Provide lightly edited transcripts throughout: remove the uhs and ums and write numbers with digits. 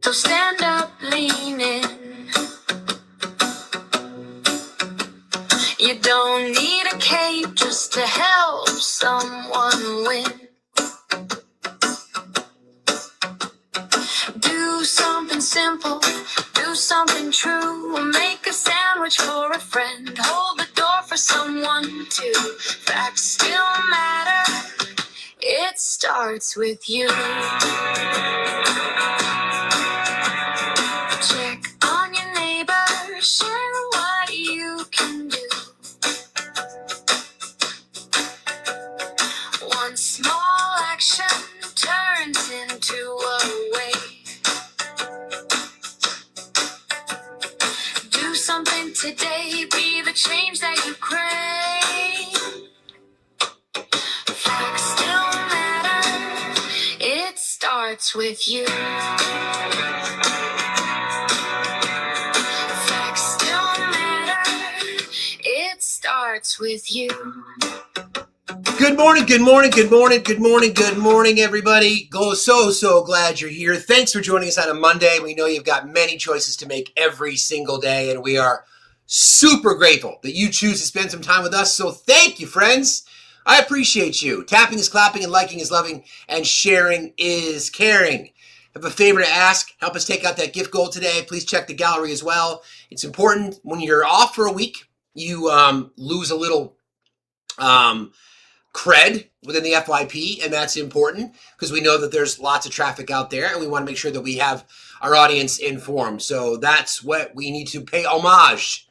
So stand up, lean in. You don't need a cape just to help someone win. Do something simple, do something true. Make a sandwich for a friend, hold the door for someone too. Facts still matter, it starts with you. Check on your neighbor, share what you can do. One small action turns into a wave. Do something today, be the change that you crave. Facts still matter, it starts with you. Facts still matter, it starts with you. Good morning, good morning, good morning, good morning, good morning, everybody. So glad you're here. Thanks for joining us on a Monday. We know you've got many choices to make every single day, and we are super grateful that you choose to spend some time with us. So thank you, friends. I appreciate you. Tapping is clapping, and liking is loving, and sharing is caring. Have a favor to ask. Help us take out that gift goal today. Please check the gallery as well. It's important when you're off for a week, you lose a little cred within the FYP, and that's important because we know that there's lots of traffic out there, and we want to make sure that we have our audience informed. So that's what we need to pay homage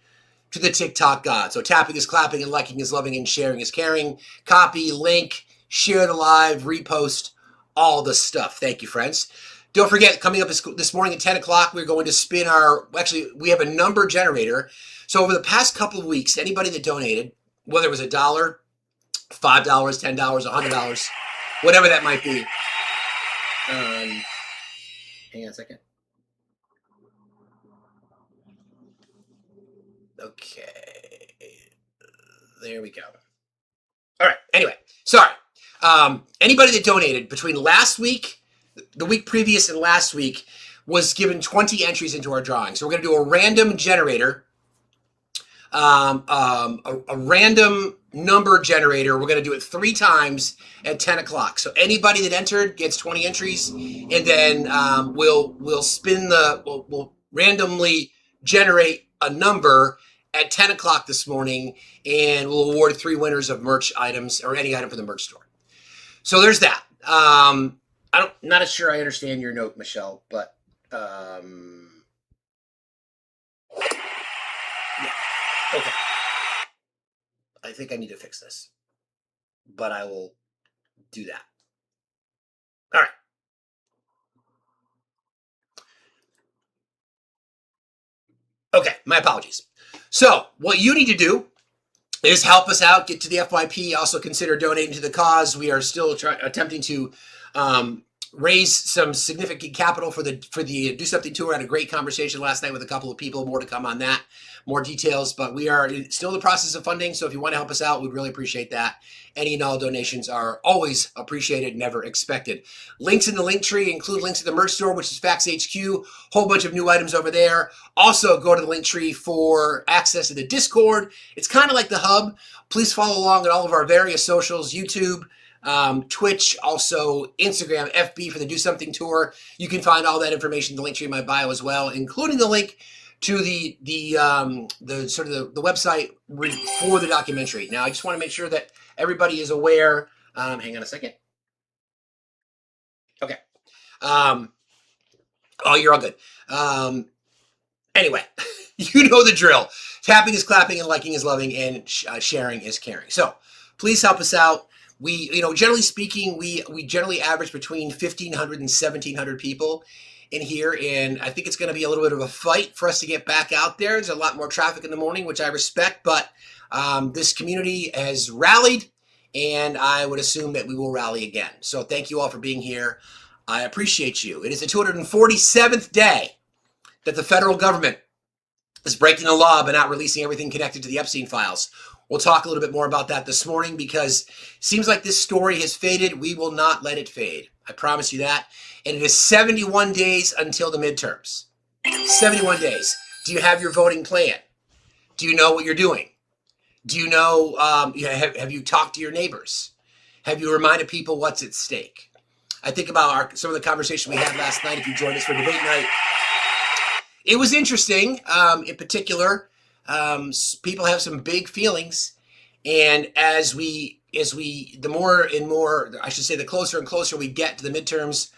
to the TikTok god. So tapping is clapping, and liking is loving, and sharing is caring. Copy, link, share the live, repost, all the stuff. Thank you, friends. Don't forget, coming up this morning at 10 o'clock, we're going to spin we have a number generator. So over the past couple of weeks, anybody that donated, whether it was $1, $5, $10, $100, whatever that might be. Hang on a second. Okay. There we go. All right. Anyway, sorry. Anybody that donated between last week, the week previous, and last week was given 20 entries into our drawing. So we're going to do a random generator, a random number generator. We're going to do it 3 times at 10 o'clock. So anybody that entered gets 20 entries, and then we'll spin we'll randomly generate a number at 10 o'clock this morning, and we'll award 3 winners of merch items or any item from the merch store. So there's that. Not as sure I understand your note, Michelle, but yeah. Okay. I think I need to fix this, but I will do that. All right. Okay, my apologies. So what you need to do is help us out, get to the FYP, also consider donating to the cause. We are still attempting to raise some significant capital for the Do Something Tour. I had a great conversation last night with a couple of people. More to come on that, more details, but we are still in the process of funding. So if you want to help us out, we'd really appreciate that. Any and all donations are always appreciated, never expected. Links in the link tree include links to the merch store, which is Facts HQ. Whole bunch of new items over there. Also go to the link tree for access to the Discord. It's kind of like the hub. Please follow along at all of our various socials, YouTube, Twitch, also Instagram, FB for the Do Something Tour. You can find all that information in the link tree in my bio as well, including the link to the website for the documentary. Now, I just want to make sure that everybody is aware. Hang on a second. Okay. Oh, you're all good. Anyway, you know the drill. Tapping is clapping, and liking is loving, and sharing is caring. So please help us out. We, generally speaking, we generally average between 1,500 and 1,700 people in here, and I think it's going to be a little bit of a fight for us to get back out there. There's a lot more traffic in the morning, which I respect, but this community has rallied, and I would assume that we will rally again. So thank you all for being here. I appreciate you. It is the 247th day that the federal government is breaking the law by not releasing everything connected to the Epstein files. We'll talk a little bit more about that this morning because it seems like this story has faded. We will not let it fade. I promise you that. And it is 71 days until the midterms. 71 days. Do you have your voting plan? Do you know what you're doing? Do you know, have you talked to your neighbors? Have you reminded people what's at stake? I think about some of the conversation we had last night, if you joined us for debate night. It was interesting. In particular, people have some big feelings. And the more and more, I should say, the closer and closer we get to the midterms,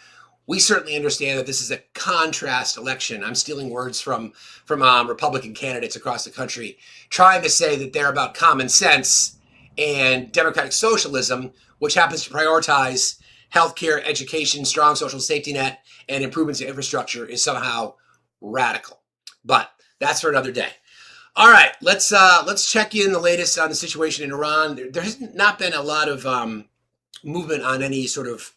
we certainly understand that this is a contrast election. I'm stealing words from Republican candidates across the country, trying to say that they're about common sense, and democratic socialism, which happens to prioritize healthcare, education, strong social safety net, and improvements in infrastructure, is somehow radical. But that's for another day. All right, let's check in the latest on the situation in Iran. There has not been a lot of movement on any sort of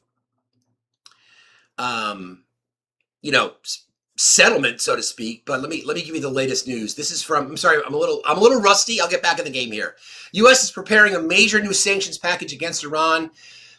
settlement, so to speak. But let me give you the latest news. This is from, I'm sorry, I'm a little rusty. I'll get back in the game here. U.S. is preparing a major new sanctions package against Iran.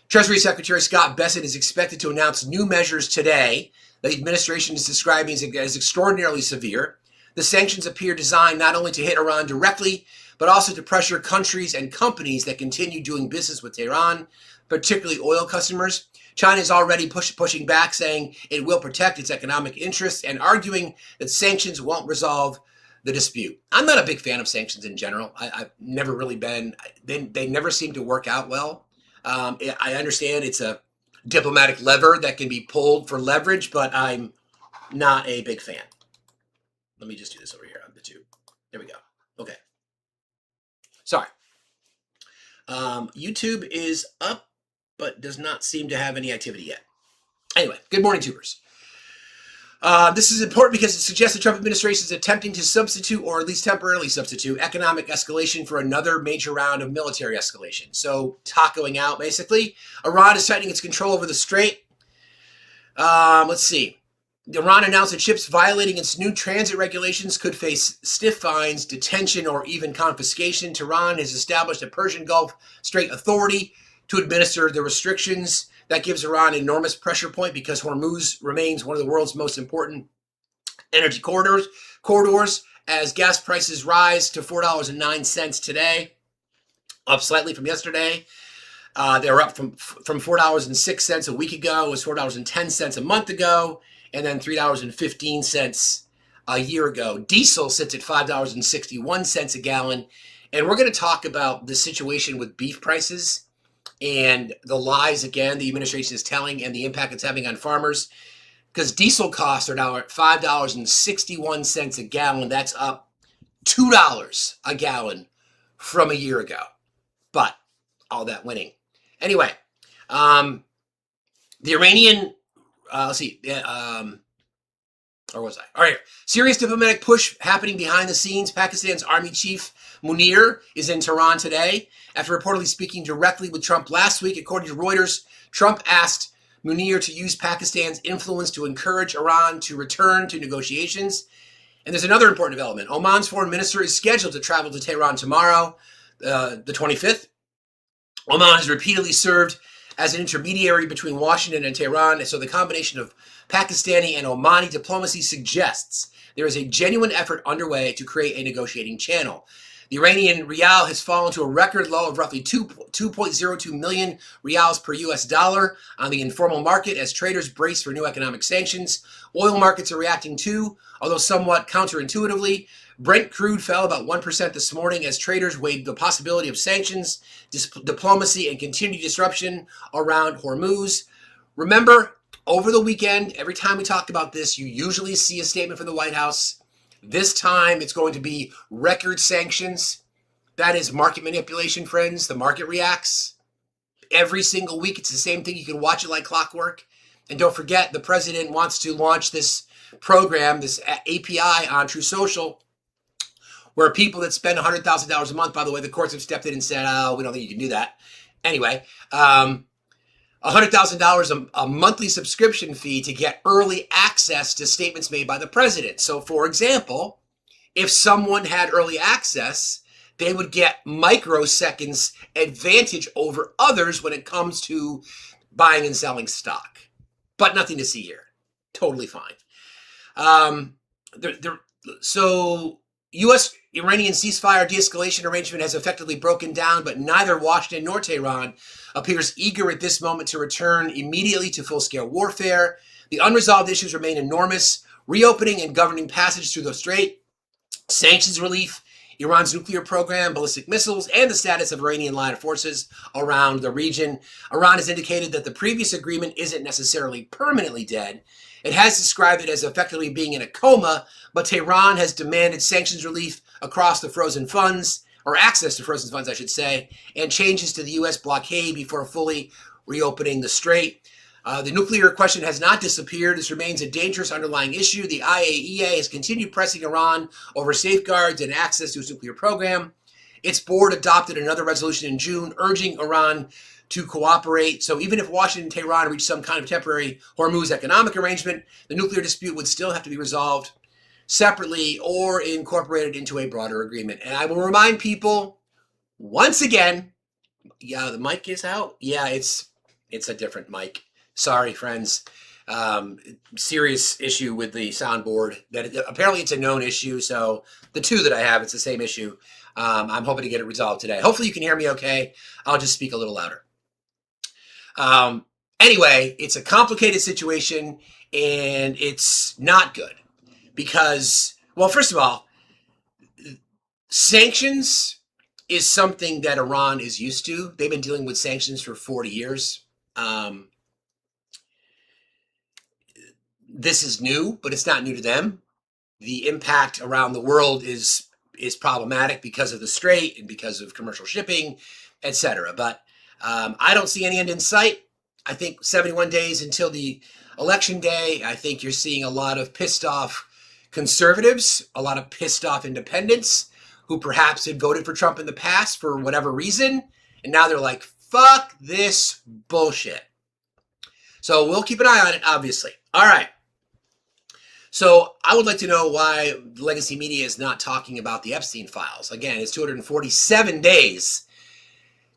Treasury Secretary Scott Bessent is expected to announce new measures today that the administration is describing as extraordinarily severe. The sanctions appear designed not only to hit Iran directly, but also to pressure countries and companies that continue doing business with Tehran, particularly oil customers. China is already pushing back, saying it will protect its economic interests and arguing that sanctions won't resolve the dispute. I'm not a big fan of sanctions in general. I've never really been. They never seem to work out well. I understand it's a diplomatic lever that can be pulled for leverage, but I'm not a big fan. Let me just do this over here on the tube. There we go. Okay. Sorry. YouTube is up, but does not seem to have any activity yet. Anyway, good morning, tubers. This is important because it suggests the Trump administration is attempting to substitute, or at least temporarily substitute, economic escalation for another major round of military escalation. So, tacoing out, basically. Iran is tightening its control over the strait. Let's see. Iran announced that ships violating its new transit regulations could face stiff fines, detention, or even confiscation. Tehran has established a Persian Gulf Strait Authority to administer the restrictions. That gives Iran an enormous pressure point because Hormuz remains one of the world's most important energy corridors as gas prices rise to $4.09 today, up slightly from yesterday. They were up from $4.06 a week ago. It was $4.10 a month ago, and then $3.15 a year ago. Diesel sits at $5.61 a gallon. And we're going to talk about the situation with beef prices and the lies, again, the administration is telling and the impact it's having on farmers. Because diesel costs are now at $5.61 a gallon. That's up $2 a gallon from a year ago. But all that winning. Anyway, the Iranian, let's see, or was I? All right, serious diplomatic push happening behind the scenes. Pakistan's Army Chief Munir is in Tehran today after reportedly speaking directly with Trump last week. According to Reuters, Trump asked Munir to use Pakistan's influence to encourage Iran to return to negotiations. And there's another important development. Oman's foreign minister is scheduled to travel to Tehran tomorrow, the 25th. Oman has repeatedly served as an intermediary between Washington and Tehran, and so the combination of Pakistani and Omani diplomacy suggests there is a genuine effort underway to create a negotiating channel. The Iranian rial has fallen to a record low of roughly 2.02 million rials per US dollar on the informal market as traders brace for new economic sanctions. Oil markets are reacting too, although somewhat counterintuitively. Brent crude fell about 1% this morning as traders weighed the possibility of sanctions, diplomacy, and continued disruption around Hormuz. Remember, over the weekend, every time we talk about this, you usually see a statement from the White House. This time, it's going to be record sanctions. That is market manipulation, friends. The market reacts. Every single week, it's the same thing. You can watch it like clockwork. And don't forget, the president wants to launch this program, this API on True Social, where people that spend $100,000 a month, by the way, the courts have stepped in and said, oh, we don't think you can do that. Anyway, $100,000 a monthly subscription fee to get early access to statements made by the president. So, for example, if someone had early access, they would get microseconds advantage over others when it comes to buying and selling stock. but nothing to see here. Totally fine. So U.S.-Iranian ceasefire de-escalation arrangement has effectively broken down, but neither Washington nor Tehran appears eager at this moment to return immediately to full-scale warfare. The unresolved issues remain enormous: reopening and governing passage through the strait, sanctions relief, Iran's nuclear program, ballistic missiles, and the status of Iranian line forces around the region. Iran has indicated that the previous agreement isn't necessarily permanently dead. It has described it as effectively being in a coma, but Tehran has demanded sanctions relief across the frozen funds, or access to frozen funds, I should say, and changes to the U.S. blockade before fully reopening the strait. The nuclear question has not disappeared. This remains a dangerous underlying issue. The IAEA has continued pressing Iran over safeguards and access to its nuclear program. Its board adopted another resolution in June urging Iran to cooperate. So even if Washington and Tehran reach some kind of temporary Hormuz economic arrangement, the nuclear dispute would still have to be resolved separately or incorporated into a broader agreement. And I will remind people once again, yeah, the mic is out. Yeah, it's a different mic. Sorry, friends. Serious issue with the soundboard. Apparently it's a known issue. So the two that I have, it's the same issue. I'm hoping to get it resolved today. Hopefully you can hear me okay. I'll just speak a little louder. Anyway, it's a complicated situation, and it's not good because, well, first of all, sanctions is something that Iran is used to. They've been dealing with sanctions for 40 years. This is new, but it's not new to them. The impact around the world is problematic because of the strait and because of commercial shipping, etc. But I don't see any end in sight. I think 71 days until the election day. I think you're seeing a lot of pissed off conservatives, a lot of pissed off independents who perhaps had voted for Trump in the past for whatever reason. And now they're like, fuck this bullshit. So we'll keep an eye on it, obviously. All right. So I would like to know why legacy media is not talking about the Epstein files. Again, it's 247 days.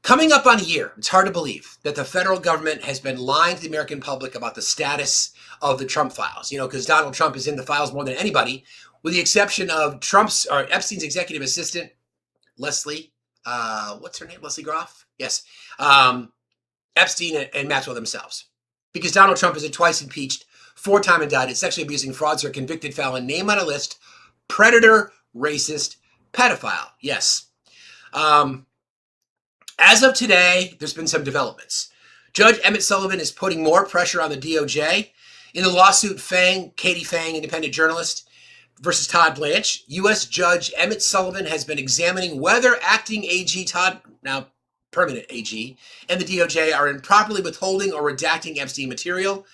Coming up on a year, it's hard to believe that the federal government has been lying to the American public about the status of the Trump files. You know, because Donald Trump is in the files more than anybody, with the exception of Epstein's executive assistant, Leslie, what's her name? Leslie Groff? Yes. Epstein and Maxwell themselves. Because Donald Trump is a twice impeached, 4-time indicted, sexually abusing fraudster, convicted felon, name on a list, predator, racist, pedophile. Yes. As of today, there's been some developments. Judge Emmett Sullivan is putting more pressure on the DOJ. In the lawsuit Katie Fang, independent journalist, versus Todd Blanche, U.S. Judge Emmett Sullivan has been examining whether acting AG Todd, now permanent AG, and the DOJ are improperly withholding or redacting Epstein material.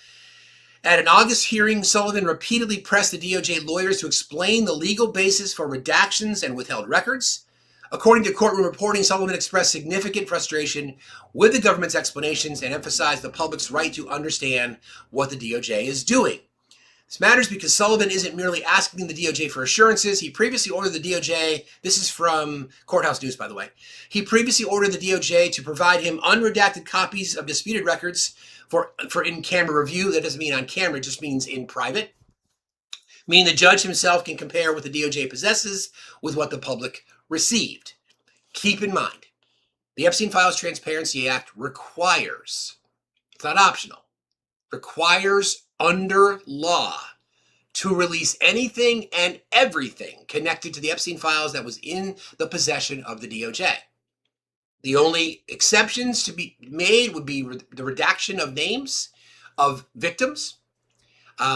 At an August hearing, Sullivan repeatedly pressed the DOJ lawyers to explain the legal basis for redactions and withheld records. According to courtroom reporting, Sullivan expressed significant frustration with the government's explanations and emphasized the public's right to understand what the DOJ is doing. This matters because Sullivan isn't merely asking the DOJ for assurances. He previously ordered the DOJ, this is from Courthouse News, by the way. He previously ordered the DOJ to provide him unredacted copies of disputed records for in-camera review. That doesn't mean on camera, it just means in private. Meaning the judge himself can compare what the DOJ possesses with what the public received. Keep in mind, the Epstein Files Transparency Act requires, it's not optional, requires under law to release anything and everything connected to the Epstein files that was in the possession of the DOJ. The only exceptions to be made would be the redaction of names of victims,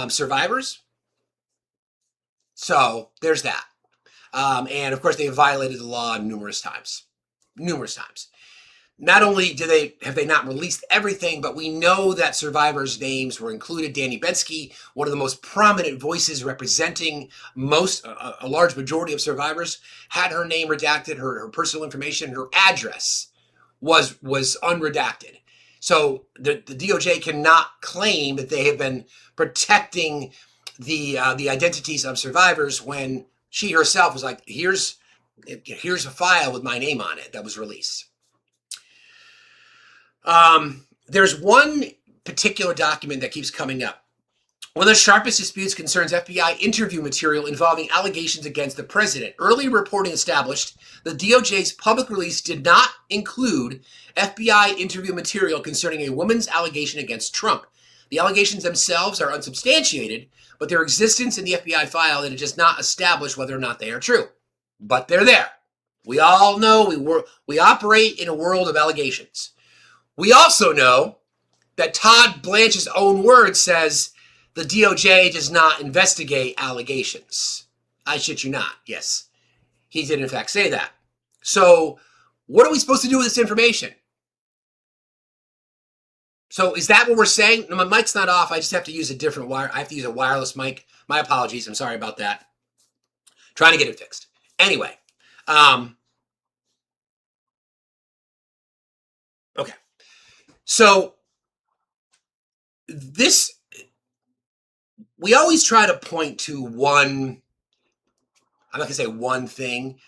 survivors. So there's that. And of course, they have violated the law numerous times. Not only have they not released everything, but we know that survivors' names were included. Danny Bensky, one of the most prominent voices representing a large majority of survivors, had her name redacted, her personal information, her address was unredacted. So the DOJ cannot claim that they have been protecting the identities of survivors when she herself was like, here's a file with my name on it that was released. There's one particular document that keeps coming up. One of the sharpest disputes concerns FBI interview material involving allegations against the president. Early reporting established the DOJ's public release did not include FBI interview material concerning a woman's allegation against Trump. The allegations themselves are unsubstantiated, but their existence in the FBI file and it does not establish whether or not they are true. But they're there. We all know we operate in a world of allegations. We also know that Todd Blanche's own word says the DOJ does not investigate allegations. I shit you not. Yes, he did in fact say that. So what are we supposed to do with this information? So is that what we're saying? No, my mic's not off. I just have to use a different wire. I have to use a wireless mic. My apologies. I'm sorry about that. Trying to get it fixed. Anyway. Okay. So this, we always try to point to one, I'm not going to say one thing,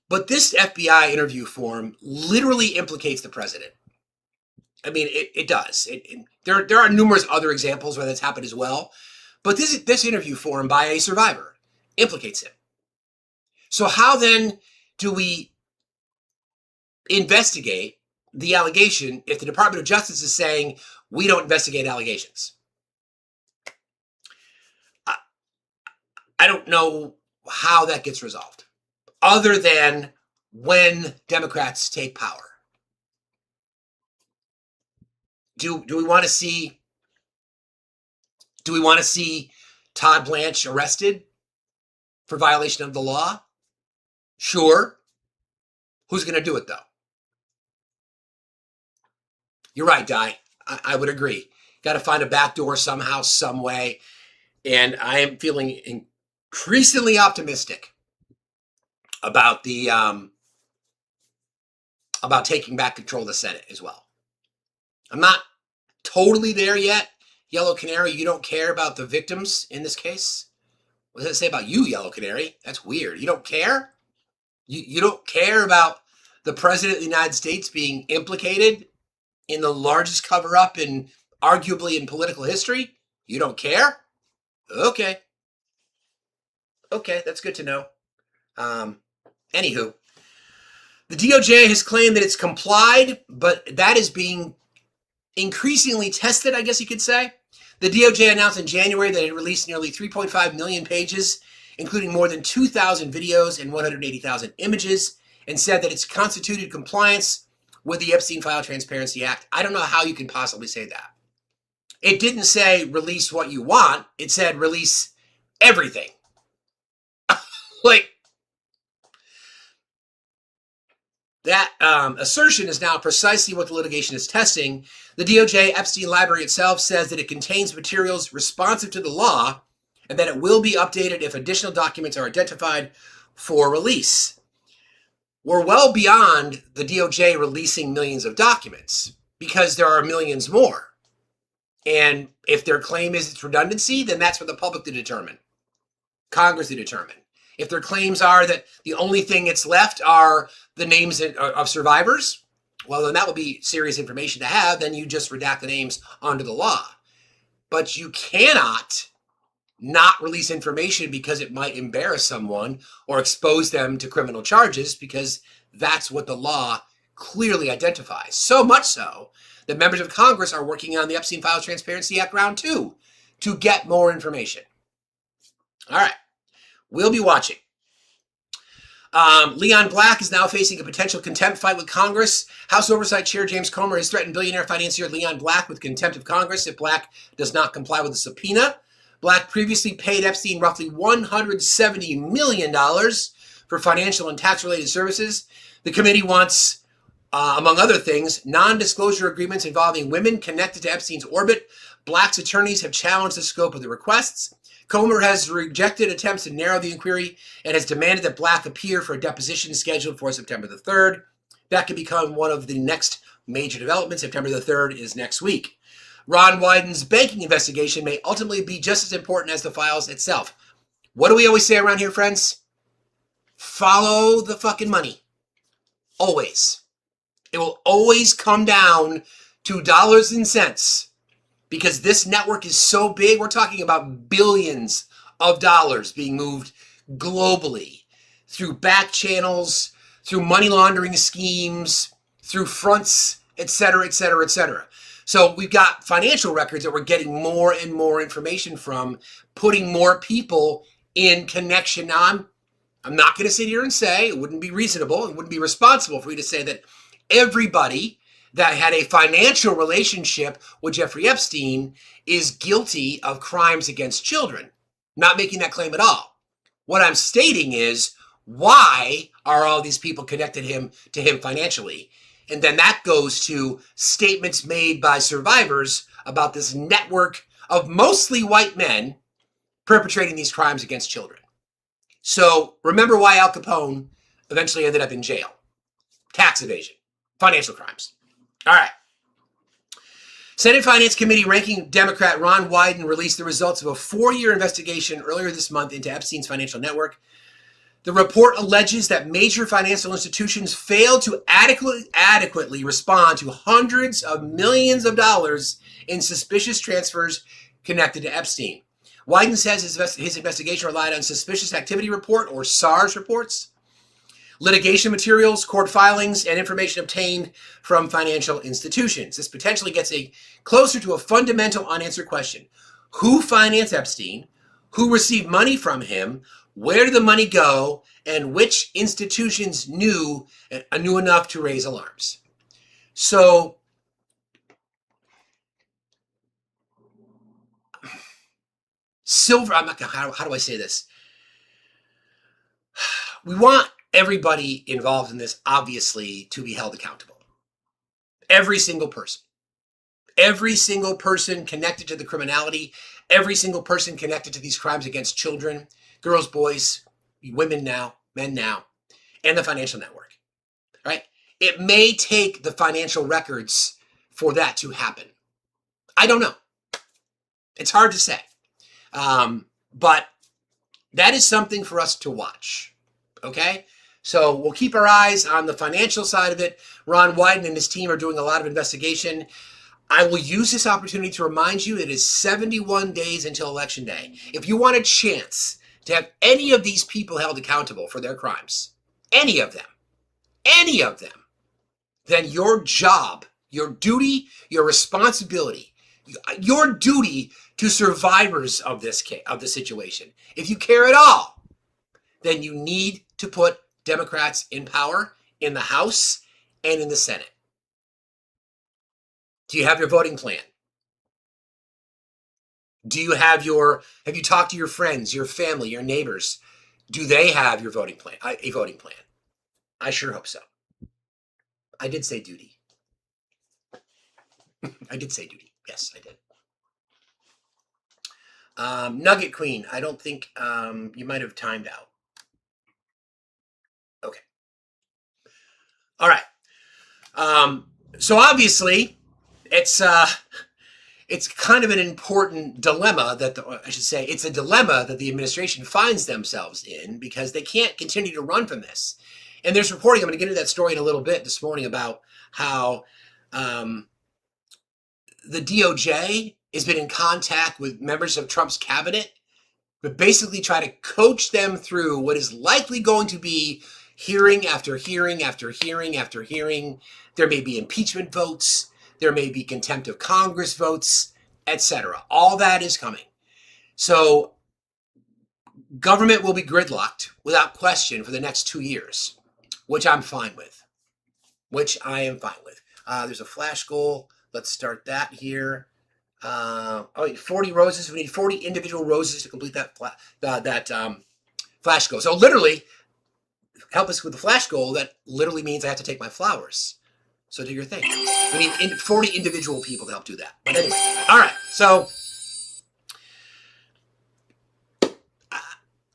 but this FBI interview form literally implicates the president. I mean, it does. There are numerous other examples where that's happened as well, but this interview form by a survivor implicates him. So how then do we investigate the allegation if the Department of Justice is saying we don't investigate allegations? I don't know how that gets resolved, other than when Democrats take power. Do we want to see Todd Blanche arrested for violation of the law? Sure. Who's going to do it, though? You're right, Di. I would agree. Got to find a back door somehow, some way. And I am feeling increasingly optimistic about the about taking back control of the Senate as well. I'm not totally there yet. Yellow Canary, you don't care about the victims in this case? What does that say about you, Yellow Canary? That's weird. You don't care? You don't care about the President of the United States being implicated in the largest cover-up in arguably in political history? You don't care? Okay. Okay, that's good to know. Anywho, the DOJ has claimed that it's complied, but that is being increasingly tested, I guess you could say. The DOJ announced in January that it released nearly 3.5 million pages, including more than 2,000 videos and 180,000 images, and said that it's constituted compliance with the Epstein File Transparency Act. I don't know how you can possibly say that. It didn't say release what you want. It said release everything. Like, that assertion is now precisely what the litigation is testing. The DOJ Epstein Library itself says that it contains materials responsive to the law and that it will be updated if additional documents are identified for release. We're well beyond the DOJ releasing millions of documents because there are millions more. And if their claim is its redundancy, then that's for the public to determine, Congress to determine. If their claims are that the only thing that's left are the names of survivors, well, then that would be serious information to have. Then you just redact the names under the law. But you cannot not release information because it might embarrass someone or expose them to criminal charges, because that's what the law clearly identifies. So much so that members of Congress are working on the Epstein File Transparency Act round 2 to get more information. All right. We'll be watching. Leon Black is now facing a potential contempt fight with Congress. House Oversight Chair James Comer has threatened billionaire financier Leon Black with contempt of Congress if Black does not comply with the subpoena. Black previously paid Epstein roughly $170 million for financial and tax-related services. The committee wants, among other things, non-disclosure agreements involving women connected to Epstein's orbit. Black's attorneys have challenged the scope of the requests. Comer has rejected attempts to narrow the inquiry and has demanded that Black appear for a deposition scheduled for September the 3rd. That could become one of the next major developments. September the 3rd is next week. Ron Wyden's banking investigation may ultimately be just as important as the files itself. What do we always say around here, friends? Follow the fucking money. Always. It will always come down to dollars and cents. because this network is so big. We're talking about billions of dollars being moved globally through back channels, through money laundering schemes, through fronts, et cetera, et cetera, et cetera. So we've got financial records that we're getting more and more information from, putting more people in connection. Now, I'm not going to sit here and say, it wouldn't be reasonable, it wouldn't be responsible for me to say that everybody that had a financial relationship with Jeffrey Epstein is guilty of crimes against children. Not making that claim at all. What I'm stating is, why are all these people connected to him financially? And then that goes to statements made by survivors about this network of mostly white men perpetrating these crimes against children. So remember why Al Capone eventually ended up in jail. Tax evasion, financial crimes. All right. Senate Finance Committee ranking Democrat Ron Wyden released the results of a 4-year investigation earlier this month into Epstein's financial network. The report alleges that major financial institutions failed to adequately respond to hundreds of millions of dollars in suspicious transfers connected to Epstein. Wyden says his investigation relied on suspicious activity report, or SARS reports, litigation materials, court filings, and information obtained from financial institutions. This potentially gets closer to a fundamental unanswered question. Who financed Epstein? Who received money from him? Where did the money go? And which institutions knew enough to raise alarms? So, how do I say this? We want everybody involved in this, obviously, to be held accountable. Every single person. Every single person connected to the criminality, every single person connected to these crimes against children, girls, boys, women now, men now, and the financial network, right? It may take the financial records for that to happen. I don't know. It's hard to say. But that is something for us to watch, okay? So we'll keep our eyes on the financial side of it. Ron Wyden and his team are doing a lot of investigation. I will use this opportunity to remind you it is 71 days until Election Day. If you want a chance to have any of these people held accountable for their crimes, any of them, then your job, your duty, your responsibility, your duty to survivors of this case, of the situation, if you care at all, then you need to put Democrats in power in the House and in the Senate. Do you have your voting plan? Have you talked to your friends, your family, your neighbors? Do they have your voting plan, a voting plan? I sure hope so. I did say duty. I did say duty. Yes, I did. Nugget Queen, I don't think you might have timed out. Okay. All right. So obviously, it's kind of an important dilemma it's a dilemma that the administration finds themselves in, because they can't continue to run from this. And there's reporting, I'm going to get into that story in a little bit this morning, about how the DOJ has been in contact with members of Trump's cabinet, but basically try to coach them through what is likely going to be hearing after hearing after hearing after hearing. There may be impeachment votes. There may be contempt of Congress votes, etc. All that is coming. So government will be gridlocked without question for the next 2 years, which I'm fine with. There's a flash goal. Let's start that here. 40 roses. We need 40 individual roses to complete that flash goal. So literally, help us with the flash goal. That literally means I have to take my flowers. So do your thing. We need 40 individual people to help do that. But anyway, all right. So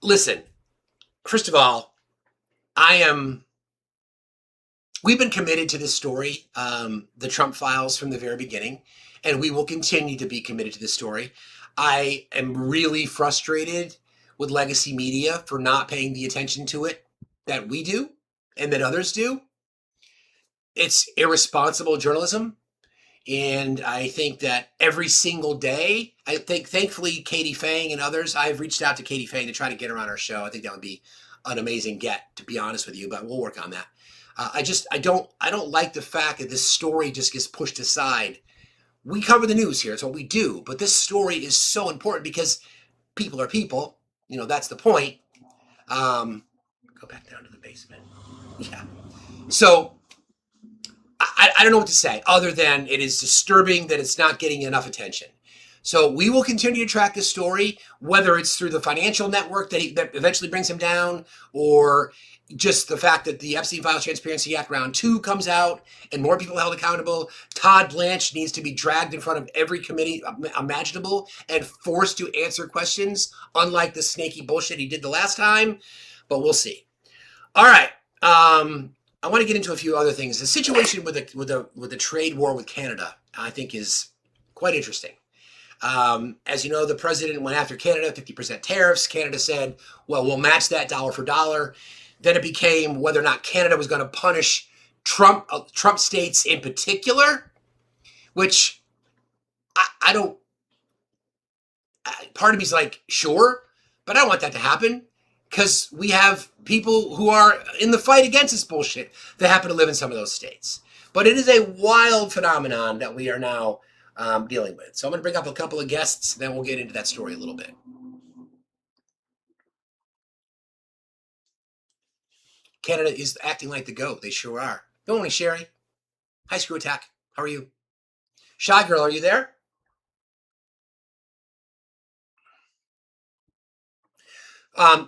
listen, first of all, we've been committed to this story, the Trump files, from the very beginning, and we will continue to be committed to this story. I am really frustrated with legacy media for not paying the attention to it that we do and that others do. It's irresponsible journalism. And I think that every single day, I think thankfully Katie Fang and others, I've reached out to Katie Fang to try to get her on our show. I think that would be an amazing get, to be honest with you, but we'll work on that. I don't like the fact that this story just gets pushed aside. We cover the news here. It's what we do. But this story is so important because people are people. That's the point. Go back down to the basement. Yeah. So I don't know what to say other than it is disturbing that it's not getting enough attention. So we will continue to track this story, whether it's through the financial network that eventually brings him down, or just the fact that the Epstein Files Transparency Act Round 2 comes out and more people held accountable. Todd Blanche needs to be dragged in front of every committee imaginable and forced to answer questions, unlike the snaky bullshit he did the last time. But we'll see. All right. I want to get into a few other things. The situation with the trade war with Canada, I think, is quite interesting. As you know, the president went after Canada, 50% tariffs. Canada said, well, we'll match that dollar for dollar. Then it became whether or not Canada was going to punish Trump states in particular, which I don't, part of me's like, sure, but I don't want that to happen because we have people who are in the fight against this bullshit that happen to live in some of those states. But it is a wild phenomenon that we are now dealing with. So I'm going to bring up a couple of guests, then we'll get into that story a little bit. Canada is acting like the GOAT. They sure are. Good morning, Sherry. Hi, Screw Attack. How are you? Shy Girl, are you there?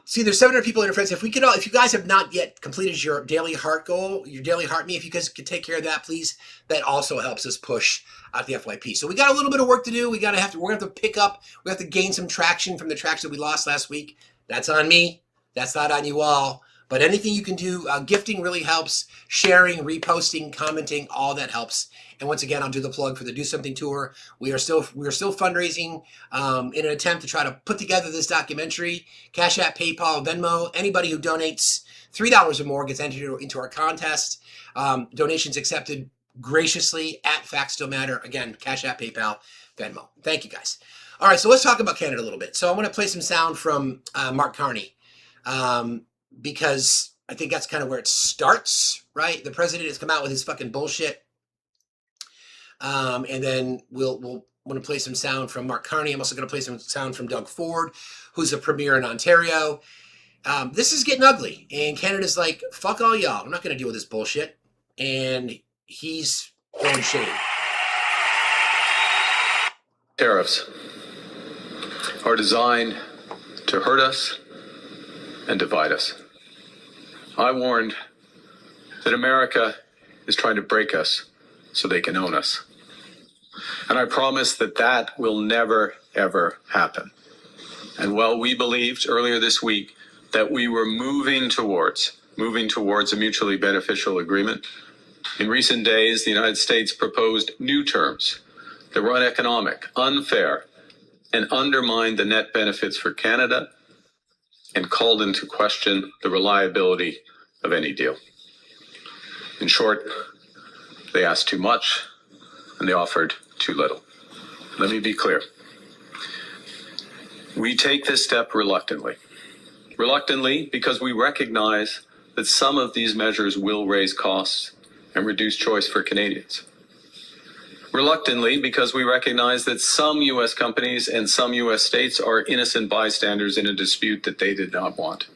See, there's 700 people in your friends. If you guys have not yet completed your daily heart goal, your daily heart me, if you guys could take care of that, please. That also helps us push out the FYP. So we got a little bit of work to do. We're gonna have to pick up. We have to gain some traction from the traction that we lost last week. That's on me. That's not on you all. But anything you can do, gifting really helps. Sharing, reposting, commenting, all that helps. And once again, I'll do the plug for the Do Something tour. We are still fundraising in an attempt to try to put together this documentary. Cash App, PayPal, Venmo. Anybody who donates $3 or more gets entered into our contest. Donations accepted graciously at Facts Still Matter. Again, Cash App, PayPal, Venmo. Thank you, guys. All right, so let's talk about Canada a little bit. So I want to play some sound from Mark Carney. Because I think that's kind of where it starts, right? The president has come out with his fucking bullshit. And then we'll want to play some sound from Mark Carney. I'm also going to play some sound from Doug Ford, who's a premier in Ontario. This is getting ugly. And Canada's like, fuck all y'all. I'm not going to deal with this bullshit. And he's throwing shade. Tariffs are designed to hurt us and divide us. I warned that America is trying to break us so they can own us. And I promise that that will never, ever happen. And while we believed earlier this week that we were moving towards a mutually beneficial agreement, in recent days, the United States proposed new terms that were uneconomic, unfair, and undermined the net benefits for Canada and called into question the reliability of any deal. In short, they asked too much and they offered too little. Let me be clear. We take this step reluctantly. Reluctantly because we recognize that some of these measures will raise costs and reduce choice for Canadians. Reluctantly because we recognize that some U.S. companies and some U.S. states are innocent bystanders in a dispute that they did not want.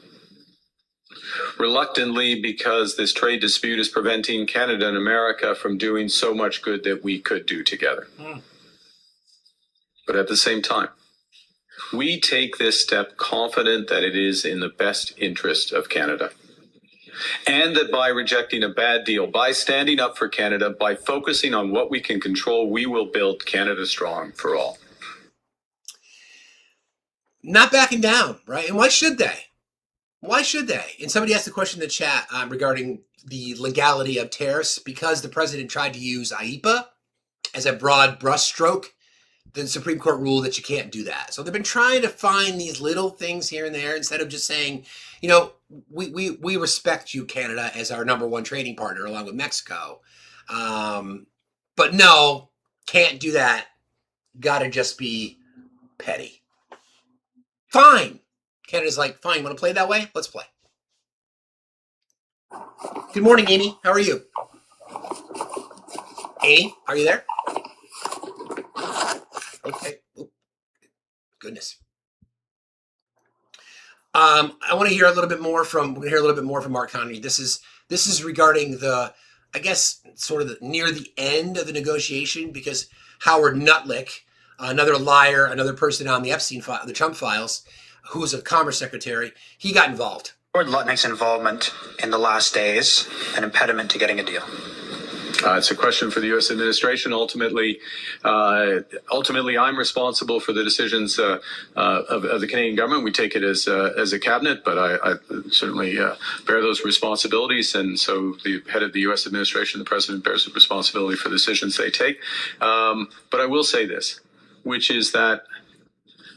Reluctantly because this trade dispute is preventing Canada and America from doing so much good that we could do together. But at the same time, we take this step confident that it is in the best interest of Canada. And that by rejecting a bad deal, by standing up for Canada, by focusing on what we can control, we will build Canada strong for all. Not backing down, right? And why should they? Why should they? And somebody asked a question in the chat regarding the legality of tariffs because the president tried to use IEPA as a broad brushstroke. The Supreme Court ruled that you can't do that. So they've been trying to find these little things here and there instead of just saying, you know, we respect you, Canada, as our number one trading partner along with Mexico. But no, Can't do that. Gotta just be petty. Fine. Canada's like, fine, want to play that way? Let's play. Good morning, Amy. How are you? Amy, are you there? Okay. Oop. Goodness. I want to hear a little bit more from. We're going to hear a little bit more from Mark Carney. This is regarding the, I guess, sort of near the end of the negotiation, because Howard Nutlick, another liar, another person on the Epstein file, the Trump files, who was a Commerce Secretary, he got involved. Lord Lutnick's involvement in the last days an impediment to getting a deal? It's a question for the U.S. administration. Ultimately, I'm responsible for the decisions of the Canadian government. We take it as a cabinet, but I certainly bear those responsibilities. And so the head of the U.S. administration, the president, bears responsibility for the decisions they take. But I will say this, which is that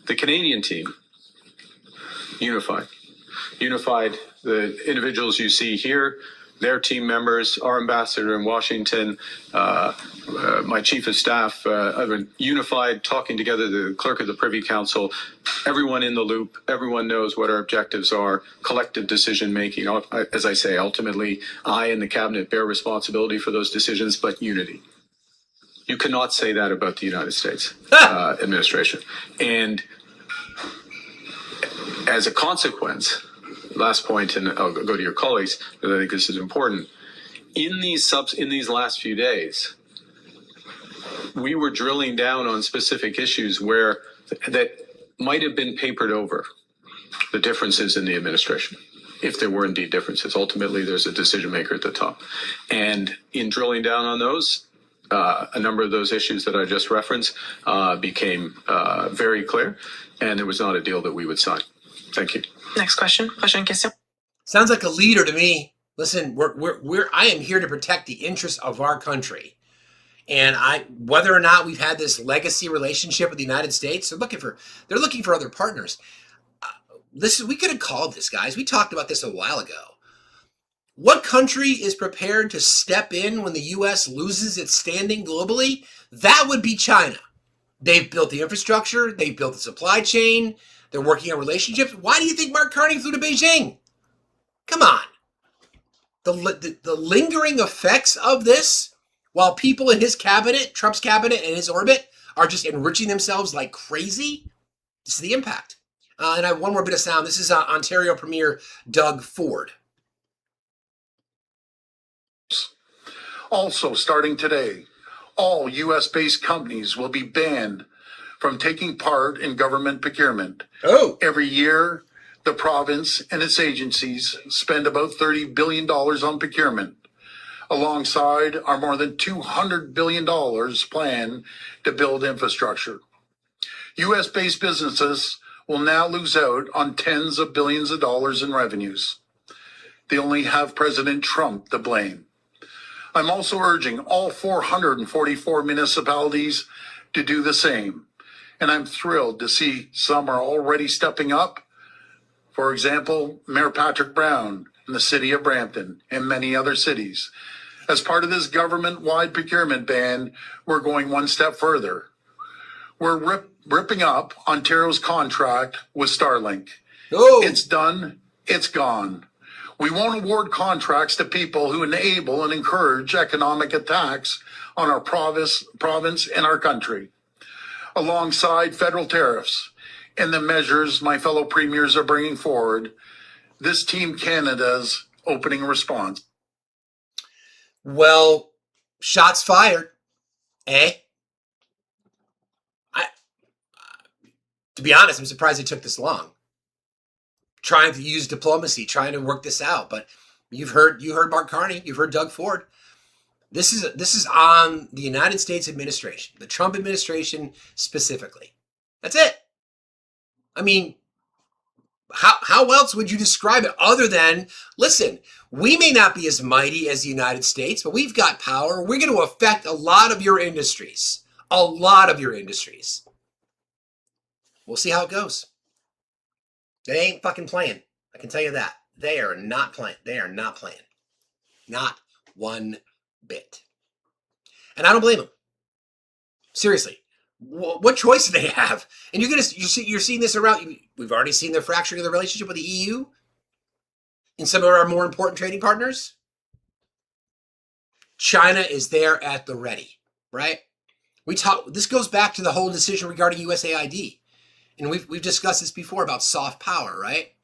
the Canadian team, unified, the individuals you see here, their team members, our ambassador in Washington, my chief of staff, unified, talking together, the clerk of the Privy Council, everyone in the loop, everyone knows what our objectives are, collective decision making. As I say, ultimately, I and the cabinet bear responsibility for those decisions, but unity. You cannot say that about the United States administration. And as a consequence, last point, and I'll go to your colleagues, because I think this is important. In these last few days, we were drilling down on specific issues that might have been papered over, the differences in the administration, if there were indeed differences. Ultimately, there's a decision maker at the top. And in drilling down on those, a number of those issues that I just referenced became very clear, and there was not a deal that we would sign. Thank you. Next question. Prochaine question. Sounds like a leader to me. Listen, I am here to protect the interests of our country. And whether or not we've had this legacy relationship with the United States, they're looking for other partners. Listen, we could have called this, guys. We talked about this a while ago. What country is prepared to step in when the U.S. loses its standing globally? That would be China. They've built the infrastructure. They've built the supply chain. They're working on relationships. Why do you think Mark Carney flew to Beijing? Come on. The lingering effects of this, while people in his cabinet, Trump's cabinet and his orbit, are just enriching themselves like crazy, this is the impact. And I have one more bit of sound. This is Ontario Premier Doug Ford. Also, starting today, all U.S.-based companies will be banned from taking part in government procurement. Oh. Every year, the province and its agencies spend about $30 billion on procurement, alongside our more than $200 billion plan to build infrastructure. U.S.-based businesses will now lose out on tens of billions of dollars in revenues. They only have President Trump to blame. I'm also urging all 444 municipalities to do the same. And I'm thrilled to see some are already stepping up. For example, Mayor Patrick Brown in the city of Brampton and many other cities. As part of this government-wide procurement ban, we're going one step further. We're ripping up Ontario's contract with Starlink. Oh. It's done. It's gone. We won't award contracts to people who enable and encourage economic attacks on our province and our country. Alongside federal tariffs and the measures my fellow premiers are bringing forward, this Team Canada's opening response. Well, shots fired, eh? To be honest, I'm surprised it took this long. Trying to use diplomacy, trying to work this out. But you heard Mark Carney, you've heard Doug Ford. This is on the United States administration, the Trump administration specifically. That's it. I mean, how else would you describe it other than, listen, we may not be as mighty as the United States, but we've got power. We're going to affect a lot of your industries. A lot of your industries. We'll see how it goes. They ain't fucking playing. I can tell you that. They are not playing. They are not playing. Not one bit. And I don't blame them. Seriously, what choice do they have? And you're seeing this around. We've already seen the fracturing of the relationship with the EU and some of our more important trading partners. China is there at the ready, right? This goes back to the whole decision regarding USAID. And we've discussed this before about soft power, right?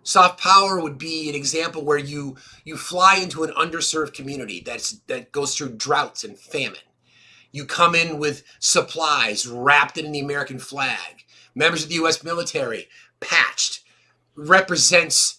Soft power would be an example where you fly into an underserved community that goes through droughts and famine. You come in with supplies wrapped in the American flag. Members of the U.S. military, patched, represents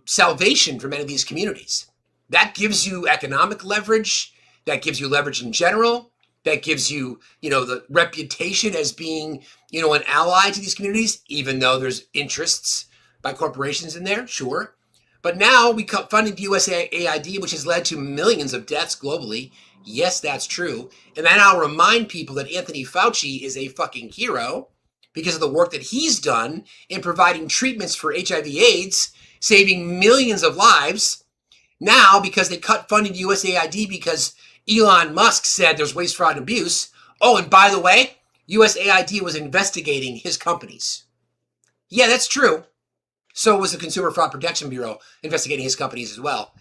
salvation for many of these communities. That gives you economic leverage. That gives you leverage in general. That gives you, the reputation as being, an ally to these communities, even though there's interests by corporations in there, sure. But now we funded USAID, which has led to millions of deaths globally. Yes, that's true. And then I'll remind people that Anthony Fauci is a fucking hero because of the work that he's done in providing treatments for HIV/AIDS, saving millions of lives. Now, because they cut funding to USAID because Elon Musk said there's waste, fraud, and abuse. Oh, and by the way, USAID was investigating his companies. Yeah, that's true. So was the Consumer Fraud Protection Bureau investigating his companies as well.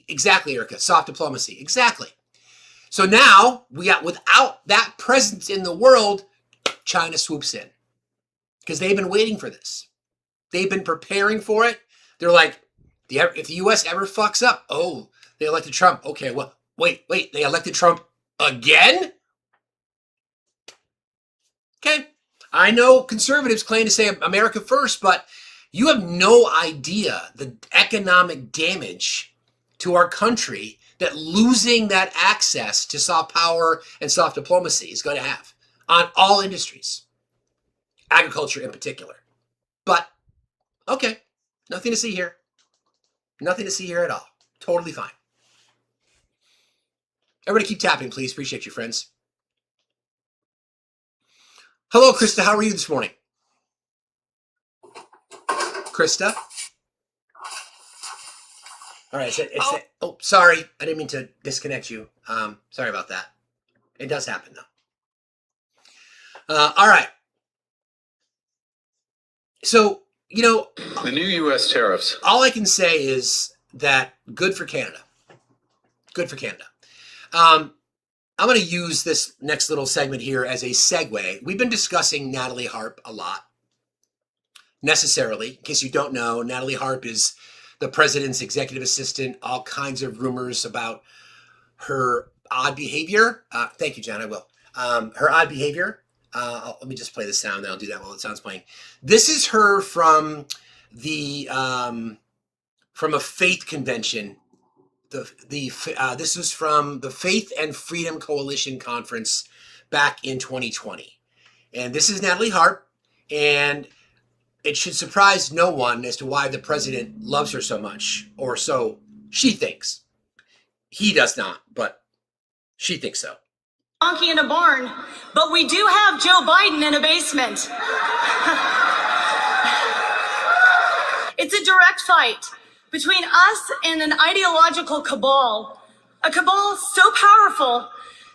Exactly, Erica. Soft diplomacy. Exactly. So now, without that presence in the world, China swoops in. Because they've been waiting for this. They've been preparing for it. They're like, if the U.S. ever fucks up, oh, they elected Trump. Okay, well, wait, they elected Trump again? Okay. I know conservatives claim to say America first, but you have no idea the economic damage to our country that losing that access to soft power and soft diplomacy is going to have on all industries, agriculture in particular. But, okay, nothing to see here. Nothing to see here at all. Totally fine. Everybody keep tapping, please. Appreciate you, friends. Hello, Krista. How are you this morning? Krista? All right. Oh, sorry. I didn't mean to disconnect you. Sorry about that. It does happen, though. All right. So, the new U.S. tariffs. All I can say is that good for Canada. Good for Canada. I'm going to use this next little segment here as a segue. We've been discussing Natalie Harp a lot. Necessarily. In case you don't know, Natalie Harp is the president's executive assistant. All kinds of rumors about her odd behavior. Thank you, John. I will. Her odd behavior. Let me just play the sound, then I'll do that while the sound's playing. This is her from a faith convention. This was from the Faith and Freedom Coalition conference back in 2020. And this is Natalie Harp, and it should surprise no one as to why the president loves her so much, or so she thinks. He does not, but she thinks so. Donkey in a barn, but we do have Joe Biden in a basement. It's a direct fight between us and an ideological cabal, a cabal so powerful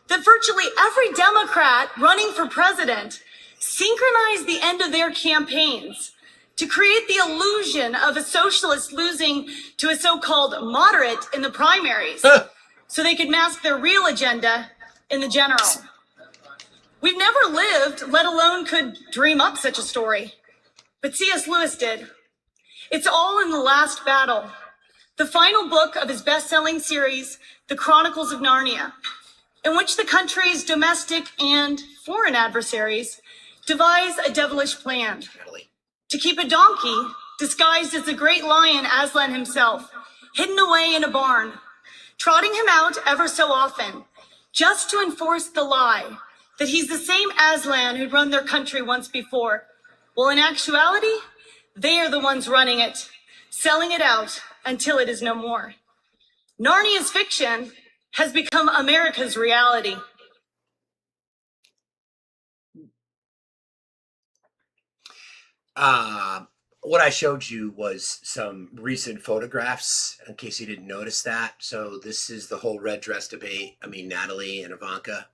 that virtually every Democrat running for president synchronized the end of their campaigns to create the illusion of a socialist losing to a so-called moderate in the primaries so they could mask their real agenda in the general. We've never lived, let alone could dream up such a story. But C.S. Lewis did. It's all in The Last Battle, the final book of his best-selling series, The Chronicles of Narnia, in which the country's domestic and foreign adversaries devise a devilish plan to keep a donkey disguised as the great lion Aslan himself, hidden away in a barn, trotting him out ever so often, just to enforce the lie that he's the same Aslan who'd run their country once before. Well, in actuality, they are the ones running it, selling it out until it is no more. Narnia's fiction has become America's reality. What I showed you was some recent photographs, in case you didn't notice that. So this is the whole red dress debate. I mean, Natalie and Ivanka.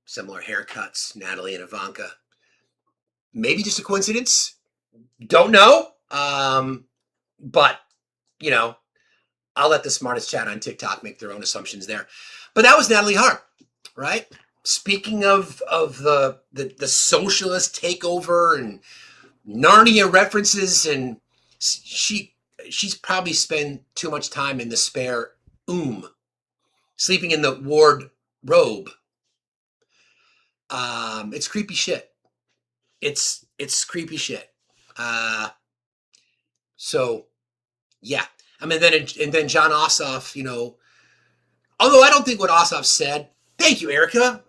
Similar haircuts, Natalie and Ivanka. Maybe just a coincidence. Don't know. But, you know, I'll let the smartest chat on TikTok make their own assumptions there. But that was Natalie Harp, right? Speaking of the socialist takeover and Narnia references, and she's probably spent too much time in the spare sleeping in the ward robe. It's creepy shit. It's creepy shit. So yeah, I mean, then John Ossoff, you know, although I don't think what Ossoff said. Thank you, Erica.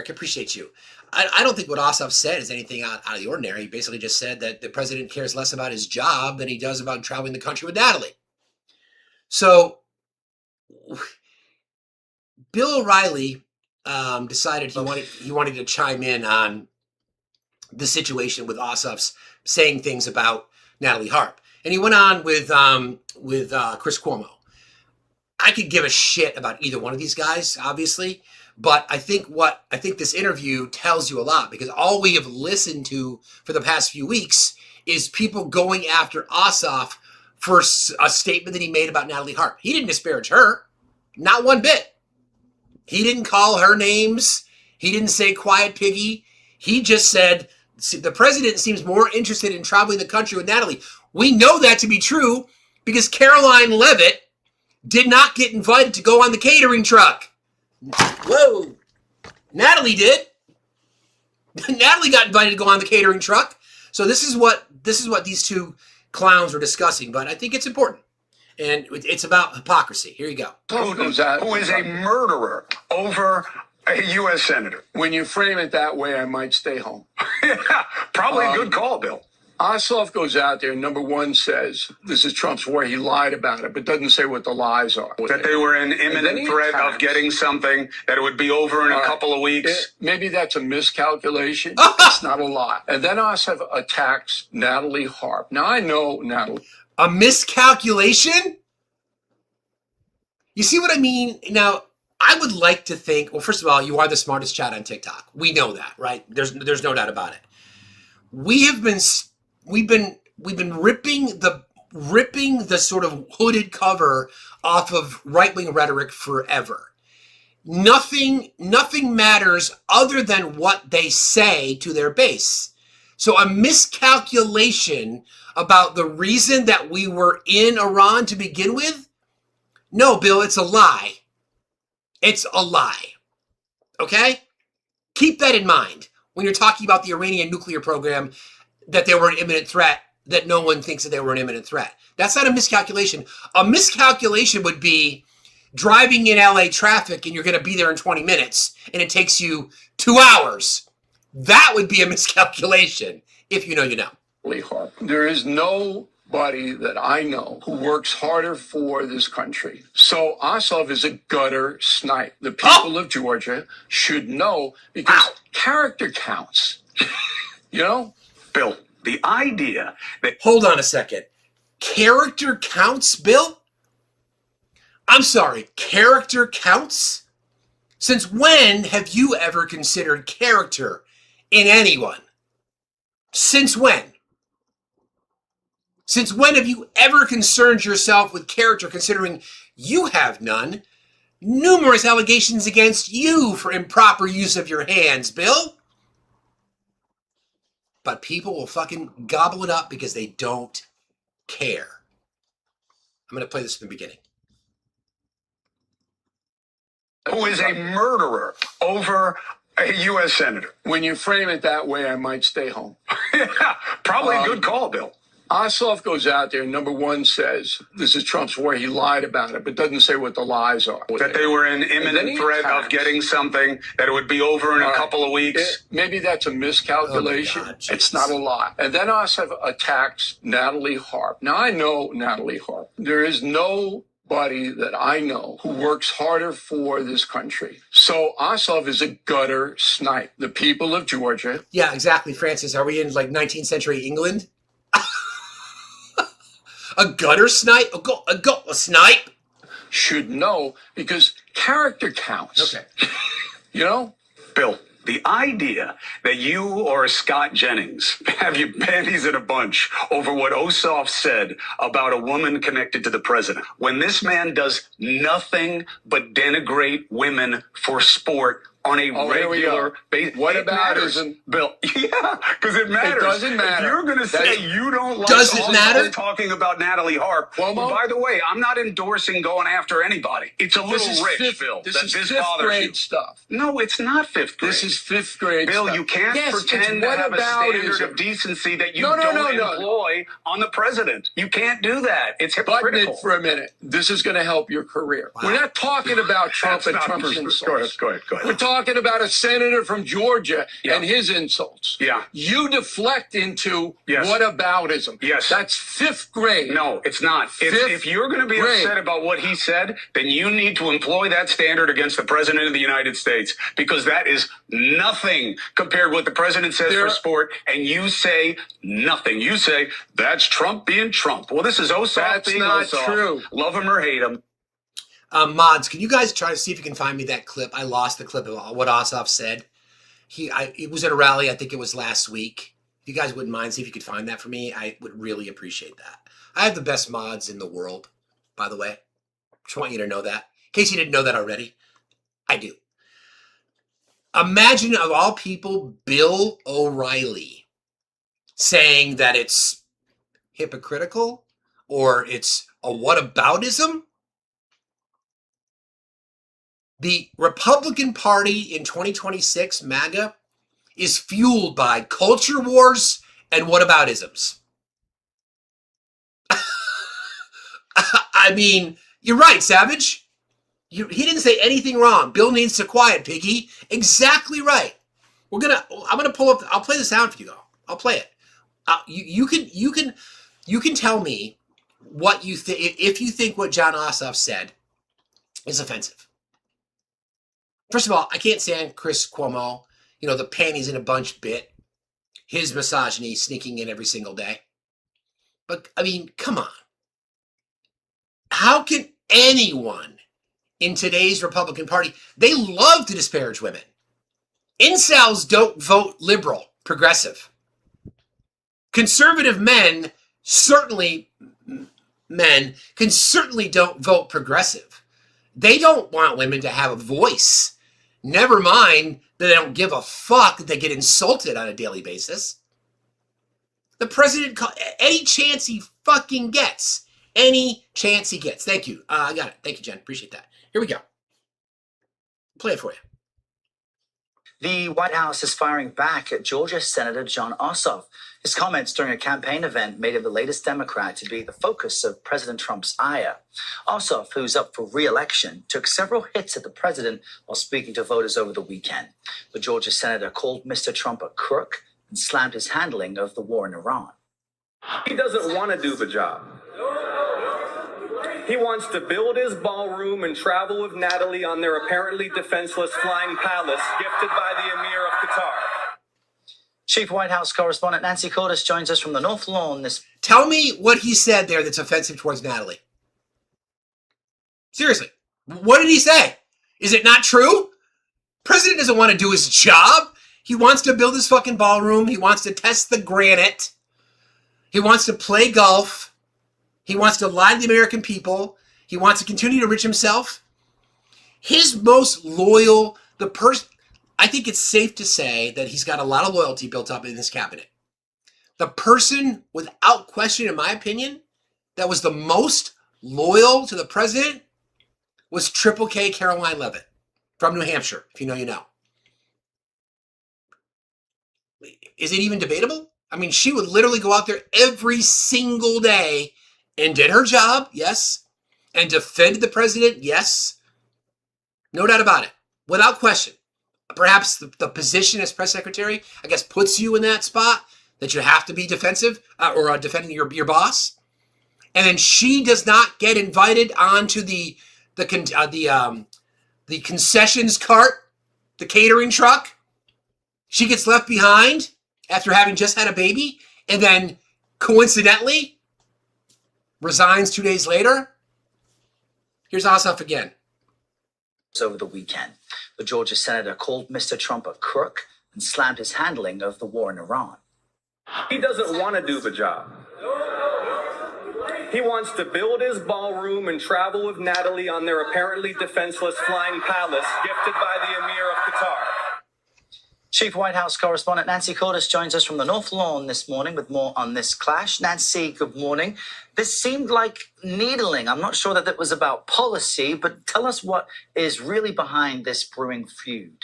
Appreciate you. I don't think what Ossoff said is anything out of the ordinary. He basically just said that the president cares less about his job than he does about traveling the country with Natalie. So Bill O'Reilly decided he wanted to chime in on the situation with Ossoff's saying things about Natalie Harp, and he went on with Chris Cuomo. I could give a shit about either one of these guys, obviously, but I think this interview tells you a lot, because all we have listened to for the past few weeks is people going after Ossoff for a statement that he made about Natalie Harp. He didn't disparage her, not one bit. He didn't call her names. He didn't say quiet piggy. He just said the president seems more interested in traveling the country with Natalie. We know that to be true because Caroline Leavitt did not get invited to go on the catering truck. Whoa. Natalie did. Natalie got invited to go on the catering truck. So this is what these two clowns were discussing, but I think it's important. And it's about hypocrisy. Here you go. Who is a murderer over a U.S. senator. When you frame it that way, I might stay home. Probably a good call, Bill. Ossoff goes out there, number one says, this is Trump's war. He lied about it, but doesn't say what the lies are. That they were in imminent threat of getting something, that it would be over in a couple of weeks. Maybe that's a miscalculation. It's not a lie. And then Ossoff attacks Natalie Harp. Now, I know Natalie. A miscalculation? You see what I mean? Now, I would like to think, well, first of all, you are the smartest chat on TikTok. We know that, right? There's no doubt about it. We've been ripping the sort of hooded cover off of right-wing rhetoric forever. Nothing matters other than what they say to their base. So a miscalculation about the reason that we were in Iran to begin with? No, Bill, it's a lie. It's a lie. Okay? Keep that in mind when you're talking about the Iranian nuclear program, that they were an imminent threat, that no one thinks that they were an imminent threat. That's not a miscalculation. A miscalculation would be driving in LA traffic and you're going to be there in 20 minutes and it takes you 2 hours. That would be a miscalculation. If you know, you know. There is nobody that I know who works harder for this country. So Ossoff is a gutter snipe. The people of Georgia should know, because character counts. You know? Bill, the idea that... Hold on a second. Character counts, Bill? I'm sorry, character counts? Since when have you ever considered character in anyone? Since when? Since when have you ever concerned yourself with character, considering you have none? Numerous allegations against you for improper use of your hands, Bill. But people will fucking gobble it up because they don't care. I'm going to play this from the beginning. Who is a murderer over a U.S. senator. When you frame it that way, I might stay home. Probably a good call, Bill. Ossoff goes out there, number one says, this is Trump's war. He lied about it, but doesn't say what the lies are. That they were in imminent threat of getting something, that it would be over in a couple of weeks. Maybe that's a miscalculation. Oh God, it's not a lie. And then Ossoff attacks Natalie Harp. Now, I know Natalie Harp. There is nobody that I know who works harder for this country. So Ossoff is a gutter snipe. The people of Georgia. Yeah, exactly, Francis. Are we in like 19th century England? A gutter snipe? A snipe? Should know, because character counts. Okay. You know? Bill, the idea that you or Scott Jennings have your panties in a bunch over what Ossoff said about a woman connected to the president, when this man does nothing but denigrate women for sport on a regular basis. What about isn't Bill? Yeah, because it matters. It doesn't matter. If you're going to say you don't like Does it Ossoff matter? talking about Natalie Harp, Cuomo? by the way, I'm not endorsing going after anybody. It's a little rich, Bill. This that is this fifth bothers grade you. stuff. No, it's not fifth grade. This is fifth grade Bill, stuff. you can't Yes, pretend it's to have a standard whataboutism. of decency that you No. don't employ on the president. You can't do that. It's Button hypocritical. it for a minute. This is going to help your career. Wow. We're not talking about Trump That's and not Trump's true. insults. Go ahead. We're talking about a senator from Georgia Yeah. and his insults. Yeah. You deflect into Yes. whataboutism. Yes. That's fifth grade. No, it's not. If you're going to be grade. upset about what he said, then you need to employ that standard against the president of the United States, because that is nothing compared to what the president says for sport, and you say nothing. You say, that's Trump being Trump. Well, this is Ossoff That's being not Ossoff. true. Love him or hate him. Mods, can you guys try to see if you can find me that clip? I lost the clip of what Ossoff said. It was at a rally, I think it was last week. If you guys wouldn't mind, see if you could find that for me. I would really appreciate that. I have the best mods in the world, by the way. Just want you to know that. In case you didn't know that already, I do. Imagine, of all people, Bill O'Reilly saying that it's hypocritical or it's a whataboutism. The Republican Party in 2026, MAGA, is fueled by culture wars and whataboutisms. I mean, you're right, Savage. He didn't say anything wrong. Bill needs to quiet, Piggy. Exactly right. I'm gonna pull up. I'll play the sound for you though. I'll play it. You can tell me what you think if you think what John Ossoff said is offensive. First of all, I can't stand Chris Cuomo. You know, the panties in a bunch bit. His misogyny sneaking in every single day. But, I mean, come on. How can anyone in today's Republican Party, they love to disparage women. Incels don't vote liberal, progressive. Conservative men can certainly don't vote progressive. They don't want women to have a voice. Never mind that they don't give a fuck that they get insulted on a daily basis. The president, any chance he fucking gets. Any chance he gets. Thank you. I got it. Thank you, Jen. Appreciate that. Here we go. Play it for you. The White House is firing back at Georgia Senator John Ossoff. His comments during a campaign event made him the latest Democrat to be the focus of President Trump's ire. Ossoff, who's up for re-election, took several hits at the president while speaking to voters over the weekend. The Georgia senator called Mr. Trump a crook and slammed his handling of the war in Iran. He doesn't want to do the job. He wants to build his ballroom and travel with Natalie on their apparently defenseless flying palace gifted by the Emir of Qatar. Chief White House correspondent Nancy Cordes joins us from the North Lawn this... Tell me what he said there that's offensive towards Natalie. Seriously. What did he say? Is it not true? President doesn't want to do his job. He wants to build his fucking ballroom. He wants to test the granite. He wants to play golf. He wants to lie to the American people. He wants to continue to enrich himself. His most loyal, I think it's safe to say that he's got a lot of loyalty built up in this cabinet. The person, without question, in my opinion, that was the most loyal to the president was Triple K Caroline Leavitt from New Hampshire, if you know, you know. Is it even debatable? I mean, she would literally go out there every single day and did her job, yes, and defended the president, yes. No doubt about it, without question. Perhaps the position as press secretary, I guess, puts you in that spot that you have to be defensive or defending your boss. And then she does not get invited onto the concessions cart, the catering truck. She gets left behind after having just had a baby, and then coincidentally resigns 2 days later. Here's Ossoff again. over the weekend. The Georgia senator called Mr. Trump a crook and slammed his handling of the war in Iran. He doesn't want to do the job. He wants to build his ballroom and travel with Natalie on their apparently defenseless flying palace gifted by the Emir of Qatar. Chief White House correspondent Nancy Cordes joins us from the North Lawn this morning with more on this clash. Nancy, good morning. This seemed like needling. I'm not sure that it was about policy, but tell us what is really behind this brewing feud.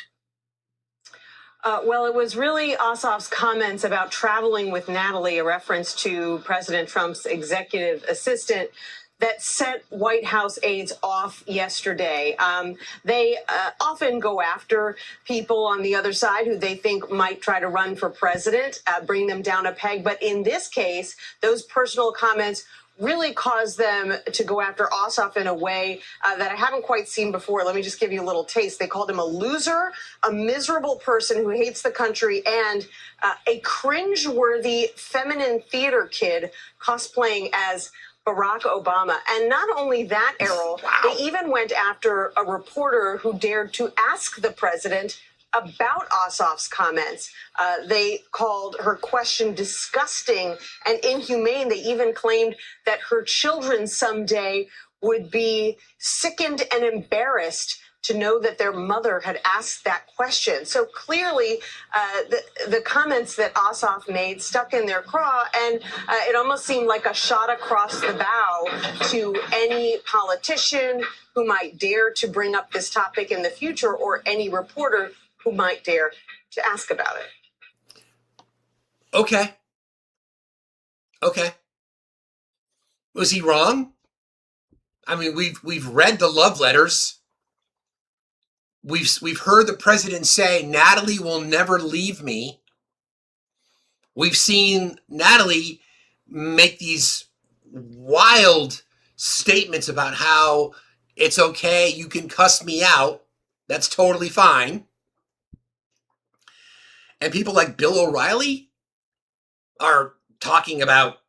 Well, it was really Ossoff's comments about traveling with Natalie, a reference to President Trump's executive assistant, that set White House aides off yesterday. They often go after people on the other side who they think might try to run for president, bring them down a peg. But in this case, those personal comments really caused them to go after Ossoff in a way that I haven't quite seen before. Let me just give you a little taste. They called him a loser, a miserable person who hates the country, and a cringe-worthy feminine theater kid cosplaying as Barack Obama. And not only that, Errol, they even went after a reporter who dared to ask the president about Ossoff's comments. They called her question disgusting and inhumane. They even claimed that her children someday would be sickened and embarrassed to know that their mother had asked that question. So clearly, the comments that Ossoff made stuck in their craw, and it almost seemed like a shot across the bow to any politician who might dare to bring up this topic in the future, or any reporter who might dare to ask about it. Okay. Was he wrong? I mean, we've read the love letters. We've heard the president say, Natalie will never leave me. We've seen Natalie make these wild statements about how it's okay, you can cuss me out. That's totally fine. And people like Bill O'Reilly are talking about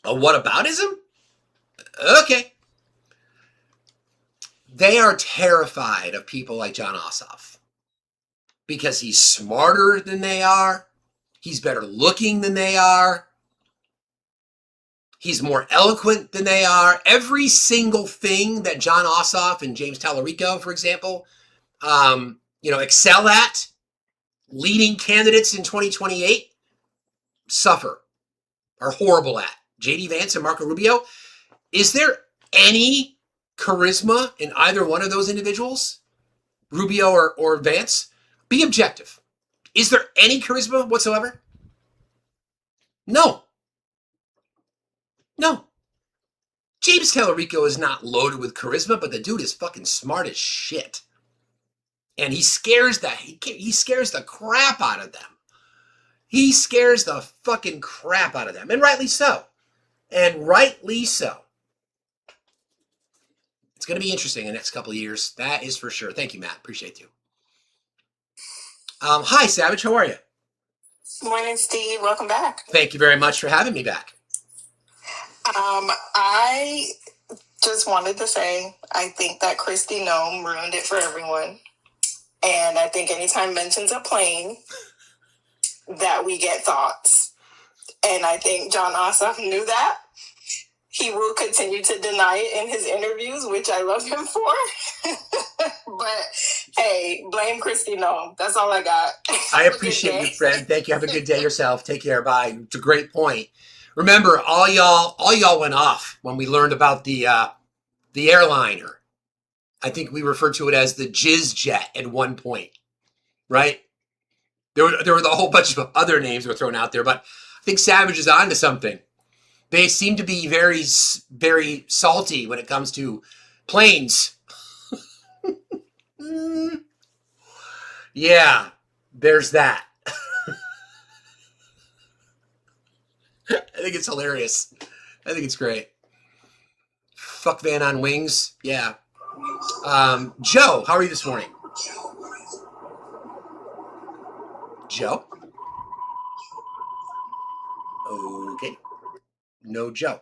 a whataboutism? Okay. They are terrified of people like Jon Ossoff because he's smarter than they are. He's better looking than they are. He's more eloquent than they are. Every single thing that Jon Ossoff and James Tallarico, for example, excel at, leading candidates in 2028 are horrible at. J.D. Vance and Marco Rubio. Is there any charisma in either one of those individuals, Rubio or Vance? Be objective. Is there any charisma whatsoever? No. James Tallarico is not loaded with charisma, but the dude is fucking smart as shit. And he scares the crap out of them. He scares the fucking crap out of them. And rightly so. It's going to be interesting in the next couple of years. That is for sure. Thank you, Matt. Appreciate you. Hi, Savage. How are you? Morning, Steve. Welcome back. Thank you very much for having me back. I just wanted to say I think that Kristi Noem ruined it for everyone. And I think anytime mentions a plane, that we get thoughts. And I think Jon Ossoff knew that. He will continue to deny it in his interviews, which I love him for. But, hey, blame Kristi Noem. That's all I got. I appreciate you, friend. Thank you. Have a good day yourself. Take care. Bye. It's a great point. Remember, all y'all went off when we learned about the airliner. I think we referred to it as the Jizz Jet at one point, right? There were a whole bunch of other names were thrown out there, but I think Savage is onto something. They seem to be very, very salty when it comes to planes. Yeah, there's that. I think it's hilarious. I think it's great. Fuck Van on wings. Yeah. Joe, how are you this morning? Joe? Okay. No Joe.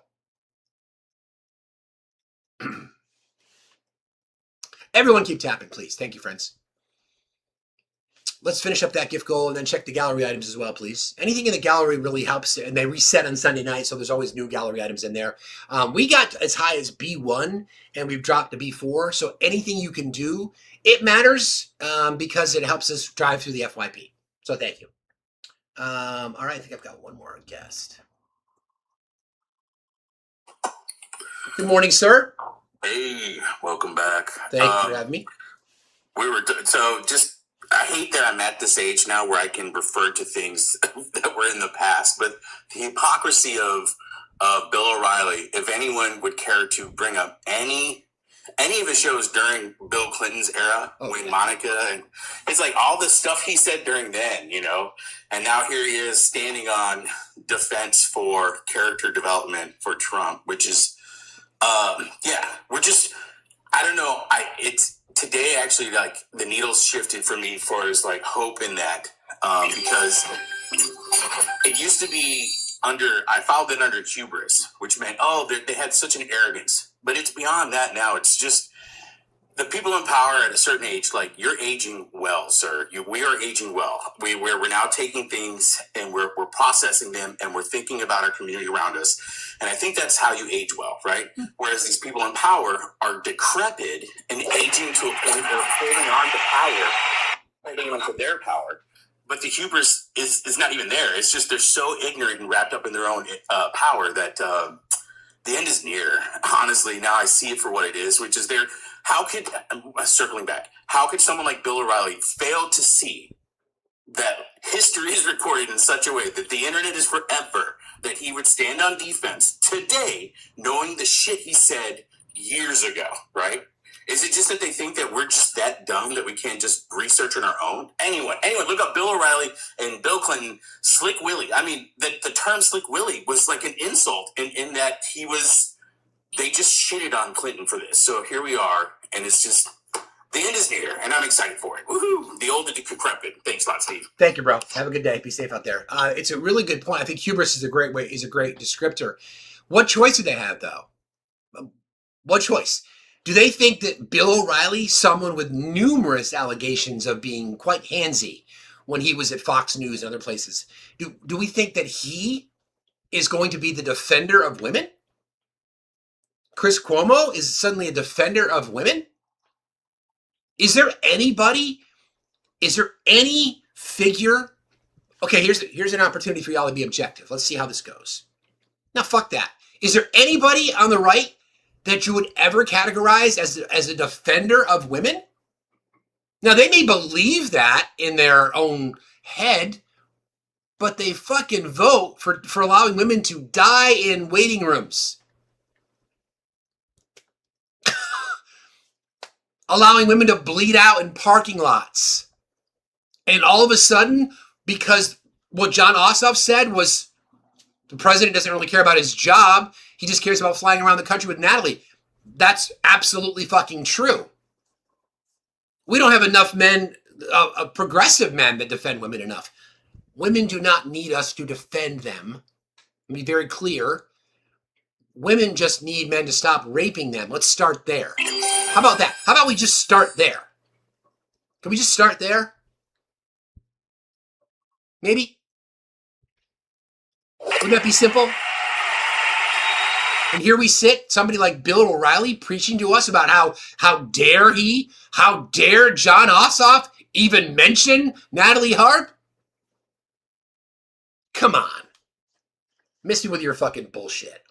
Everyone keep tapping, please. Thank you, friends. Let's finish up that gift goal and then check the gallery items as well, please. Anything in the gallery really helps, and they reset on Sunday night, so there's always new gallery items in there. We got as high as B1, and we've dropped to B4, so anything you can do, it matters because it helps us drive through the FYP. So thank you. All right, I think I've got one more guest. Good morning, sir. Hey, welcome back. Thank you for having me. I hate that I'm at this age now where I can refer to things that were in the past, but the hypocrisy of Bill O'Reilly, if anyone would care to bring up any of his shows during Bill Clinton's era, when Monica, and it's like all the stuff he said during then, and now here he is standing on defense for character development for Trump, which is, I don't know. Today actually, like, the needles shifted for me for is like hope in that, because it used to be I followed it under hubris, which meant, they had such an arrogance, but it's beyond that now. It's just the people in power at a certain age, like, you're aging well, sir. We are aging well. We're now taking things and we're processing them, and we're thinking about our community around us. And I think that's how you age well, right? Whereas these people in power are decrepit and aging and they're holding on to power, holding on to their power. But the hubris is not even there. It's just they're so ignorant and wrapped up in their own power that the end is near. Honestly, now I see it for what it is, which is circling back, how could someone like Bill O'Reilly fail to see that history is recorded in such a way that the internet is forever, that he would stand on defense today, knowing the shit he said years ago, right? Is it just that they think that we're just that dumb that we can't just research on our own? Anyone, look up Bill O'Reilly and Bill Clinton, Slick Willie. I mean, the term Slick Willie was like an insult in that they just shitted on Clinton for this. So here we are, and it's just, the end is near, and I'm excited for it. Woohoo! The old, the decrepit. Thanks a lot, Steve. Thank you, bro. Have a good day. Be safe out there. It's a really good point. I think hubris is a great descriptor. What choice do they have, though? What choice? Do they think that Bill O'Reilly, someone with numerous allegations of being quite handsy when he was at Fox News and other places, do we think that he is going to be the defender of women? Chris Cuomo is suddenly a defender of women? Is there any figure? Okay, here's an opportunity for y'all to be objective. Let's see how this goes. Now, fuck that. Is there anybody on the right that you would ever categorize as a defender of women? Now, they may believe that in their own head, but they fucking vote for allowing women to die in waiting rooms. Allowing women to bleed out in parking lots. And all of a sudden, because what John Ossoff said was the president doesn't really care about his job, he just cares about flying around the country with Natalie. That's absolutely fucking true. We don't have enough men, progressive men, that defend women enough. Women do not need us to defend them. Let me be very clear. Women just need men to stop raping them. Let's start there. How about that? How about we just start there? Can we just start there? Maybe? Wouldn't that be simple? And here we sit, somebody like Bill O'Reilly preaching to us about how dare John Ossoff even mention Natalie Harp? Come on. Miss me with your fucking bullshit.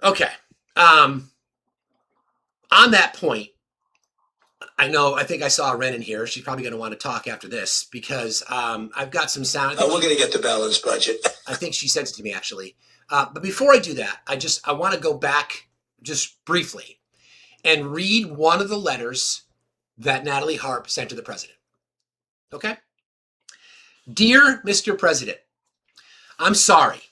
Okay. On that point, I think I saw Ren in here. She's probably going to want to talk after this because I've got some sound. We're going to get the balanced budget. I think she sent it to me, actually. But before I do that, I want to go back just briefly and read one of the letters that Natalie Harp sent to the president. Okay? Dear Mr. President, I'm sorry.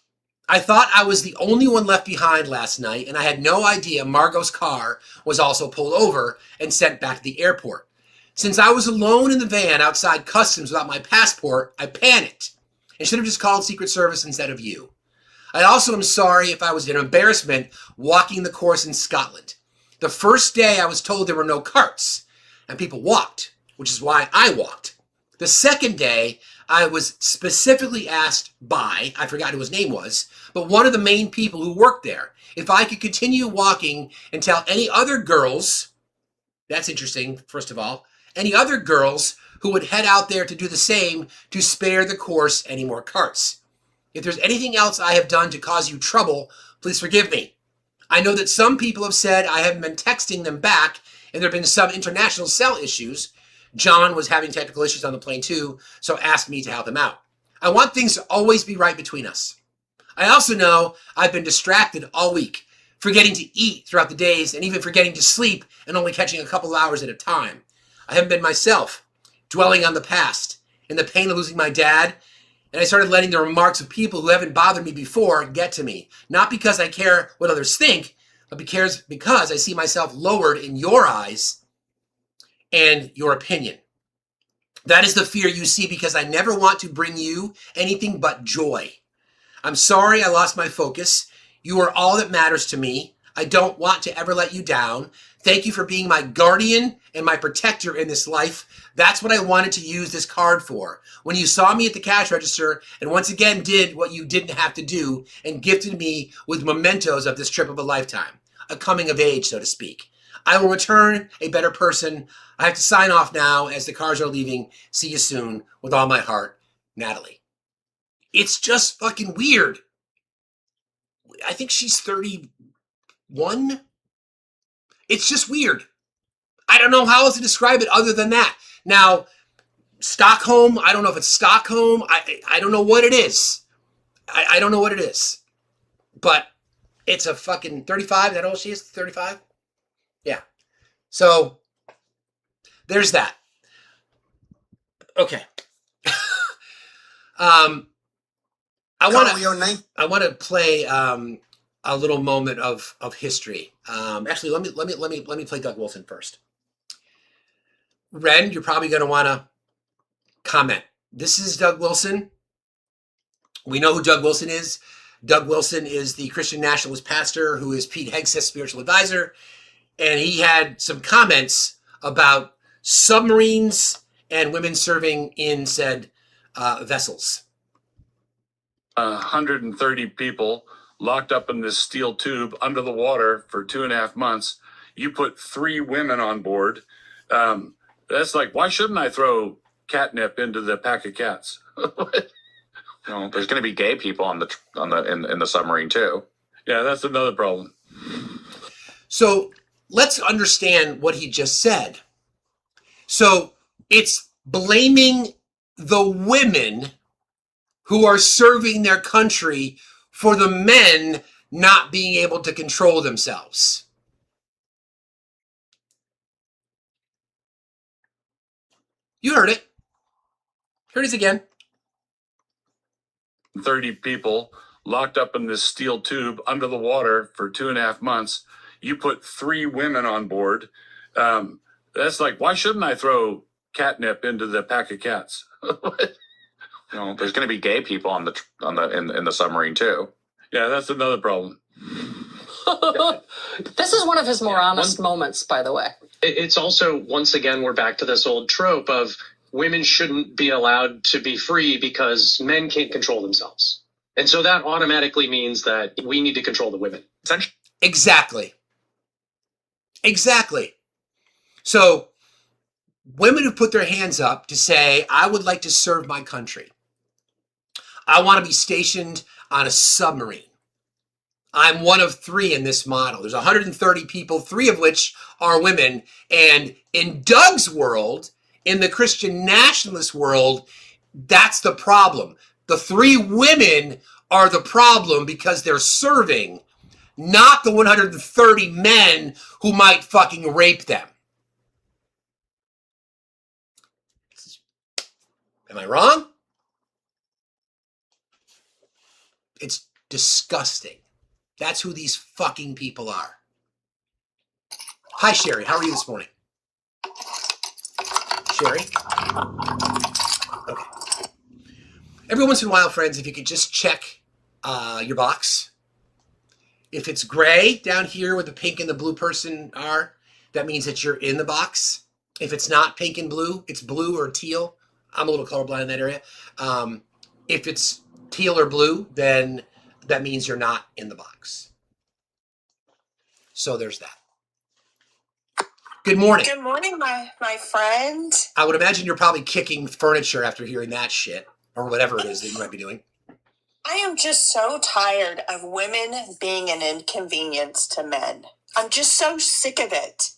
I thought I was the only one left behind last night, and I had no idea Margot's car was also pulled over and sent back to the airport. Since I was alone in the van outside customs without my passport, I panicked and should have just called Secret Service instead of you. I also am sorry if I was an embarrassment walking the course in Scotland. The first day I was told there were no carts and people walked, which is why I walked. The second day I was specifically asked by, I forgot who his name was, but one of the main people who worked there, if I could continue walking and tell any other girls, that's interesting, first of all, any other girls who would head out there to do the same to spare the course any more carts. If there's anything else I have done to cause you trouble, please forgive me. I know that some people have said I haven't been texting them back and there have been some international cell issues. John was having technical issues on the plane too, so asked me to help him out. I want things to always be right between us. I also know I've been distracted all week, forgetting to eat throughout the days and even forgetting to sleep and only catching a couple of hours at a time. I haven't been myself, dwelling on the past and the pain of losing my dad, and I started letting the remarks of people who haven't bothered me before get to me. Not because I care what others think, but because I see myself lowered in your eyes and your opinion. That is the fear you see because I never want to bring you anything but joy. I'm sorry I lost my focus. You are all that matters to me. I don't want to ever let you down. Thank you for being my guardian and my protector in this life. That's what I wanted to use this card for. When you saw me at the cash register and once again did what you didn't have to do and gifted me with mementos of this trip of a lifetime, a coming of age, so to speak. I will return a better person. I have to sign off now as the cars are leaving. See you soon. With all my heart, Natalie. It's just fucking weird. I think she's 31. It's just weird. I don't know how else to describe it other than that. Now, Stockholm, I don't know if it's Stockholm. I don't know what it is. I don't know what it is. But it's a fucking 35. Is that all she is? 35? Yeah. So, there's that. Okay. I want to play a little moment of history. Actually, let me play Doug Wilson first. Ren, you're probably going to want to comment. This is Doug Wilson. We know who Doug Wilson is. Doug Wilson is the Christian nationalist pastor who is Pete Hegseth's spiritual advisor, and he had some comments about submarines and women serving in said vessels. 130 people locked up in this steel tube under the water for 2.5 months. You put 3 women on board. That's like, why shouldn't I throw catnip into the pack of cats? No, there's going to be gay people in the submarine too. Yeah, that's another problem. So let's understand what he just said. So it's blaming the women who are serving their country for the men not being able to control themselves. You heard it. Here it is again. 30 people locked up in this steel tube under the water for 2.5 months. You put 3 women on board. That's like, why shouldn't I throw catnip into the pack of cats? No, there's going to be gay people in the submarine too. Yeah, that's another problem. This is one of his more honest moments, by the way. It's also, once again, we're back to this old trope of women shouldn't be allowed to be free because men can't control themselves. And so that automatically means that we need to control the women. Exactly. So women who put their hands up to say, I would like to serve my country. I want to be stationed on a submarine. I'm one of 3 in this model. There's 130 people, 3 of which are women. And in Doug's world, in the Christian nationalist world, that's the problem. The 3 women are the problem because they're serving, not the 130 men who might fucking rape them. Am I wrong? It's disgusting. That's who these fucking people are. Hi, Sherry. How are you this morning? Sherry? Okay. Every once in a while, friends, if you could just check your box If it's gray down here where the pink and the blue person are, that means that you're in the box. If it's not pink and blue, it's blue or teal. I'm a little colorblind in that area. If it's teal or blue, then that means you're not in the box. So there's that. Good morning. Good morning, my friend. I would imagine you're probably kicking furniture after hearing that shit, or whatever it is that you might be doing. I am just so tired of women being an inconvenience to men. I'm just so sick of it.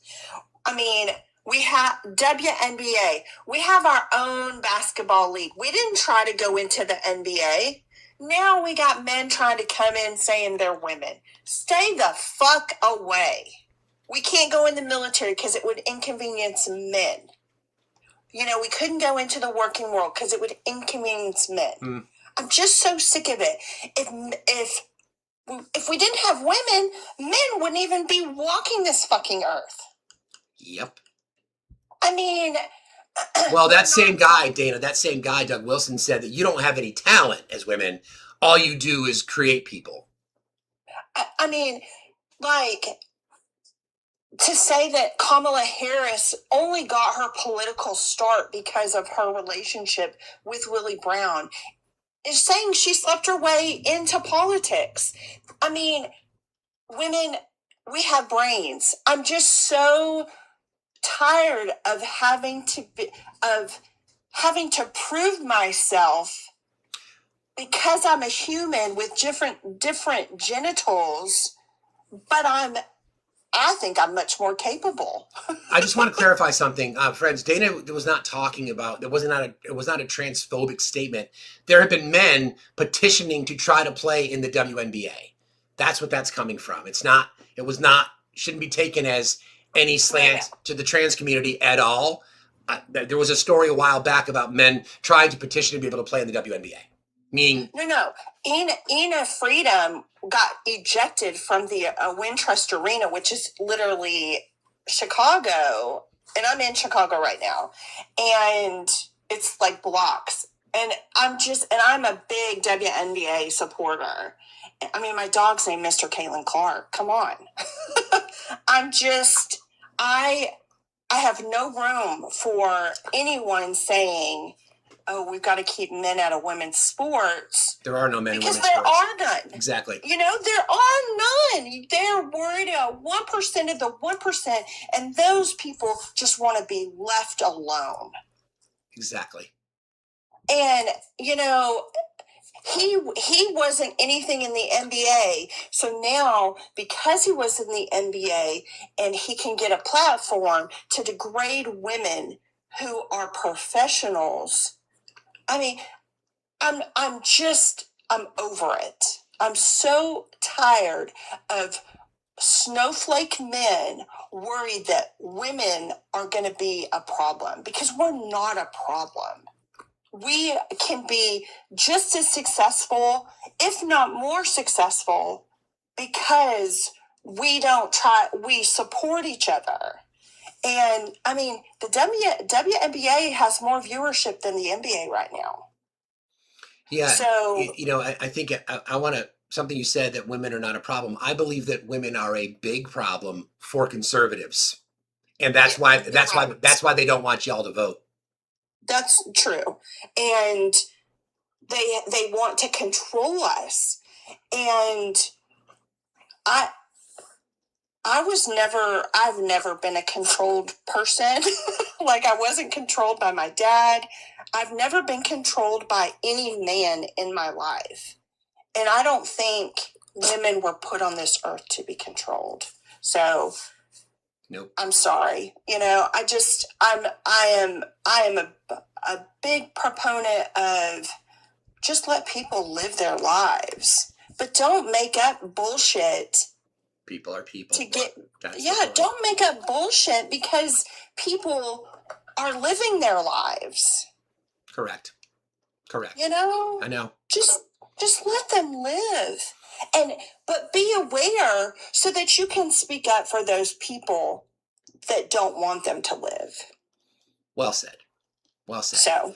I mean, we have WNBA. We have our own basketball league. We didn't try to go into the NBA. Now we got men trying to come in saying they're women. Stay the fuck away. We can't go in the military because it would inconvenience men. You know, we couldn't go into the working world because it would inconvenience men. I'm just so sick of it. If we didn't have women, men wouldn't even be walking this fucking earth. Yep. I mean... Well, that same guy, Dana, Doug Wilson, said that you don't have any talent as women. All you do is create people. I mean, like... To say that Kamala Harris only got her political start because of her relationship with Willie Brown is saying she slept her way into politics. I mean, women, we have brains. I'm just so tired of having to prove myself because I'm a human with different genitals, but I think I'm much more capable. I just want to clarify something, friends. Dana was not talking about. It was not a transphobic statement. There have been men petitioning to try to play in the WNBA. That's what that's coming from. It's not. It was not. Shouldn't be taken as any slant to the trans community at all. There was a story a while back about men trying to petition to be able to play in the WNBA. Meaning, no. Ina Freedom got ejected from the Wintrust Arena, which is literally Chicago, and I'm in Chicago right now, and it's like blocks. And I'm a big WNBA supporter. I mean, my dog's named Mr. Caitlin Clark. Come on. I have no room for anyone saying, oh, we've got to keep men out of women's sports. There are no men in women's sports. Because there are none. Exactly. You know, there are none. They're worried about 1% of the 1%, and those people just want to be left alone. Exactly. And, you know, he wasn't anything in the NBA. So now, because he was in the NBA and he can get a platform to degrade women who are professionals, I mean, I'm over it. I'm so tired of snowflake men worried that women are going to be a problem, because we're not a problem. We can be just as successful, if not more successful, because we support each other. And I mean, the WNBA has more viewership than the NBA right now. Yeah. So, you know, I think I want to, something you said that women are not a problem. I believe that women are a big problem for conservatives. And that's why they don't want y'all to vote. That's true. And they want to control us. And I've never been a controlled person. Like, I wasn't controlled by my dad. I've never been controlled by any man in my life. And I don't think women were put on this earth to be controlled. So, nope. I'm sorry. You know, I am a big proponent of just let people live their lives, but don't make up bullshit. People are people. Don't make up bullshit because people are living their lives. Correct. You know? I know. Just let them live. But be aware so that you can speak up for those people that don't want them to live. Well said. Well said. So,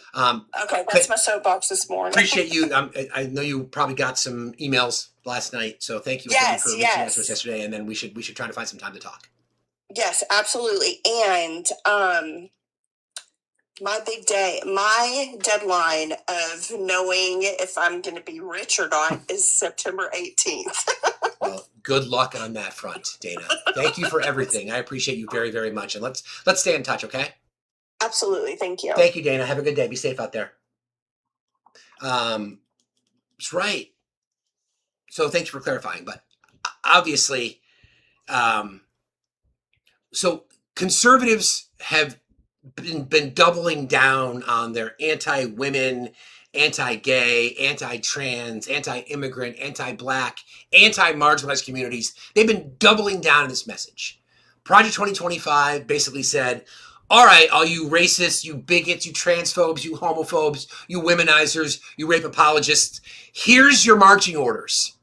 okay, that's my soapbox this morning. Appreciate you. I know you probably got some emails last night, so thank you again for reaching out to us yesterday. And then we should try to find some time to talk. Yes, absolutely. And my big day, my deadline of knowing if I'm going to be rich or not is September 18th. Well, good luck on that front, Dana. Thank you for everything. I appreciate you very, very much. And let's stay in touch, okay? Absolutely. Thank you. Thank you, Dana. Have a good day. Be safe out there. That's right. So thanks for clarifying. But obviously, so conservatives have been doubling down on their anti-women, anti-gay, anti-trans, anti-immigrant, anti-black, anti-marginalized communities. They've been doubling down on this message. Project 2025 basically said, all right, all you racists, you bigots, you transphobes, you homophobes, you womenizers, you rape apologists, here's your marching orders.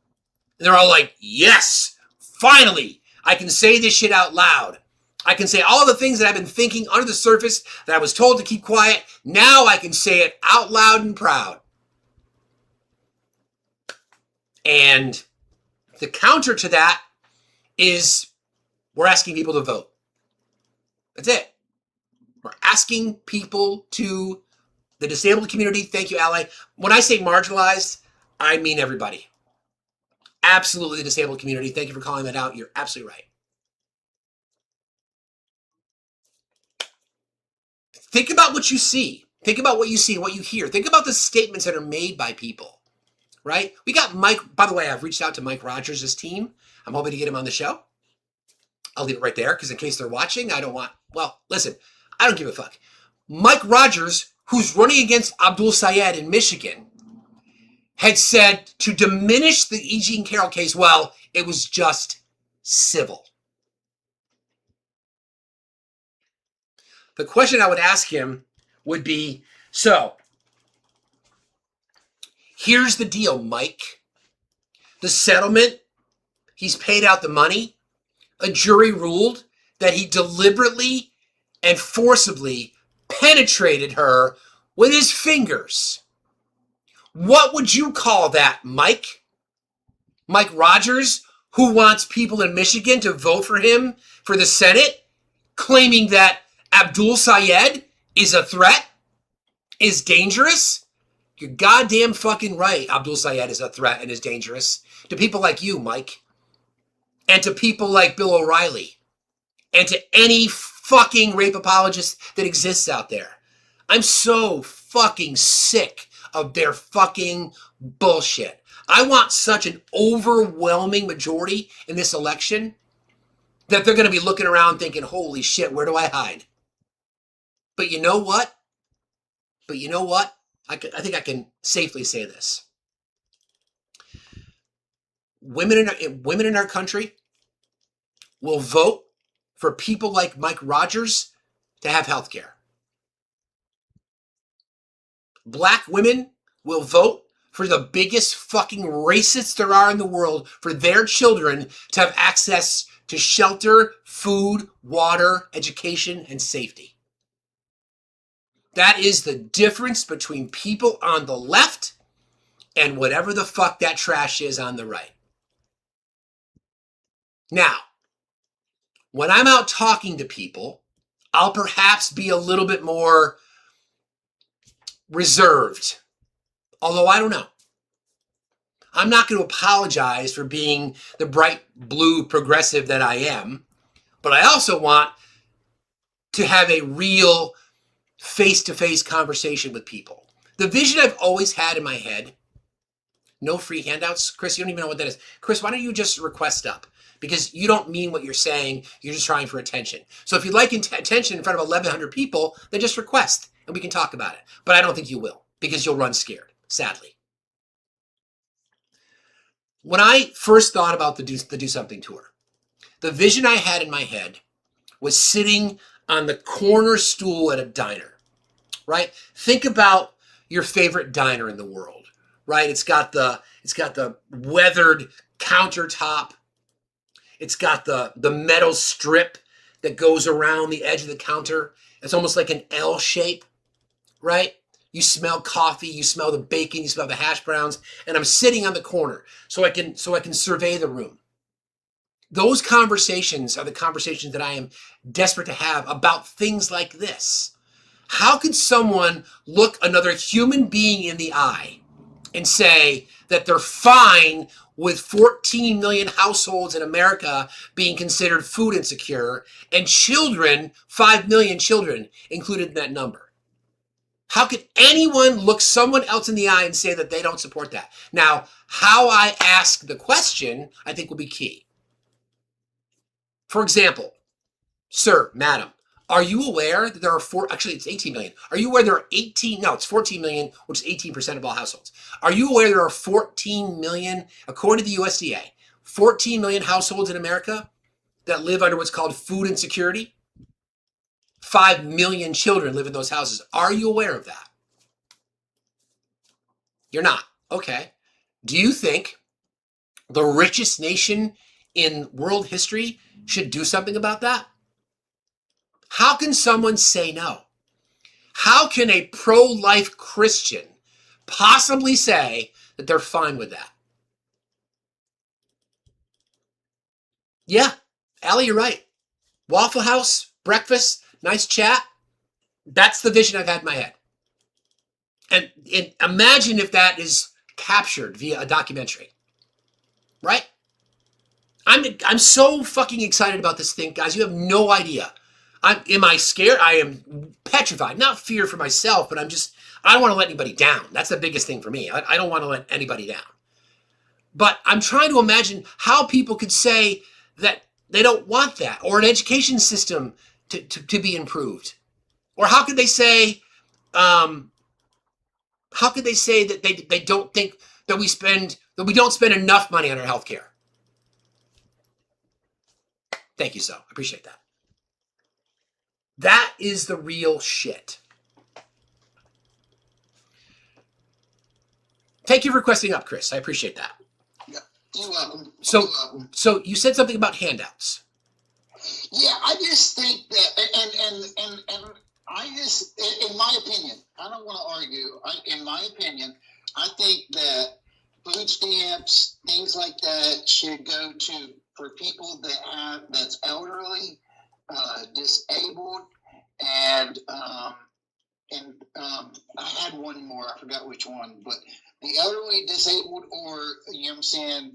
And they're all like, yes, finally, I can say this shit out loud. I can say all the things that I've been thinking under the surface that I was told to keep quiet. Now I can say it out loud and proud. And the counter to that is we're asking people to vote. That's it. We're asking people to, the disabled community, thank you, Ally. When I say marginalized, I mean everybody. Absolutely the disabled community. Thank you for calling that out. You're absolutely right. Think about what you see. Think about what you see, what you hear. Think about the statements that are made by people, right? We got Mike, by the way, I've reached out to Mike Rogers' team. I'm hoping to get him on the show. I'll leave it right there because in case they're watching, I don't want, well, listen, I don't give a fuck. Mike Rogers, who's running against Abdul Sayed in Michigan, had said to diminish the E. Jean Carroll case, well, it was just civil. The question I would ask him would be, so, here's the deal, Mike. The settlement, he's paid out the money. A jury ruled that he deliberately and forcibly penetrated her with his fingers. What would you call that, Mike? Mike Rogers, who wants people in Michigan to vote for him for the Senate, claiming that Abdul Sayed is a threat, is dangerous? You're goddamn fucking right. Abdul Sayed is a threat and is dangerous to people like you, Mike, and to people like Bill O'Reilly, and to any fucking rape apologist that exists out there. I'm so fucking sick of their fucking bullshit. I want such an overwhelming majority in this election that they're going to be looking around thinking, holy shit, where do I hide? But you know what? I think I can safely say this. Women in our country will vote for people like Mike Rogers to have health care. Black women will vote for the biggest fucking racists there are in the world for their children to have access to shelter, food, water, education, and safety. That is the difference between people on the left and whatever the fuck that trash is on the right. Now, when I'm out talking to people, I'll perhaps be a little bit more reserved. Although I don't know. I'm not going to apologize for being the bright blue progressive that I am, but I also want to have a real face-to-face conversation with people. The vision I've always had in my head, no free handouts. Chris, you don't even know what that is. Chris, why don't you just request up? Because you don't mean what you're saying. You're just trying for attention. So if you'd like attention in front of 1,100 people, then just request and we can talk about it. But I don't think you will because you'll run scared, sadly. When I first thought about the Do Something tour, the vision I had in my head was sitting on the corner stool at a diner, right? Think about your favorite diner in the world, right? It's got the weathered countertop. It's got the metal strip that goes around the edge of the counter. It's almost like an L shape, right? You smell coffee, you smell the bacon, you smell the hash browns, and I'm sitting on the corner so I can survey the room. Those conversations are the conversations that I am desperate to have about things like this. How could someone look another human being in the eye and say that they're fine with 14 million households in America being considered food insecure and children, 5 million children included in that number? How could anyone look someone else in the eye and say that they don't support that? Now, how I ask the question, I think will be key. For example, sir, madam, are you aware that there are actually it's 18 million. Are you aware there are it's 14 million, which is 18% of all households. Are you aware there are 14 million, according to the USDA, 14 million households in America that live under what's called food insecurity? 5 million children live in those houses. Are you aware of that? You're not. Okay. Do you think the richest nation in world history should do something about that? How can someone say no? How can a pro-life Christian possibly say that they're fine with that? Yeah, Allie, you're right. Waffle House, breakfast, nice chat. That's the vision I've had in my head. And imagine if that is captured via a documentary, right? I'm so fucking excited about this thing, guys. You have no idea. Am I scared? I am petrified. Not fear for myself, but I don't want to let anybody down. That's the biggest thing for me. I don't want to let anybody down. But I'm trying to imagine how people could say that they don't want that, or an education system to be improved. Or how could they say that they don't think that we don't spend enough money on our health care? Thank you, so. I appreciate that. That is the real shit. Thank you for requesting up, Chris. I appreciate that. Yeah, you're welcome. So you said something about handouts. Yeah, I just think that, and I just, in my opinion, I don't want to argue. In my opinion, I think that food stamps, things like that, should go for people that's elderly, disabled, and I had one more. I forgot which one, but the elderly, disabled, or you know what I'm saying,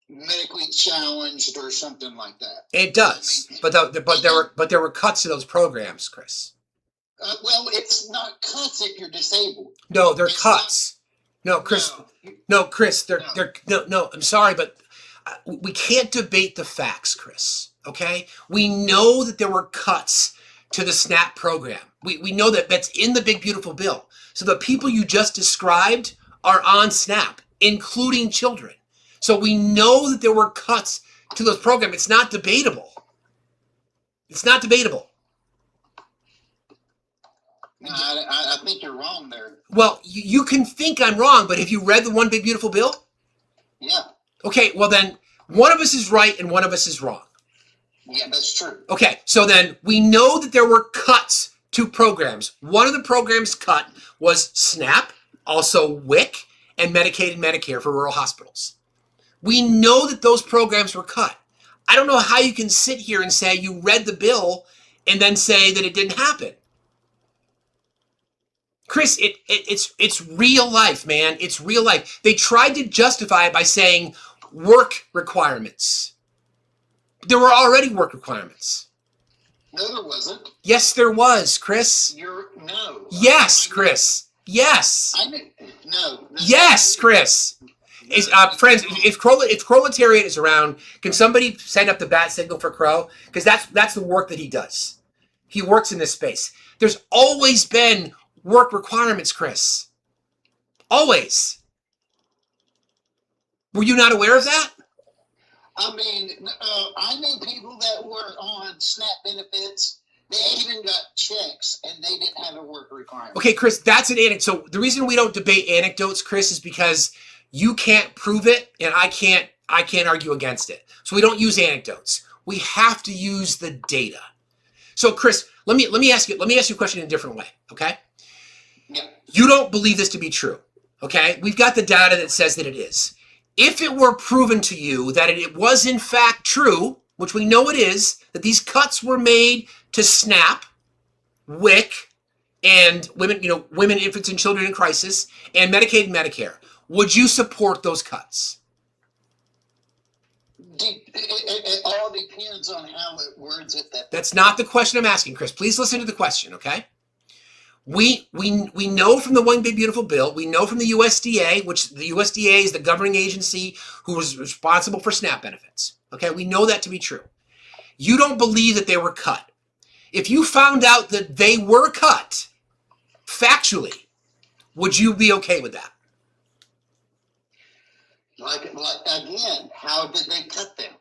medically challenged or something like that. It does, but there were cuts to those programs, Chris. Well, it's not cuts if you're disabled. No, they're cuts. No, Chris. No, Chris. No. I'm sorry, but we can't debate the facts, Chris. Okay, we know that there were cuts to the SNAP program. We know that's in the big beautiful bill. So the people you just described are on SNAP, including children. So we know that there were cuts to those programs. It's not debatable. It's not debatable. No, I think you're wrong there. Well, you can think I'm wrong, but have you read the One Big Beautiful Bill? Yeah. Okay, well then, one of us is right and one of us is wrong. Yeah, that's true. Okay, so then we know that there were cuts to programs. One of the programs cut was SNAP, also WIC, and Medicaid and Medicare for rural hospitals. We know that those programs were cut. I don't know how you can sit here and say you read the bill and then say that it didn't happen. Chris, it's real life, man. It's real life. They tried to justify it by saying work requirements. There were already work requirements. No, there wasn't. Yes, there was, Chris. No. Yes, Chris. Yes. No. Yes, Chris. Friends, if Proletariat is around, can somebody send up the bat signal for Crow? Because that's the work that he does. He works in this space. There's always been work requirements, Chris. Always. Were you not aware of that? I mean, I knew people that were on SNAP benefits. They even got checks, and they didn't have a work requirement. Okay, Chris, that's an anecdote. So the reason we don't debate anecdotes, Chris, is because you can't prove it, and I can't argue against it. So we don't use anecdotes. We have to use the data. So Chris, let me ask you a question in a different way, okay? Yeah. You don't believe this to be true, okay? We've got the data that says that it is. If it were proven to you that it was in fact true, which we know it is, that these cuts were made to SNAP, WIC, and women, infants, and children in crisis, and Medicaid and Medicare, would you support those cuts? It all depends on how it words it. That's not the question I'm asking, Chris. Please listen to the question, okay? We know from the One Big Beautiful Bill, we know from the USDA, which the USDA is the governing agency who is responsible for SNAP benefits. Okay, we know that to be true. You don't believe that they were cut. If you found out that they were cut, factually, would you be okay with that? Like again, how did they cut them?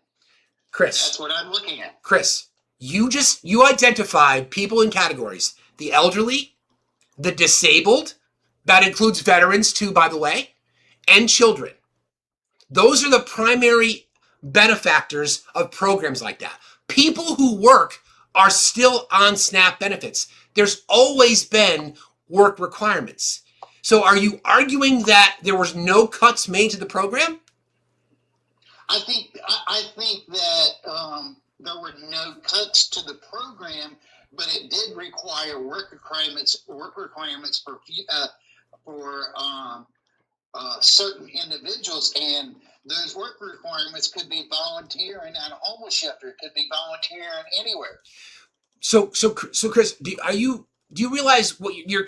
Chris. That's what I'm looking at. Chris, you identified people in categories. The elderly, the disabled, that includes veterans too, by the way, and children. Those are the primary benefactors of programs like that. People who work are still on SNAP benefits. There's always been work requirements. So are you arguing that there was no cuts made to the program? I think that there were no cuts to the program, but it did require work requirements for certain individuals, and those work requirements could be volunteering at a homeless shelter. It could be volunteering anywhere. So Chris, do you realize what you're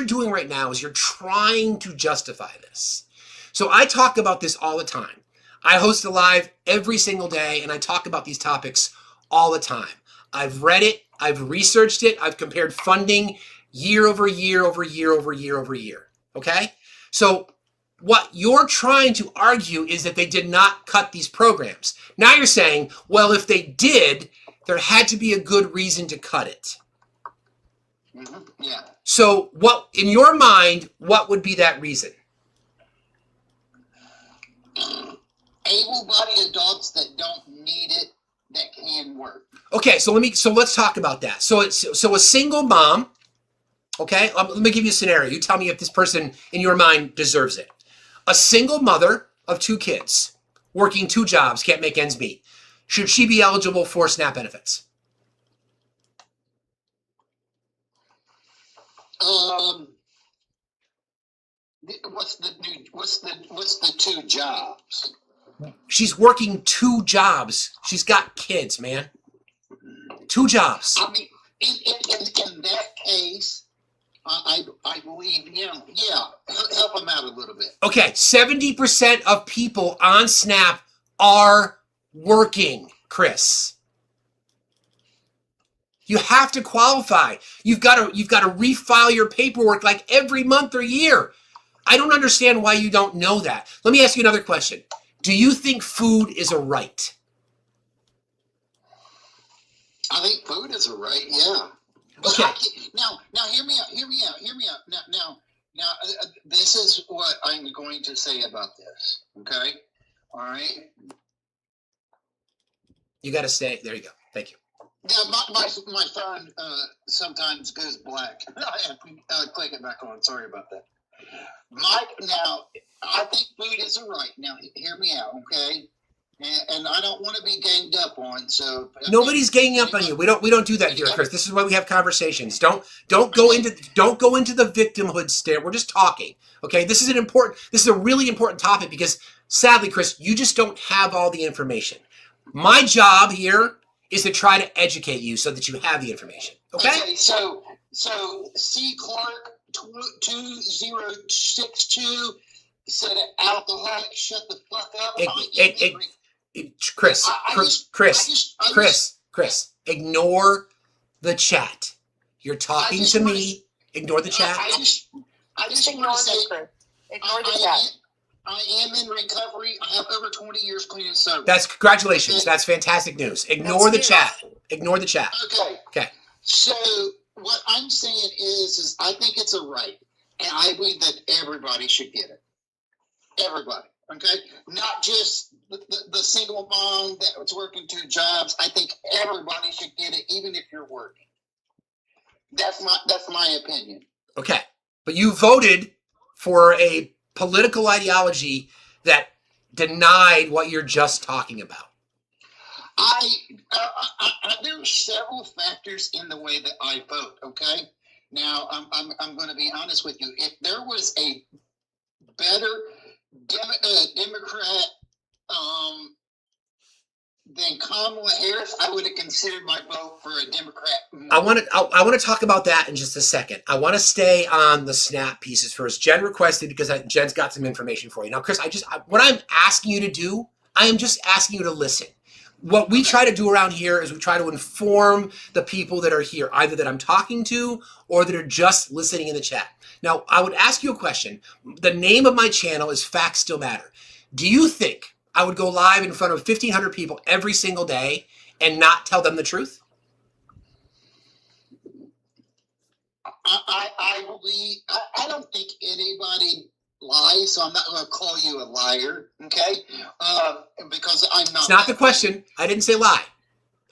doing right now is you're trying to justify this? So I talk about this all the time. I host a live every single day, and I talk about these topics all the time. I've read it, I've researched it, I've compared funding year over year over year over year over year. Okay? So what you're trying to argue is that they did not cut these programs. Now you're saying, well, if they did, there had to be a good reason to cut it. Mm-hmm. Yeah. So what, in your mind, what would be that reason? Able-bodied adults that don't need it, that can work. Okay, so let's talk about that. So a single mom, okay? Let me give you a scenario. You tell me if this person in your mind deserves it. A single mother of 2 kids, working 2 jobs, can't make ends meet. Should she be eligible for SNAP benefits? What's the 2 jobs? She's working 2 jobs. She's got kids, man. 2 jobs. I mean, in that case, I believe, help them out a little bit. Okay, 70% of people on SNAP are working, Chris. You have to qualify. You've got to refile your paperwork like every month or year. I don't understand why you don't know that. Let me ask you another question. Do you think food is a right? I think food is a right, yeah. But okay. Now, hear me out. Now, this is what I'm going to say about this. Okay, all right. You got to stay. There you go. Thank you. Yeah, my phone sometimes goes black. I have to click it back on. Sorry about that. Mike, now I think food is a right. Now, hear me out, okay? And I don't want to be ganged up on. So nobody's ganging up on you. We don't do that here, Chris. This is why we have conversations. Don't go into the victimhood stare. We're just talking. Okay, this is a really important topic because sadly, Chris, you just don't have all the information. My job here is to try to educate you so that you have the information. Okay? So C. Clark 2062 said alcoholic, shut the fuck up. Chris, ignore the chat. You're talking to me. Ignore the chat. I just ignore want to say, ignore the chat. I am in recovery. I have over 20 years clean and sober. That's congratulations. Okay. That's fantastic news. Ignore the chat. Ignore the chat. Okay. So what I'm saying is I think it's a right, and I believe that everybody should get it. Everybody. Okay, not just the single mom that was working 2 jobs. I think everybody should get it, even if you're working. That's my opinion. Okay. But you voted for a political ideology that denied what you're just talking about. There are several factors in the way that I vote. Okay. Now, I'm going to be honest with you. If there was a better Democrat than Kamala Harris, I would have considered my vote for a Democrat more. I want to talk about that in just a second. I want to stay on the snap pieces first. Jen requested because Jen's got some information for you. Now, Chris, what I'm asking you to do, I am just asking you to listen. What we try to do around here is we try to inform the people that are here, either that I'm talking to or that are just listening in the chat. Now, I would ask you a question. The name of my channel is Facts Still Matter. Do you think I would go live in front of 1,500 people every single day and not tell them the truth? I believe, I don't think anybody lies, so I'm not going to call you a liar, okay? Because I'm not. It's not the question. I didn't say lie.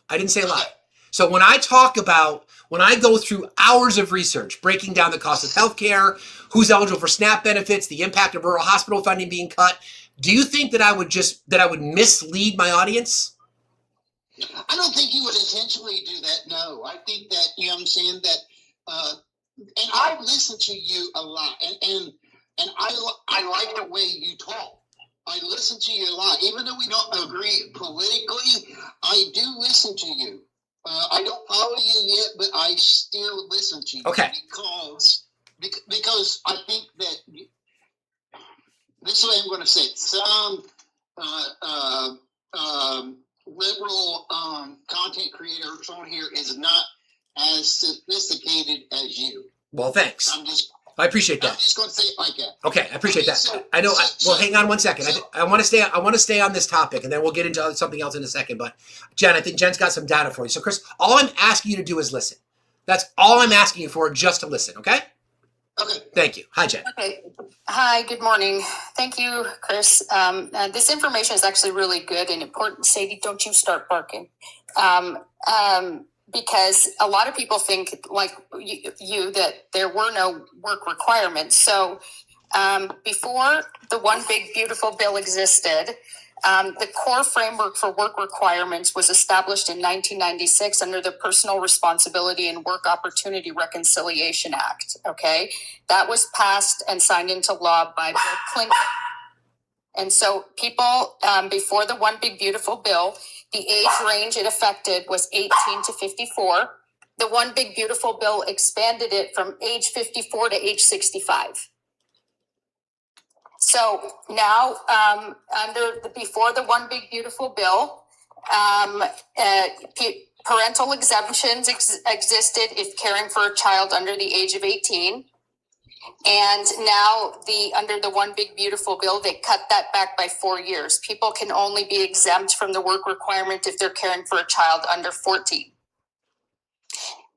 I didn't say lie. So when I go through hours of research, breaking down the cost of healthcare, who's eligible for SNAP benefits, the impact of rural hospital funding being cut, do you think that I would mislead my audience? I don't think you would intentionally do that. No, I think that, you know what I'm saying, that, and I listen to you a lot, and I like the way you talk. I listen to you a lot, even though we don't agree politically. I do listen to you. I don't follow you yet, but I still listen to you. Okay. Because I think that this is what I'm going to say. Some liberal content creators on here is not as sophisticated as you. Well, thanks. I appreciate that. I'm just going to say it like that. Okay, I appreciate that. I know. Well, hang on one second. I want to stay on this topic, and then we'll get into something else in a second. But Jen, I think Jen's got some data for you. So, Chris, all I'm asking you to do is listen. That's all I'm asking you for, just to listen. Okay? Okay. Thank you. Hi, Jen. Okay. Hi, good morning. Thank you, Chris. This information is actually really good and important. Sadie, don't you start barking. Because a lot of people think, like you, that there were no work requirements. So before the One Big Beautiful Bill existed, the core framework for work requirements was established in 1996 under the Personal Responsibility and Work Opportunity Reconciliation Act. Okay, that was passed and signed into law by Bill Clinton. And so people, before the One Big Beautiful Bill, the age range it affected was 18 to 54. The One Big Beautiful Bill expanded it from age 54 to age 65. So now, before the One Big Beautiful Bill, parental exemptions existed if caring for a child under the age of 18. And now under the One Big Beautiful Bill, they cut that back by 4 years. People can only be exempt from the work requirement if they're caring for a child under 14.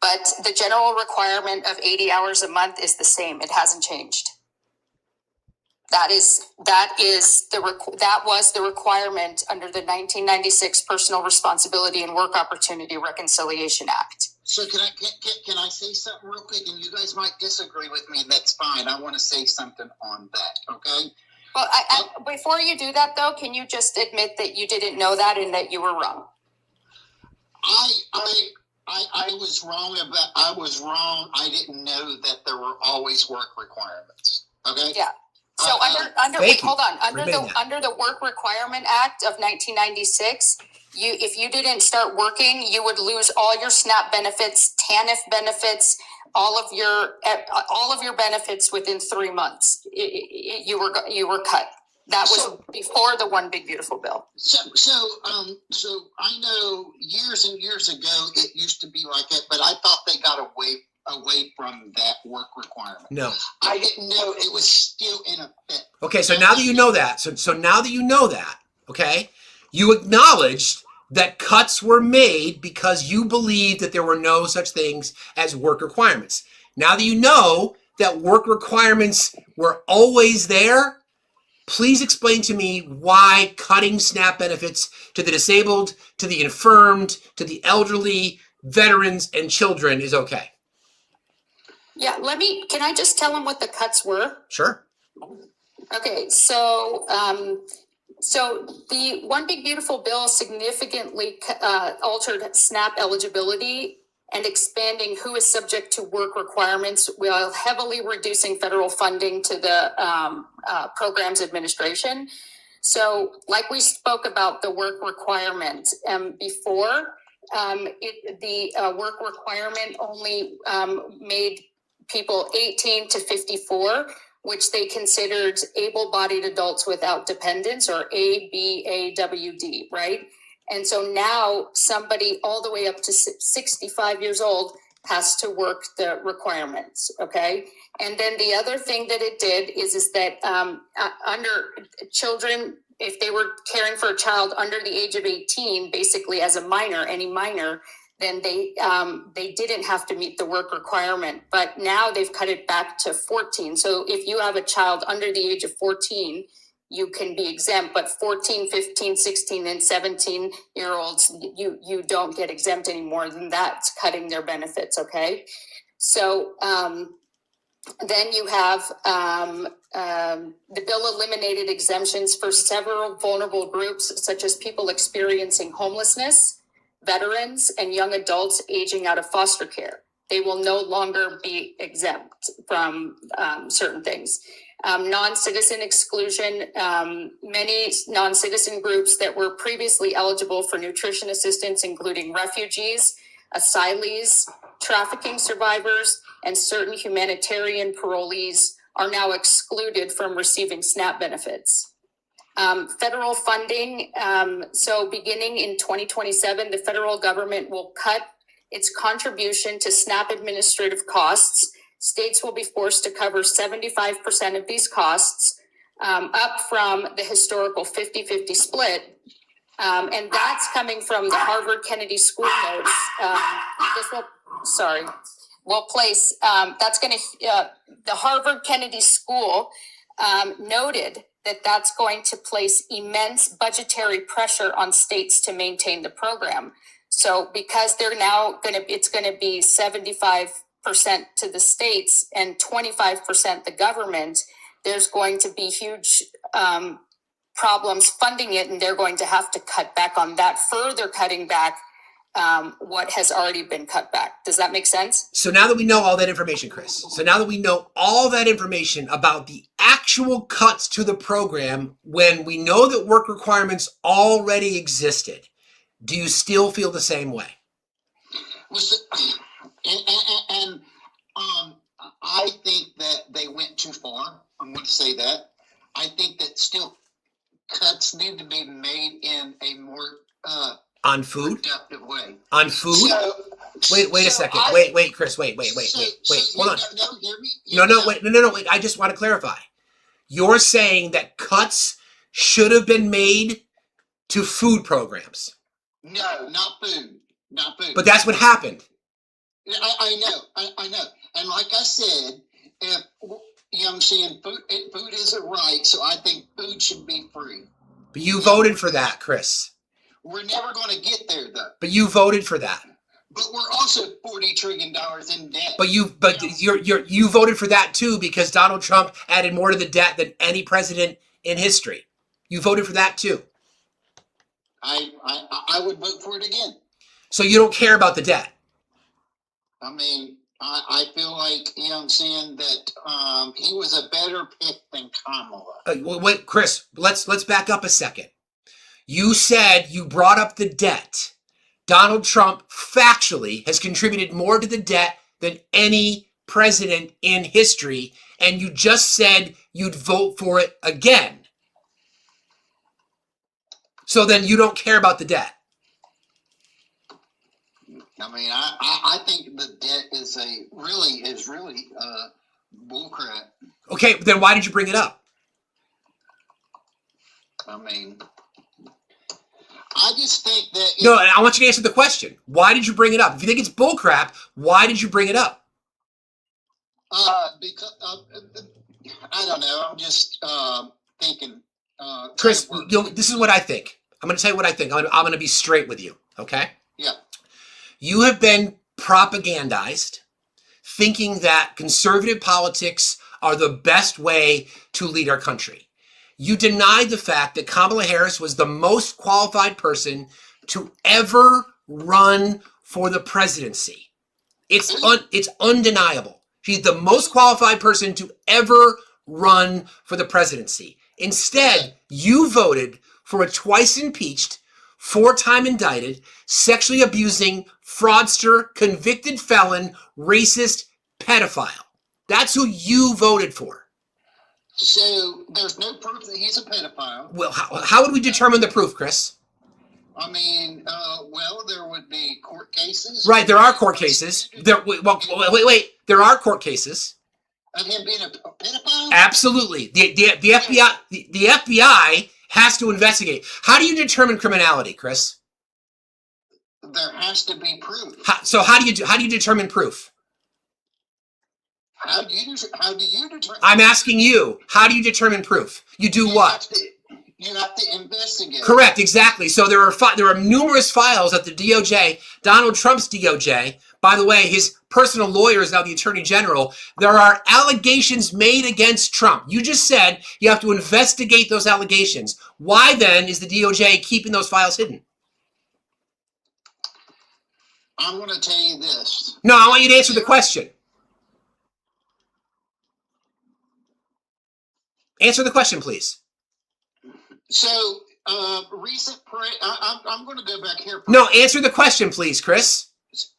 But the general requirement of 80 hours a month is the same. It hasn't changed. That was the requirement under the 1996 Personal Responsibility and Work Opportunity Reconciliation Act. So can I say something real quick? And you guys might disagree with me. That's fine. I want to say something on that. Okay. Well, before you do that, though, can you just admit that you didn't know that and that you were wrong? I was wrong about. I was wrong. I didn't know that there were always work requirements. Okay. Yeah. So under the Work Requirement Act of 1996, if you didn't start working, you would lose all your SNAP benefits, TANF benefits, all of your benefits within 3 months. You were cut. That was before the One Big Beautiful Bill. So I know years and years ago it used to be like that, but I thought they got away from that work requirement. No. I didn't know it was still in effect. Okay, so now that you know that, so now that you know that, okay, you acknowledged that cuts were made because you believed that there were no such things as work requirements. Now that you know that work requirements were always there, Please explain to me why cutting SNAP benefits to the disabled, to the infirmed, to the elderly, veterans, and children is okay. Yeah, can I just tell them what the cuts were? Sure. Okay, so the One Big Beautiful Bill significantly altered SNAP eligibility and expanding who is subject to work requirements while heavily reducing federal funding to the programs administration. So like we spoke about the work requirement before, the work requirement only made people 18 to 54, which they considered able-bodied adults without dependents, or ABAWD, right? And so now somebody all the way up to 65 years old has to work the requirements, okay? And then the other thing that it did is that under children, if they were caring for a child under the age of 18, basically as a minor, any minor, then they didn't have to meet the work requirement. But now they've cut it back to 14. So if you have a child under the age of 14, you can be exempt, but 14, 15, 16, and 17-year-olds, you don't get exempt anymore. Then that's cutting their benefits, okay? So then you have the bill eliminated exemptions for several vulnerable groups, such as people experiencing homelessness, veterans, and young adults aging out of foster care. They will no longer be exempt from certain things. Non-citizen exclusion, many non-citizen groups that were previously eligible for nutrition assistance, including refugees, asylees, trafficking survivors, and certain humanitarian parolees, are now excluded from receiving SNAP benefits. Federal funding, so beginning in 2027, the federal government will cut its contribution to SNAP administrative costs. States will be forced to cover 75% of these costs, up from the historical 50-50 split. And that's coming from the Harvard Kennedy School notes. The Harvard Kennedy School noted that that's going to place immense budgetary pressure on states to maintain the program. So because they're now it's going to be 75% to the states and 25% the government, there's going to be huge problems funding it, and they're going to have to cut back on that, further cutting back what has already been cut back. Does that make sense? So now that we know all that information, Chris, so now that we know all that information about the actual cuts to the program, when we know that work requirements already existed, do you still feel the same way? And I think that they went too far. I'm going to say that. I think that still cuts need to be made in a more on food? productive way. On food? So, wait a second. Wait, Chris. Wait. Hold on. Wait. I just want to clarify. You're saying that cuts should have been made to food programs. No, not food. But that's what happened. I know. And like I said, if I'm saying food isn't right, so I think food should be free. But you voted for that, Chris. We're never going to get there, though. But you voted for that. But we're also $40 trillion in debt. But you voted for that too, because Donald Trump added more to the debt than any president in history. You voted for that too. I would vote for it again. So you don't care about the debt. I mean, I feel like, I'm saying that he was a better pick than Kamala. Wait, Chris, let's back up a second. You said you brought up the debt. Donald Trump factually has contributed more to the debt than any president in history, and you just said you'd vote for it again. So then you don't care about the debt. I mean, I think the debt is really bullcrap. Okay, then why did you bring it up? I mean, I just think that... No, I want you to answer the question. Why did you bring it up? If you think it's bullcrap, why did you bring it up? Because I don't know. I'm just thinking. Chris, this is what I think. I'm going to tell you what I think. I'm going to be straight with you, okay? Yeah. You have been propagandized thinking that conservative politics are the best way to lead our country. You denied the fact that Kamala Harris was the most qualified person to ever run for the presidency. It's undeniable. She's the most qualified person to ever run for the presidency. Instead, you voted for a twice impeached, 4-time indicted, sexually abusing, fraudster, convicted felon, racist, pedophile. That's who you voted for. So there's no proof that he's a pedophile. Well, how would we determine the proof, Chris? I mean, well, there would be court cases. Right, there are court cases. Wait. There are court cases. Of him being a pedophile? Absolutely. The FBI has to investigate. How do you determine criminality, Chris? There has to be proof. So how do you determine proof? How do you determine? I'm asking you. How do you determine proof? You do what? You have to investigate. Correct, exactly. So there are numerous files at the DOJ, Donald Trump's DOJ. By the way, his personal lawyer is now the Attorney General. There are allegations made against Trump. You just said you have to investigate those allegations. Why then is the DOJ keeping those files hidden? I'm going to tell you this. No, I want you to answer the question. Answer the question, please. So, I'm going to go back here. No, answer the question, please, Chris.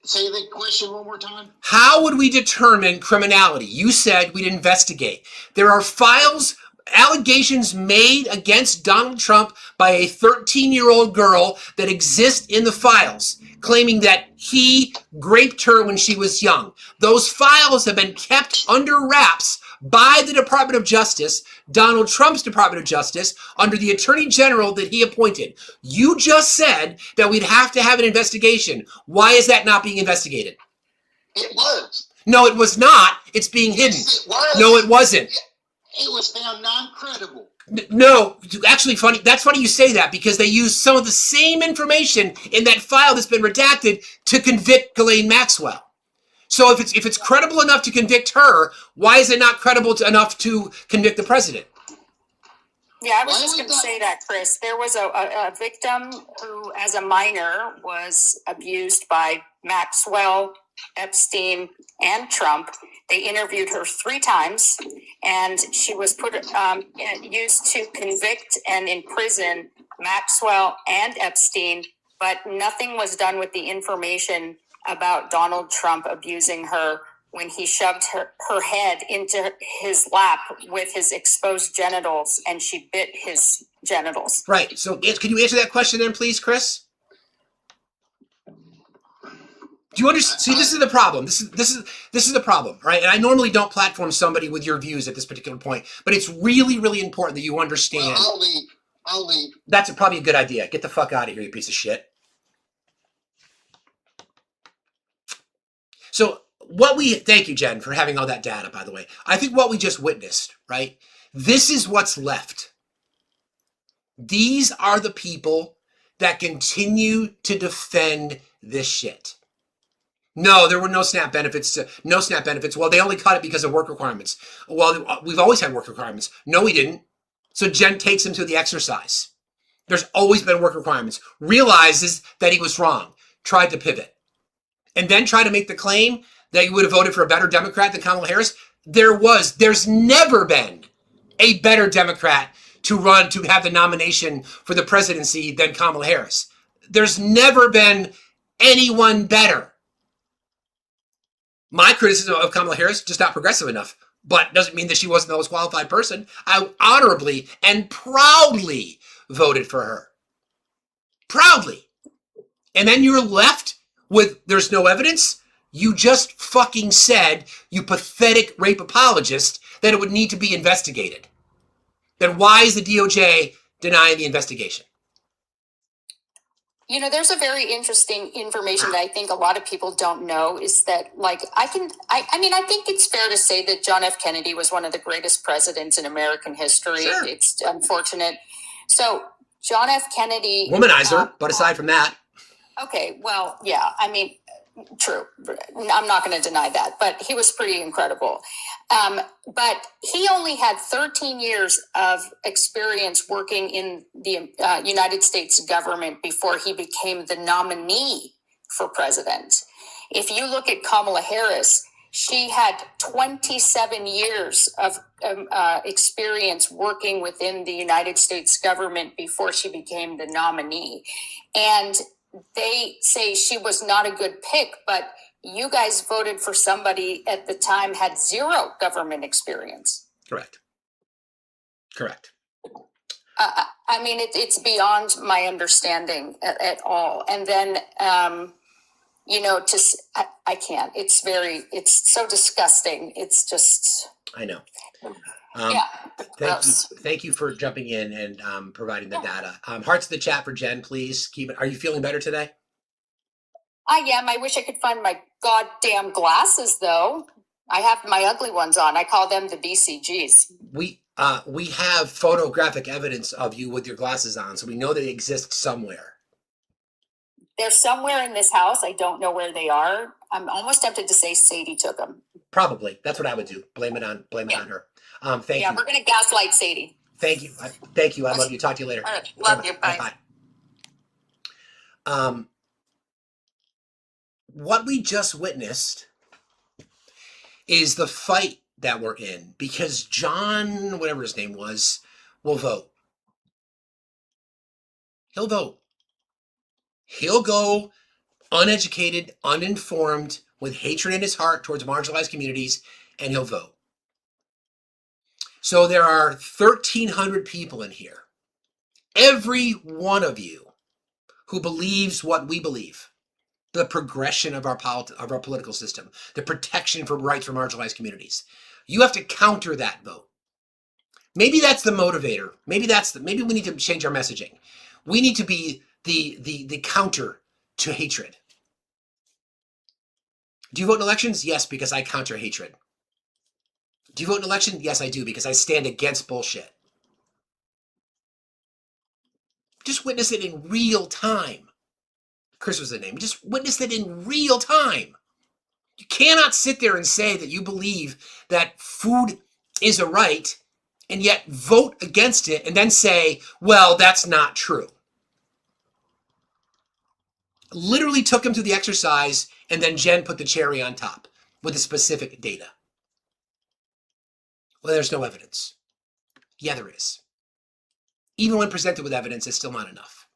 Say the question one more time. How would we determine criminality? You said we'd investigate. There are files, allegations made against Donald Trump by a 13-year-old girl that exist in the files, claiming that he raped her when she was young. Those files have been kept under wraps by the Department of Justice, Donald Trump's Department of Justice, under the Attorney General that he appointed. You just said that we'd have to have an investigation. Why is that not being investigated? It was. No, it was not. It's being hidden. Yes, it was. No, it wasn't. It was found non-credible. No, actually funny. That's funny you say that because they used some of the same information in that file that's been redacted to convict Ghislaine Maxwell. So if it's credible enough to convict her, why is it not credible enough to convict the president? Yeah, I was just going to say that, Chris. There was a victim who, as a minor, was abused by Maxwell, Epstein, and Trump. They interviewed her 3 times, and she was used to convict and imprison Maxwell and Epstein, but nothing was done with the information about Donald Trump abusing her when he shoved her head into his lap with his exposed genitals and she bit his genitals. Right. So can you answer that question then, please, Chris? Do you understand? See, this is the problem. This is the problem, right? And I normally don't platform somebody with your views at this particular point, but it's really, really important that you understand. Well, I'll leave. That's probably a good idea. Get the fuck out of here, you piece of shit. So thank you, Jen, for having all that data, by the way. I think what we just witnessed, right? This is what's left. These are the people that continue to defend this shit. No, there were no SNAP benefits. Well, they only cut it because of work requirements. Well, we've always had work requirements. No, we didn't. So Jen takes him to the exercise. There's always been work requirements. Realizes that he was wrong. Tried to pivot. And then try to make the claim that you would have voted for a better Democrat than Kamala Harris. There's never been a better Democrat to have the nomination for the presidency than Kamala Harris. There's never been anyone better. My criticism of Kamala Harris, just not progressive enough, but doesn't mean that she wasn't the most qualified person. I honorably and proudly voted for her. Proudly. And then you're left with there's no evidence. You just fucking said, you pathetic rape apologist, that it would need to be investigated. Then why is the DOJ denying the investigation? You know, there's a very interesting information that I think a lot of people don't know is that, like, I mean, I think it's fair to say that John F. Kennedy was one of the greatest presidents in American history. Sure. It's unfortunate. So John F. Kennedy. Womanizer, but aside from that. Okay, well, yeah, I mean, true. I'm not going to deny that, but he was pretty incredible. But he only had 13 years of experience working in the United States government before he became the nominee for president. If you look at Kamala Harris, she had 27 years of experience working within the United States government before she became the nominee. And they say she was not a good pick, but you guys voted for somebody at the time had zero government experience. Correct. I mean, it's beyond my understanding at all. And then, you know, I can't. It's so disgusting. It's just. I know. Yeah. Thank you for jumping in and providing the data. Hearts to the chat for Jen, please. Keep it. Are you feeling better today? I am. I wish I could find my goddamn glasses, though. I have my ugly ones on. I call them the BCGs. We have photographic evidence of you with your glasses on, so we know they exist somewhere. They're somewhere in this house. I don't know where they are. I'm almost tempted to say Sadie took them. Probably. That's what I would do. Blame it on her. Thank you. Yeah, we're going to gaslight Sadie. Thank you. Thank you. I love you. Talk to you later. All right. Love you. Bye. Bye. What we just witnessed is the fight that we're in because John, whatever his name was, will vote. He'll vote. He'll go uneducated, uninformed, with hatred in his heart towards marginalized communities, and he'll vote. So there are 1,300 people in here. Every one of you who believes what we believe, the progression of our political system, the protection for rights for marginalized communities, you have to counter that vote. Maybe that's the motivator. Maybe we need to change our messaging. We need to be the counter to hatred. Do you vote in elections? Yes, because I counter hatred. Do you vote in election? Yes, I do, because I stand against bullshit. Just witness it in real time. Chris was the name. Just witness it in real time. You cannot sit there and say that you believe that food is a right and yet vote against it and then say, well, that's not true. Literally took him through the exercise, and then Jen put the cherry on top with the specific data. Well, there's no evidence. Yeah, there is. Even when presented with evidence, it's still not enough.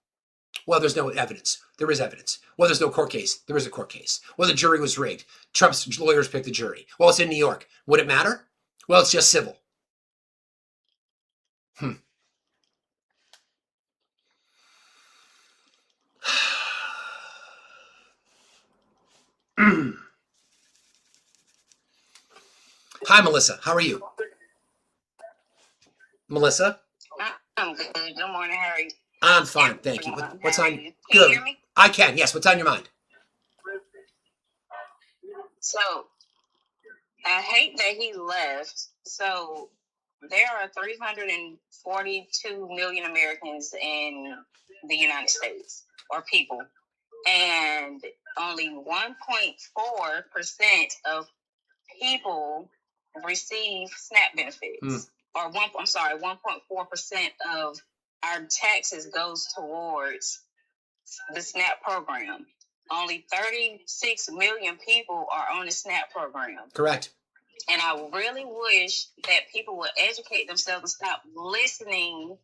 Well, there's no evidence. There is evidence. Well, there's no court case. There is a court case. Well, the jury was rigged. Trump's lawyers picked the jury. Well, it's in New York. Would it matter? Well, it's just civil. Hi, Melissa. How are you? Melissa? I'm good. Good morning. How are you? I'm fine, thank you. What's on? Can Good. you hear me? I can. Yes. What's on your mind? So I hate that he left. So there are 342 million Americans in the United States, or people, and only 1.4% of people receive SNAP benefits. Or 1.4% of our taxes goes towards the SNAP program. Only 36 million people are on the SNAP program. Correct. And I really wish that people would educate themselves and stop listening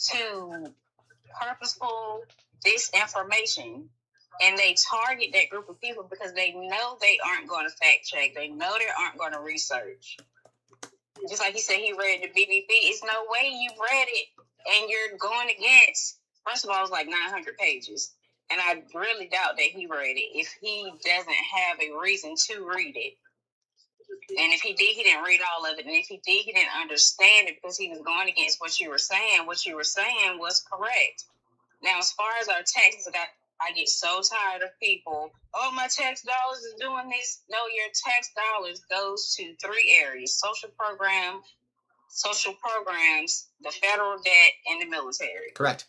to purposeful disinformation. And they target that group of people because they know they aren't going to fact check. They know they aren't going to research. Just like he said, he read the BBB. It's no way you read it and you're going against. First of all, it's like 900 pages. And I really doubt that he read it if he doesn't have a reason to read it. And if he did, he didn't read all of it. And if he did, he didn't understand it because he was going against what you were saying. What you were saying was correct. Now, as far as our taxes, I get so tired of people. Oh, my tax dollars is doing this. No, your tax dollars goes to 3 areas: social programs, the federal debt, and the military. Correct.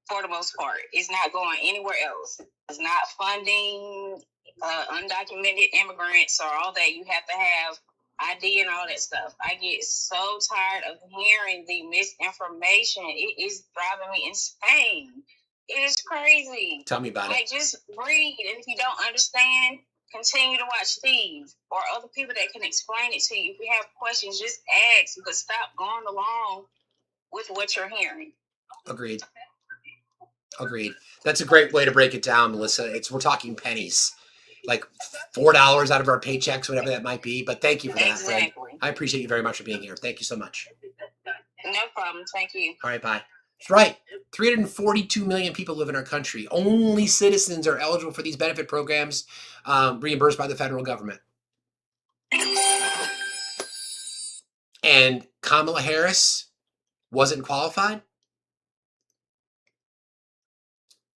For the most part, it's not going anywhere else. It's not funding undocumented immigrants or all that. You have to have ID and all that stuff. I get so tired of hearing the misinformation. It is driving me insane. It is crazy. Tell me about it. Like, just read, and if you don't understand, continue to watch Steve or other people that can explain it to you. If you have questions, just ask, but stop going along with what you're hearing. Agreed. That's a great way to break it down, Melissa. We're talking pennies, like $4 out of our paychecks, whatever that might be. But thank you for that, friend. I appreciate you very much for being here. Thank you so much. No problem. Thank you. All right, bye. That's right. 342 million people live in our country. Only citizens are eligible for these benefit programs reimbursed by the federal government. And Kamala Harris wasn't qualified.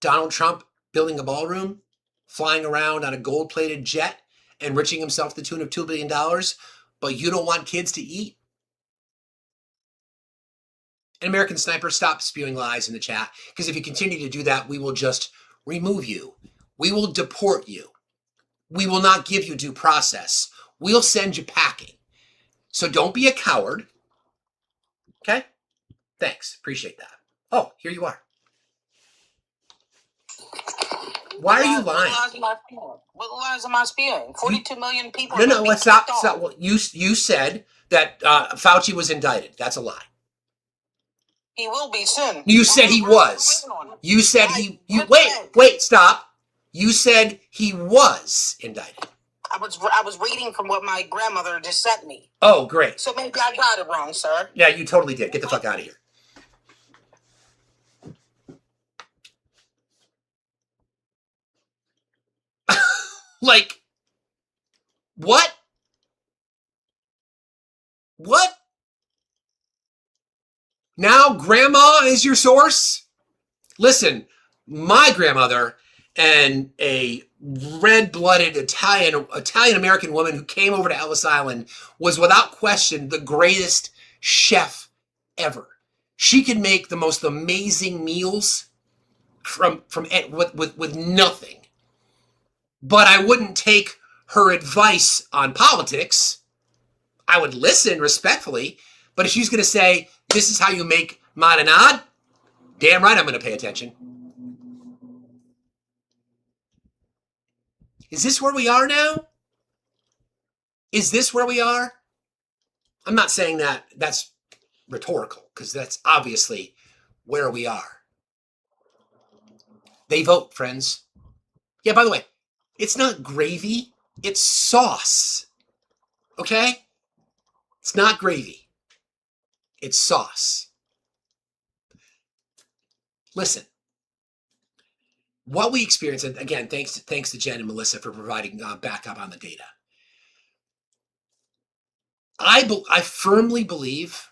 Donald Trump building a ballroom, flying around on a gold-plated jet, enriching himself to the tune of $2 billion, but you don't want kids to eat? And American Sniper, stop spewing lies in the chat, because if you continue to do that, we will just remove you. We will deport you. We will not give you due process. We'll send you packing. So don't be a coward. Okay? Thanks. Appreciate that. Oh, here you are. Why are you lying? What lies am I spewing? 42 million people. No, let's stop. Well, you said that Fauci was indicted. That's a lie. He will be soon. You said he was. You said he. Wait. Stop. You said he was indicted. I was reading from what my grandmother just sent me. Oh, great. So maybe I got it wrong, sir. Yeah, you totally did. Get the fuck out of here. Like, what? What? Now grandma is your source? Listen, my grandmother and a red-blooded Italian-American woman who came over to Ellis Island was without question the greatest chef ever. She could make the most amazing meals with nothing. But I wouldn't take her advice on politics. I would listen respectfully, but if she's going to say, this is how you make marinade, damn right I'm going to pay attention. Is this where we are now? Is this where we are? I'm not saying that's rhetorical, because that's obviously where we are. They vote, friends. Yeah, by the way, it's not gravy, it's sauce. Okay? It's not gravy. It's sauce. Listen, what we experience, and again, thanks to Jen and Melissa for providing backup on the data. I firmly believe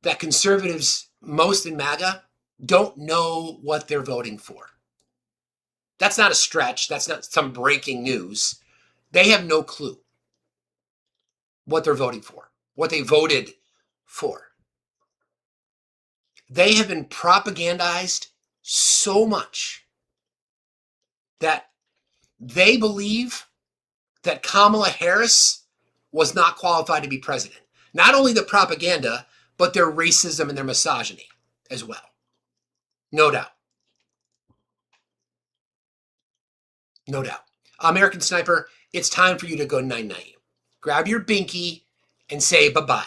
that conservatives, most in MAGA, don't know what they're voting for. That's not a stretch. That's not some breaking news. They have no clue what they're voting for, what they voted for. They have been propagandized so much that they believe that Kamala Harris was not qualified to be president. Not only the propaganda, but their racism and their misogyny as well. No doubt. No doubt. American Sniper, it's time for you to go night-night. Grab your binky and say bye-bye.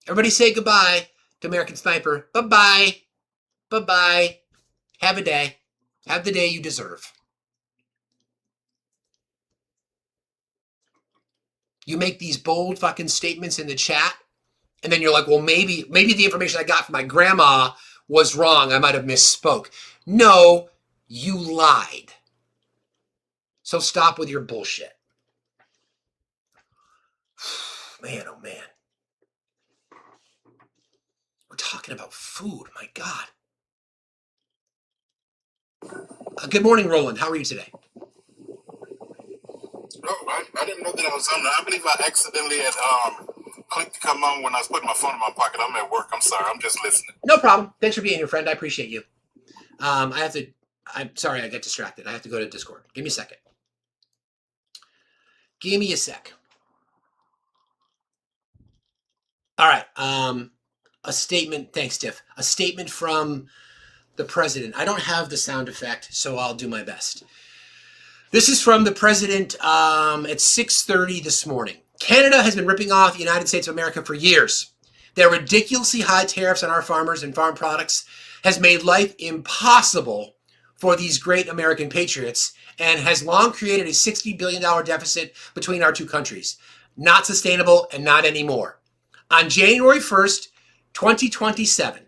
Everybody say goodbye to American Sniper. Bye-bye. Bye-bye. Have a day. Have the day you deserve. You make these bold fucking statements in the chat, and then you're like, well, maybe the information I got from my grandma was wrong. I might have misspoke. No, you lied. So stop with your bullshit. Man, oh man. We're talking about food. My God. Good morning, Roland. How are you today? Oh, I didn't know that I was on there. I believe I accidentally had clicked to come on when I was putting my phone in my pocket. I'm at work. I'm sorry. I'm just listening. No problem. Thanks for being here, friend. I appreciate you. I'm sorry, I got distracted. I have to go to Discord. Give me a second. Give me a sec. All right. A statement. Thanks, Tiff. A statement from the president. I don't have the sound effect, so I'll do my best. This is from the president at 6:30 this morning. Canada has been ripping off the United States of America for years. Their ridiculously high tariffs on our farmers and farm products has made life impossible for these great American patriots and has long created a $60 billion deficit between our two countries. Not sustainable and not anymore. On January 1st, 2027,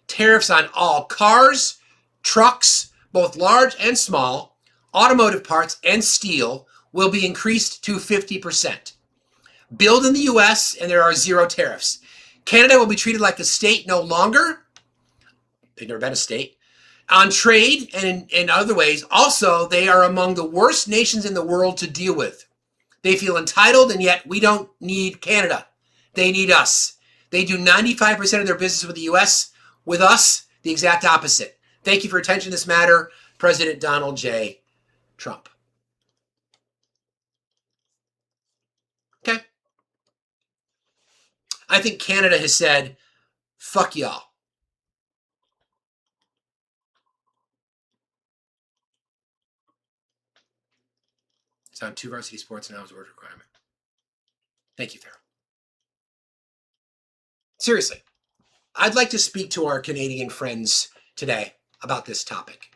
tariffs on all cars, trucks, both large and small, automotive parts, and steel will be increased to 50%. Build in the US and there are zero tariffs. Canada will be treated like a state no longer. They've never been a state. On trade and in other ways, also, they are among the worst nations in the world to deal with. They feel entitled, and yet we don't need Canada. They need us. They do 95% of their business with the US. With us, the exact opposite. Thank you for your attention to this matter, President Donald J. Trump. Okay. I think Canada has said, fuck y'all. It's on 2 varsity sports and now is a word requirement. Thank you, Farrell. Seriously, I'd like to speak to our Canadian friends today about this topic.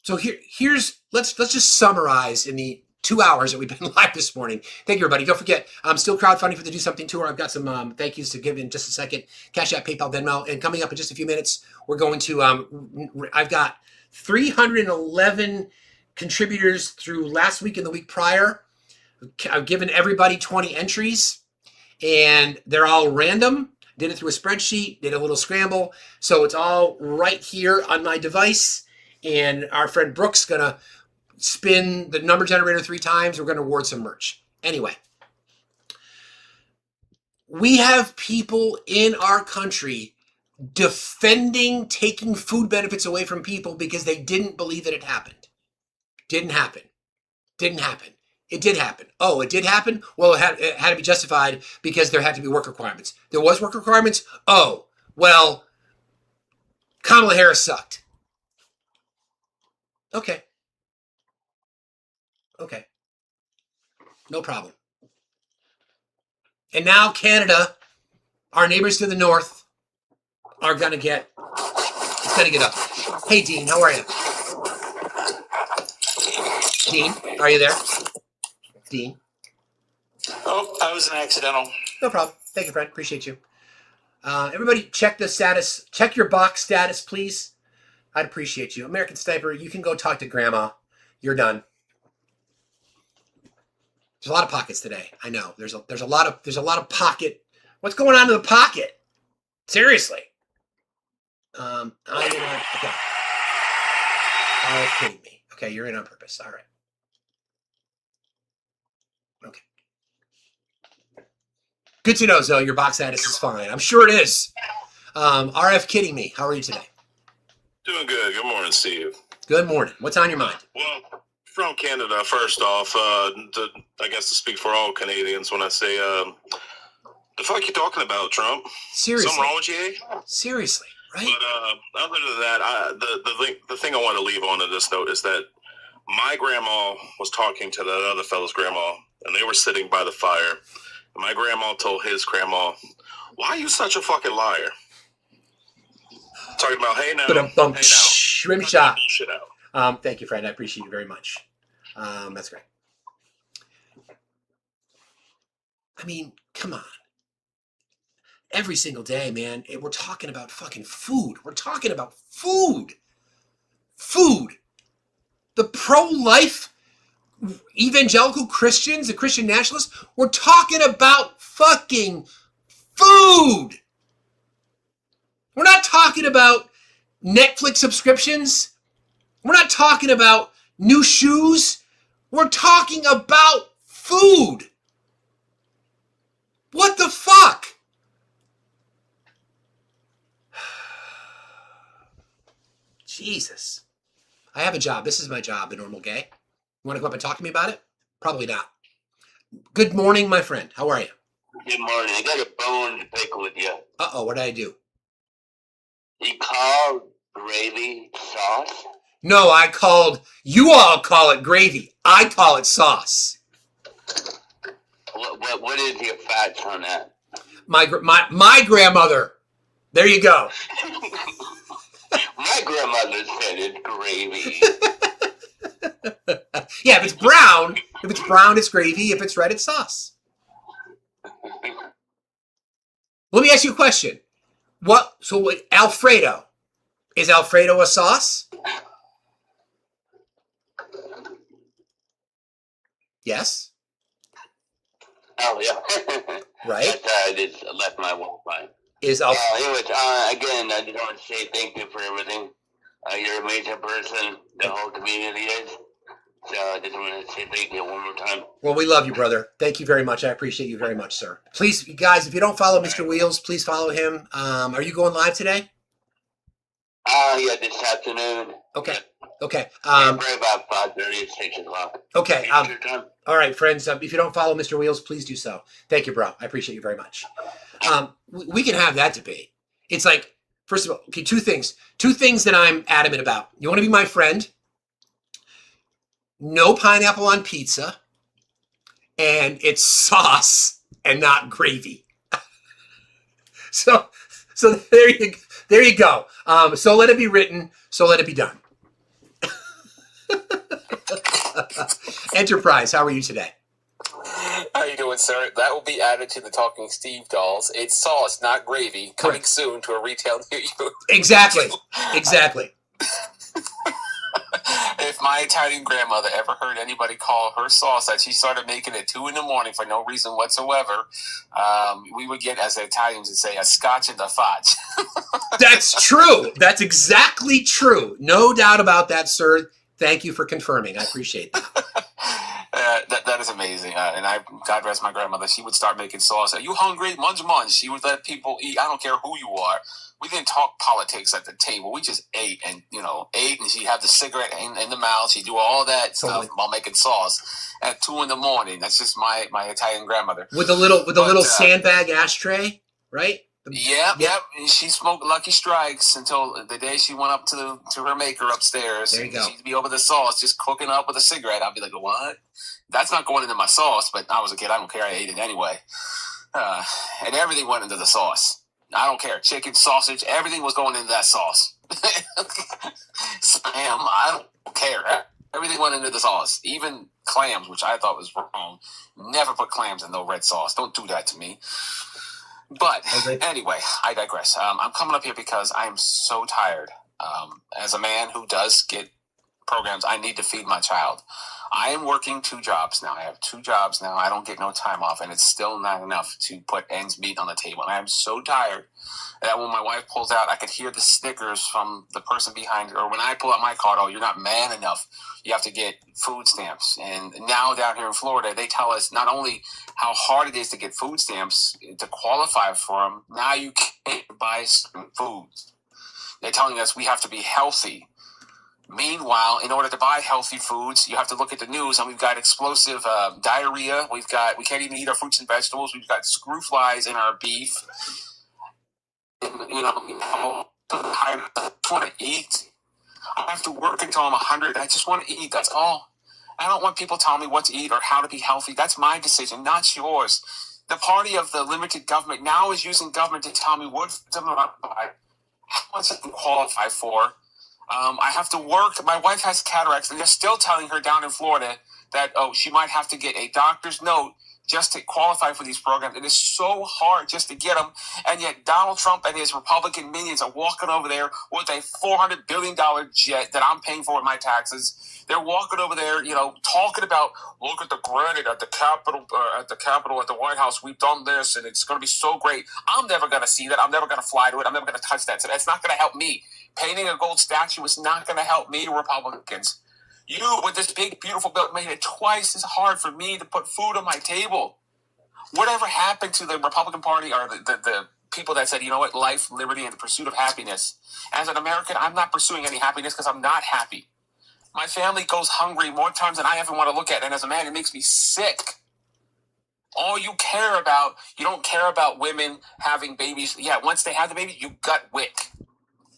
So let's just summarize in the 2 hours that we've been live this morning. Thank you, everybody. Don't forget, I'm still crowdfunding for the Do Something Tour. I've got some thank yous to give in just a second. Cash App, PayPal, Venmo. And coming up in just a few minutes, we're going to, I've got 311 contributors through last week and the week prior. I've given everybody 20 entries, and they're all random. Did it through a spreadsheet, did a little scramble. So it's all right here on my device. And our friend Brooke's going to spin the number generator 3 times. We're going to award some merch. Anyway, we have people in our country defending taking food benefits away from people because they didn't believe that it happened. Didn't happen. Didn't happen. It did happen. Oh, it did happen? Well, it had to be justified because there had to be work requirements. There was work requirements? Oh, well, Kamala Harris sucked. Okay. Okay. No problem. And now Canada, our neighbors to the north, are going to get, it's going to get up. Hey, Dean, how are you? Dean, are you there? Dean? Oh, that was an accidental. No problem. Thank you, friend. Appreciate you. Everybody check the status. Check your box status, please. I'd appreciate you. American Sniper, you can go talk to Grandma. You're done. There's a lot of pockets today. I know. There's a lot of pocket. What's going on in the pocket? Seriously. Okay. Oh, you're kidding me. Okay, you're in on purpose. All right. Okay. Good to know, Zoe. Your box status is fine. I'm sure it is. RF kidding me. How are you today? Doing good. Good morning, Steve. Good morning. What's on your mind? Well, from Canada, first off, I guess to speak for all Canadians when I say, the fuck you talking about, Trump? Seriously. Something wrong with you, eh? Seriously, right? But other than that, the thing I want to leave on to this note is that my grandma was talking to that other fellow's grandma, and they were sitting by the fire. And my grandma told his grandma, "Why are you such a fucking liar?" Talking about, hey now, rim shot. Shit out. Thank you, friend. I appreciate you very much. That's great. I mean, come on. Every single day, man, we're talking about fucking food. We're talking about food. Food. The pro-life evangelical Christians, the Christian nationalists, we're talking about fucking food. We're not talking about Netflix subscriptions. We're not talking about new shoes. We're talking about food. What the fuck? Jesus. I have a job. This is my job, the normal gay. You want to come up and talk to me about it? Probably not. Good morning, my friend. How are you? Good morning. I got a bone to pick with you. Uh-oh, what did I do? You called gravy sauce? No, you all call it gravy. I call it sauce. What is your facts on that? My grandmother. There you go. My grandmother said it's gravy. Yeah, if it's brown, it's gravy. If it's red, it's sauce. Let me ask you a question. Alfredo. Is Alfredo a sauce? Yes. Oh, yeah. Right. That's I just left my Wi-Fi. Anyways, again, I just want to say thank you for everything. You're an amazing person. The whole community is. So I just want to say thank you one more time. Well, we love you, brother. Thank you very much. I appreciate you very much, sir. Please, guys, if you don't follow Mr. Wheels, please follow him. Are you going live today? Yeah, this afternoon. Okay. Okay. Probably about 5:30 or 6 o'clock. Okay. All right, friends. If you don't follow Mr. Wheels, please do so. Thank you, bro. I appreciate you very much. We can have that debate. It's like, first of all, okay, two things that I'm adamant about. You want to be my friend? No pineapple on pizza, and it's sauce and not gravy. So there you go. So let it be written. So let it be done. Enterprise, how are you today? How you doing, sir? That will be added to the Talking Steve dolls. It's sauce, not gravy. Coming soon to a retail near you. Exactly. If my Italian grandmother ever heard anybody call her sauce that she started making at 2 a.m. for no reason whatsoever, we would get, as the Italians would say, a scotch in the fudge. That's true. That's exactly true. No doubt about that, sir. Thank you for confirming. I appreciate that. That is amazing. God rest my grandmother. She would start making sauce. Are you hungry? Munch, munch. She would let people eat. I don't care who you are. We didn't talk politics at the table. We just ate and she'd have the cigarette in the mouth. She'd do all that stuff while making sauce at 2 a.m. That's just my Italian grandmother. With the little sandbag ashtray, right? Yep. And she smoked Lucky Strikes until the day she went up to her maker upstairs. There you go. She'd be over the sauce, just cooking up with a cigarette. I'd be like, what? That's not going into my sauce, but I was a kid. I don't care. I ate it anyway. And everything went into the sauce. I don't care. Chicken, sausage, everything was going into that sauce. Spam, I don't care. Everything went into the sauce. Even clams, which I thought was wrong. Never put clams in no red sauce. Don't do that to me. But anyway, I digress. I'm coming up here because I am so tired. As a man who does get programs, I need to feed my child. I am working 2 jobs now. I have 2 jobs now. I don't get no time off, and it's still not enough to put ends meet on the table. And I am so tired that when my wife pulls out, I could hear the snickers from the person behind her. Or when I pull out my card, oh, you're not man enough. You have to get food stamps. And now down here in Florida, they tell us not only how hard it is to get food stamps to qualify for them, now you can't buy some foods. They're telling us we have to be healthy. Meanwhile, in order to buy healthy foods, you have to look at the news, and we've got explosive diarrhea. We can't even eat our fruits and vegetables. We've got screw flies in our beef. I just want to eat. I have to work until I'm 100. I just want to eat. That's all. I don't want people telling me what to eat or how to be healthy. That's my decision, not yours. The party of the limited government now is using government to tell me what to buy, how much I can qualify for. I have to work. My wife has cataracts, and they're still telling her down in Florida that, she might have to get a doctor's note just to qualify for these programs. It is so hard just to get them. And yet Donald Trump and his Republican minions are walking over there with a $400 billion jet that I'm paying for with my taxes. They're walking over there, talking about, look at the granite at the Capitol, at the White House. We've done this, and it's going to be so great. I'm never going to see that. I'm never going to fly to it. I'm never going to touch that. So that's not going to help me Painting a gold statue is not going to help me, Republicans. You, with this big, beautiful bill, made it twice as hard for me to put food on my table. Whatever happened to the Republican Party or the people that said, you know what, life, liberty, and the pursuit of happiness? As an American, I'm not pursuing any happiness because I'm not happy. My family goes hungry more times than I ever want to look at. And as a man, it makes me sick. All you don't care about women having babies. Yeah, once they have the baby, you got WIC.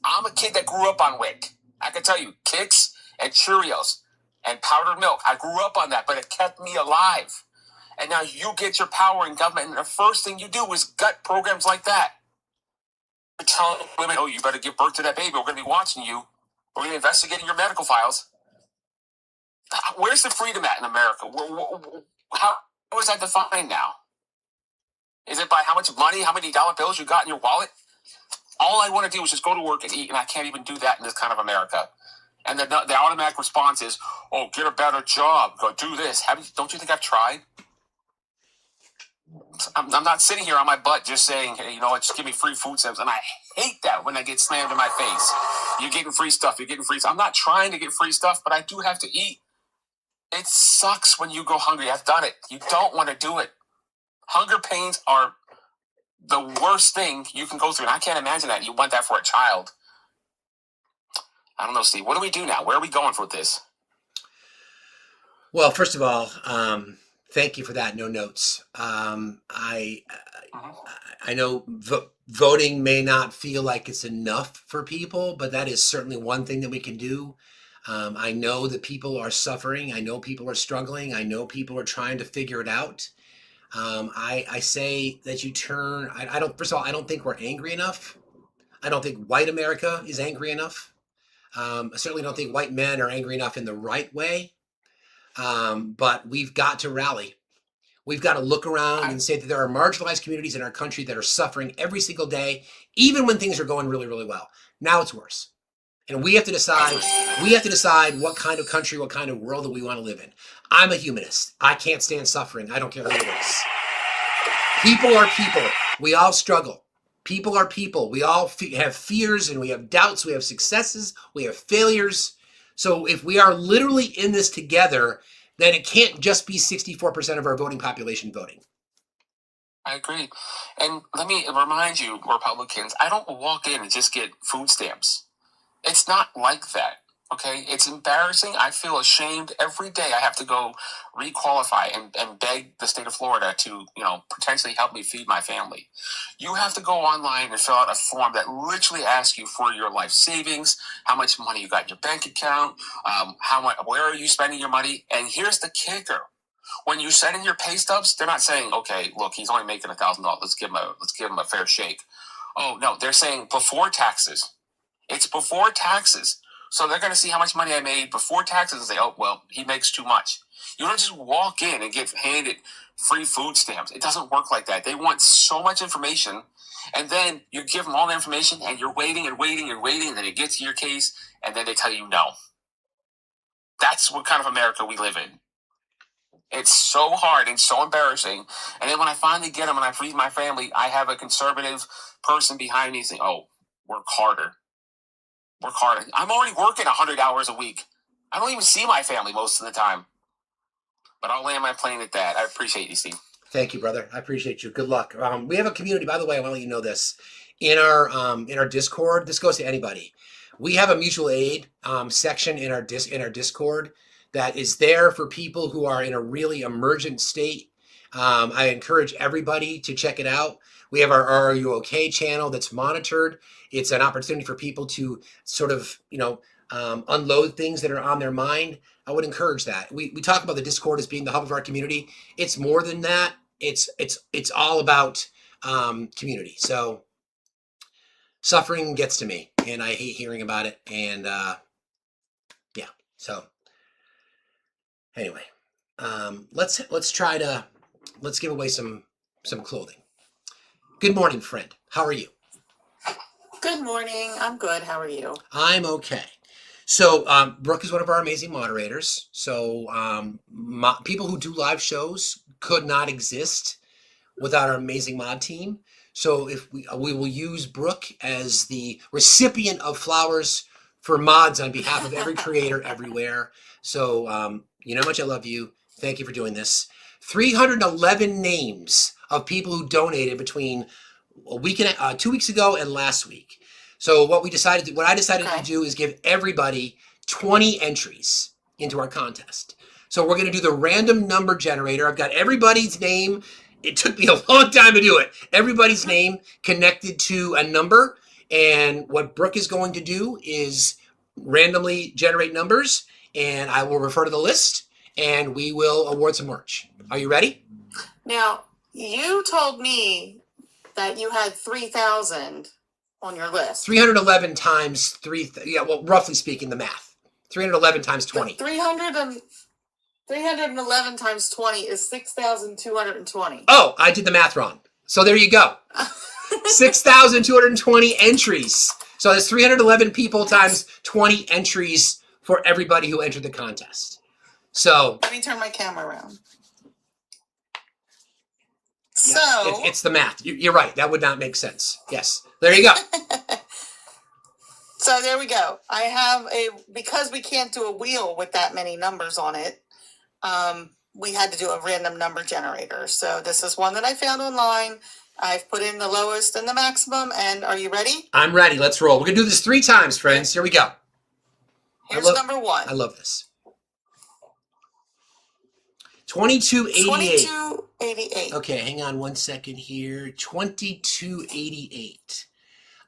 I'm a kid that grew up on WIC. I can tell you, Kix and Cheerios and powdered milk. I grew up on that, but it kept me alive. And now you get your power in government, and the first thing you do is gut programs like that. You're telling women, oh, you better give birth to that baby. We're going to be watching you. We're going to be investigating your medical files. Where's the freedom at in America? How is that defined now? Is it by how much money, how many dollar bills you got in your wallet? All I want to do is just go to work and eat, and I can't even do that in this kind of America. And the automatic response is, oh, get a better job, go do this. Don't you think I've tried? I'm not sitting here on my butt just saying, hey, you know what, just give me free food stamps. And I hate that when I get slammed in my face. You're getting free stuff. I'm not trying to get free stuff, but I do have to eat. It sucks when you go hungry. I've done it. You don't want to do it. Hunger pains are the worst thing you can go through. And I can't imagine that. You want that for a child. I don't know, Steve. What do we do now? Where are we going with this? Well, first of all, thank you for that. No notes. I know voting may not feel like it's enough for people, but that is certainly one thing that we can do. I know that people are suffering. I know people are struggling. I know people are trying to figure it out. I say that you turn. First of all, I don't think we're angry enough. I don't think white America is angry enough. I certainly don't think white men are angry enough in the right way. But we've got to rally. We've got to look around and say that there are marginalized communities in our country that are suffering every single day, even when things are going really, really well. Now it's worse. And we have to decide what kind of country, what kind of world that we want to live in. I'm a humanist. I can't stand suffering. I don't care who it is. People are people. We all struggle. People are people. We all have fears and we have doubts. We have successes. We have failures. So if we are literally in this together, then it can't just be 64% of our voting population voting. I agree. And let me remind you, Republicans, I don't walk in and just get food stamps. It's not like that, okay? It's embarrassing. I feel ashamed every day. I have to go requalify and beg the state of Florida to, potentially help me feed my family. You have to go online and fill out a form that literally asks you for your life savings, how much money you got in your bank account, where are you spending your money? And here's the kicker. When you send in your pay stubs, they're not saying, okay, look, he's only making $1,000. Let's give him a fair shake. Oh, no, they're saying before taxes. It's before taxes. So they're going to see how much money I made before taxes and say, oh, well, he makes too much. You don't just walk in and get handed free food stamps. It doesn't work like that. They want so much information, and then you give them all the information, and you're waiting and waiting and waiting, and then it gets to your case, and then they tell you no. That's what kind of America we live in. It's so hard and so embarrassing. And then when I finally get them and I feed my family, I have a conservative person behind me saying, oh, work harder. Work harder. I'm already working 100 hours a week. I don't even see my family most of the time. But I'll land my plane at that. I appreciate you, Steve. Thank you, brother. I appreciate you. Good luck. We have a community, by the way, I want to let you know this. In our Discord, this goes to anybody. We have a mutual aid section in our Discord that is there for people who are in a really emergent state. I encourage everybody to check it out. We have our Are You Okay channel that's monitored. It's an opportunity for people to sort of, unload things that are on their mind. I would encourage that. We talk about the Discord as being the hub of our community. It's more than that. It's all about community. So suffering gets to me, and I hate hearing about it. And yeah. So anyway, let's give away some clothing. Good morning, friend. How are you? Good morning. I'm good. How are you? I'm okay. So Brooke is one of our amazing moderators. So people who do live shows could not exist without our amazing mod team. So if we will use Brooke as the recipient of flowers for mods on behalf of every creator everywhere. So you know how much I love you. Thank you for doing this. 311 names of people who donated between a week and 2 weeks ago and last week. So what I decided to do is give everybody 20 entries into our contest. So we're going to do the random number generator. I've got everybody's name. It took me a long time to do it. Everybody's name connected to a number. And what Brooke is going to do is randomly generate numbers, and I will refer to the list, and we will award some merch. Are you ready? Now, you told me that you had 3,000 on your list. 311 times 3, yeah, well, roughly speaking, the math. 311 times 20. 311 times 20 is 6,220. Oh, I did the math wrong. So there you go. 6,220 entries. So that's 311 people times 20 entries for everybody who entered the contest. So let me turn my camera around. Yeah, So it's the math. You're right. That would not make sense. Yes. There you go. So there we go. I have because we can't do a wheel with that many numbers on it, we had to do a random number generator. So this is one that I found online. I've put in the lowest and the maximum. And are you ready? I'm ready. Let's roll. We're going to do this 3 times, friends. Here we go. Here's number 1. I love this. 2288. 2288. Okay, hang on one second here. 2288.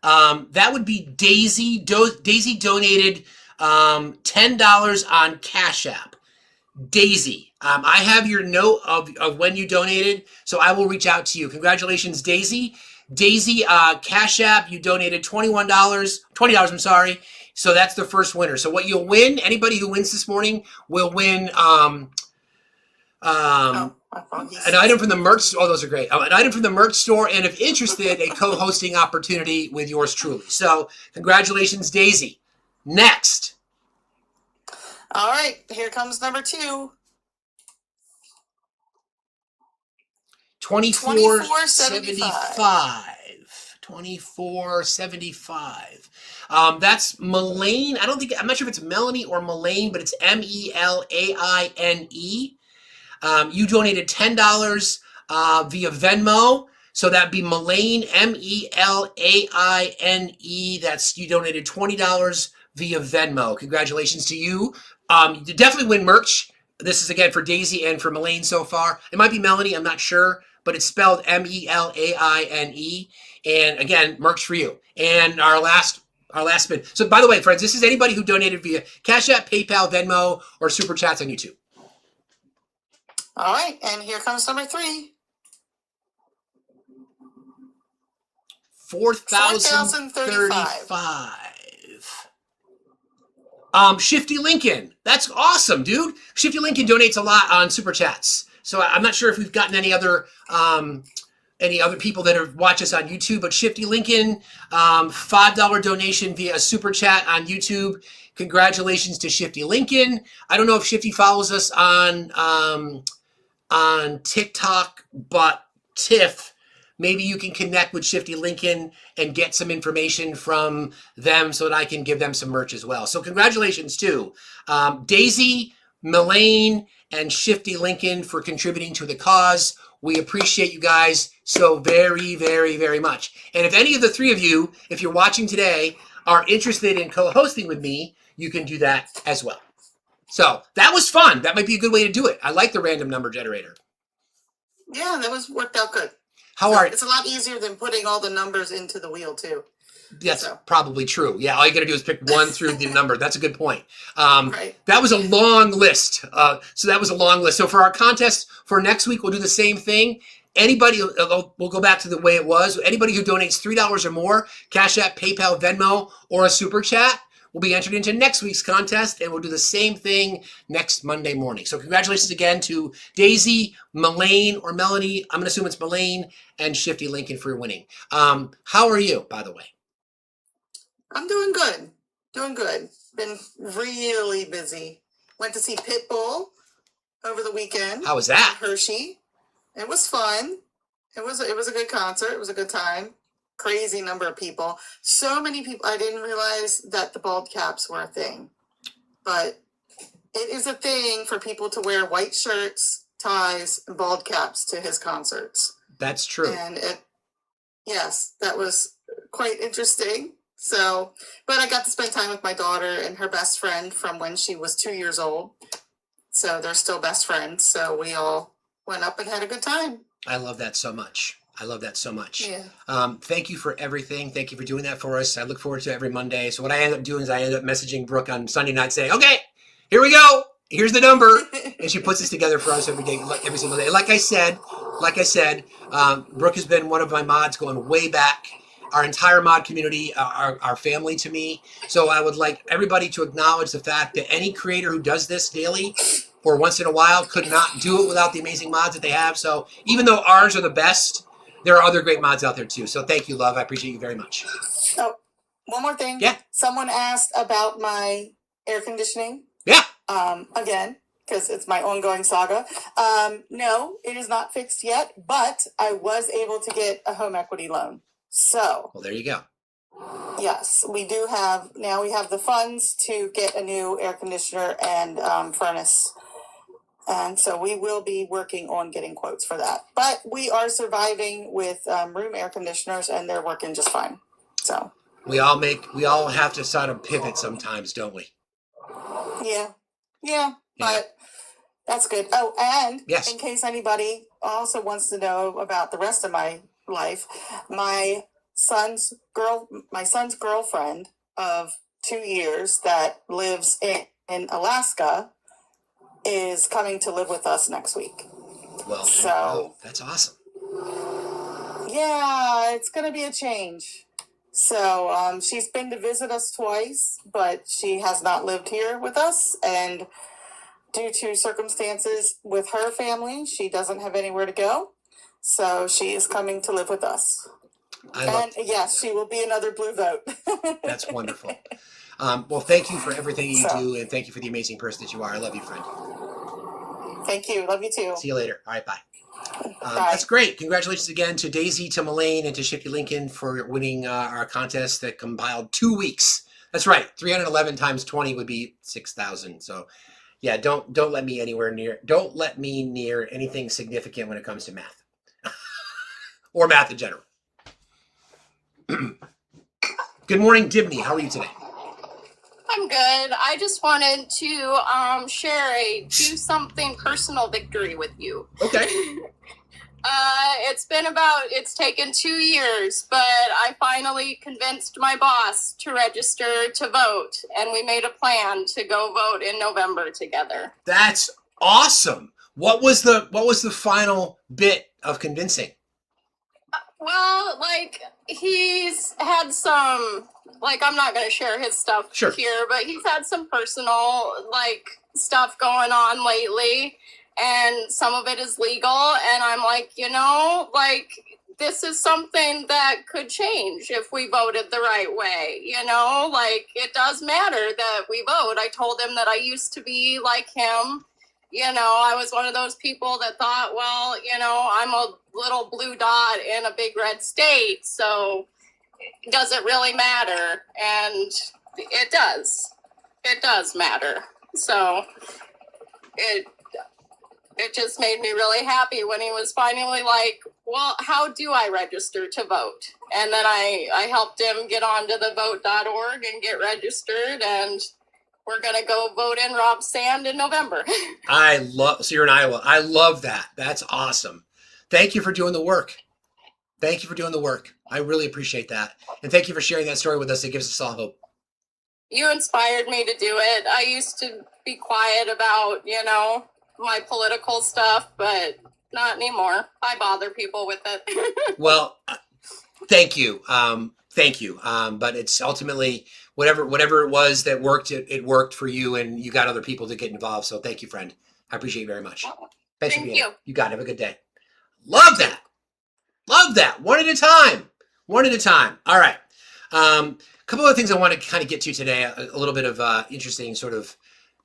That would be Daisy. Daisy donated $10 on Cash App. Daisy, I have your note of when you donated, so I will reach out to you. Congratulations, Daisy. Daisy, Cash App, you donated $20, I'm sorry. So that's the first winner. So what you'll win, anybody who wins this morning will win an item from the merch. Oh, those are great. An item from the merch store, and if interested, a co-hosting opportunity with yours truly. So congratulations, Daisy. Next. All right, here comes number 2. 2475. 2475. That's Melaine. I'm not sure if it's Melanie or Melaine, but it's Melaine. You donated $10 via Venmo. So that'd be Melaine, Melaine. That's, you donated $20 via Venmo. Congratulations to you. You definitely win merch. This is again for Daisy and for Melaine so far. It might be Melanie, I'm not sure, but it's spelled Melaine. And again, merch for you. And our last spin. So by the way, friends, this is anybody who donated via Cash App, PayPal, Venmo, or Super Chats on YouTube. All right, and here comes number 3. 4,035. Shifty Lincoln. That's awesome, dude. Shifty Lincoln donates a lot on Super Chats. So I'm not sure if we've gotten any other people that have watched us on YouTube, but Shifty Lincoln, $5 donation via a Super Chat on YouTube. Congratulations to Shifty Lincoln. I don't know if Shifty follows us on TikTok, but Tiff, maybe you can connect with Shifty Lincoln and get some information from them so that I can give them some merch as well. So congratulations to Daisy, Melaine, and Shifty Lincoln for contributing to the cause. We appreciate you guys so very, very, very much. And if any of the 3 of you, if you're watching today, are interested in co-hosting with me, you can do that as well. So that was fun. That might be a good way to do it. I like the random number generator. Yeah, that worked out good. It's a lot easier than putting all the numbers into the wheel too. That's probably true. Yeah, all you got to do is pick one through the number. That's a good point. Right. That was a long list. So for our contest for next week, we'll do the same thing. Anybody, we'll go back to the way it was. Anybody who donates $3 or more, Cash App, PayPal, Venmo, or a Super Chat will be entered into next week's contest, and we'll do the same thing next Monday morning. So congratulations again to Daisy, Melaine, or Melanie. I'm going to assume it's Melaine, and Shifty Lincoln for winning. How are you, by the way? I'm doing good. Been really busy. Went to see Pitbull over the weekend. How was that? Hershey. It was fun. It was a good concert. It was a good time. Crazy number of people. So many people. I didn't realize that the bald caps were a thing, but it is a thing for people to wear white shirts, ties, and bald caps to his concerts. That's true. And yes, that was quite interesting. So, but I got to spend time with my daughter and her best friend from when she was 2 years old. So they're still best friends. So we all went up and had a good time. I love that so much. I love that so much. Yeah. Thank you for everything. Thank you for doing that for us. I look forward to every Monday. So what I end up doing is I end up messaging Brooke on Sunday night saying, okay, here we go. Here's the number. And she puts this together for us every day, every single day. Like I said, Brooke has been one of my mods going way back. Our entire mod community, our family to me. So I would like everybody to acknowledge the fact that any creator who does this daily or once in a while could not do it without the amazing mods that they have. So even though ours are the best, there are other great mods out there too. So thank you, love. I appreciate you very much. Oh, one more thing. Yeah. Someone asked about my air conditioning. Yeah. Again, because it's my ongoing saga. No, it is not fixed yet, but I was able to get a home equity loan. So. Well, there you go. Yes, we do have, now we have the funds to get a new air conditioner and furnace. And so we will be working on getting quotes for that. But we are surviving with room air conditioners and they're working just fine. So. We all have to sort of pivot sometimes, don't we? Yeah, but that's good. Oh, and yes, in case anybody also wants to know about the rest of my life, my son's girlfriend of 2 years that lives in Alaska is coming to live with us next week. Well, so that's awesome. Yeah, it's gonna be a change. So she's been to visit us twice, but she has not lived here with us, and due to circumstances with her family, she doesn't have anywhere to go. So she is coming to live with us. And yes, she will be another blue vote. That's wonderful. Well, thank you for everything you do, and thank you for the amazing person that you are. I love you, friend. Thank you. Love you too. See you later. All right, bye. Bye. That's great. Congratulations again to Daisy, to Melaine, and to Shifty Lincoln for winning our contest that compiled 2 weeks. That's right. 311 times 20 would be 6,000. So, yeah, don't let me near anything significant when it comes to math or math in general. Good morning, Dibney. How are you today? I'm good. I just wanted to share a do something personal victory with you. Okay. It's taken 2 years, but I finally convinced my boss to register to vote, and we made a plan to go vote in November together. That's awesome. What was the final bit of convincing? Well, like, he's had some, like, I'm not going to share his stuff here, but he's had some personal, like, stuff going on lately, and some of it is legal, and I'm like, like, this is something that could change if we voted the right way, like, it does matter that we vote. I told him that I used to be like him. I was one of those people that thought, well, I'm a little blue dot in a big red state, so does it really matter? And it does. It does matter. So it just made me really happy when he was finally like, well, how do I register to vote? And then I helped him get onto the vote.org and get registered, and we're going to go vote in Rob Sand in November. So you're in Iowa. I love that. That's awesome. Thank you for doing the work. Thank you for doing the work. I really appreciate that. And thank you for sharing that story with us. It gives us all hope. You inspired me to do it. I used to be quiet about, my political stuff, but not anymore. I bother people with it. Well, thank you. Thank you. But it's ultimately whatever it was that worked, it worked for you, and you got other people to get involved. So thank you, friend. I appreciate you very much. Thank you. You got it. Have a good day. Love that. Love that. One at a time. One at a time. All right. A couple of things I want to kind of get to today. A little bit of interesting sort of,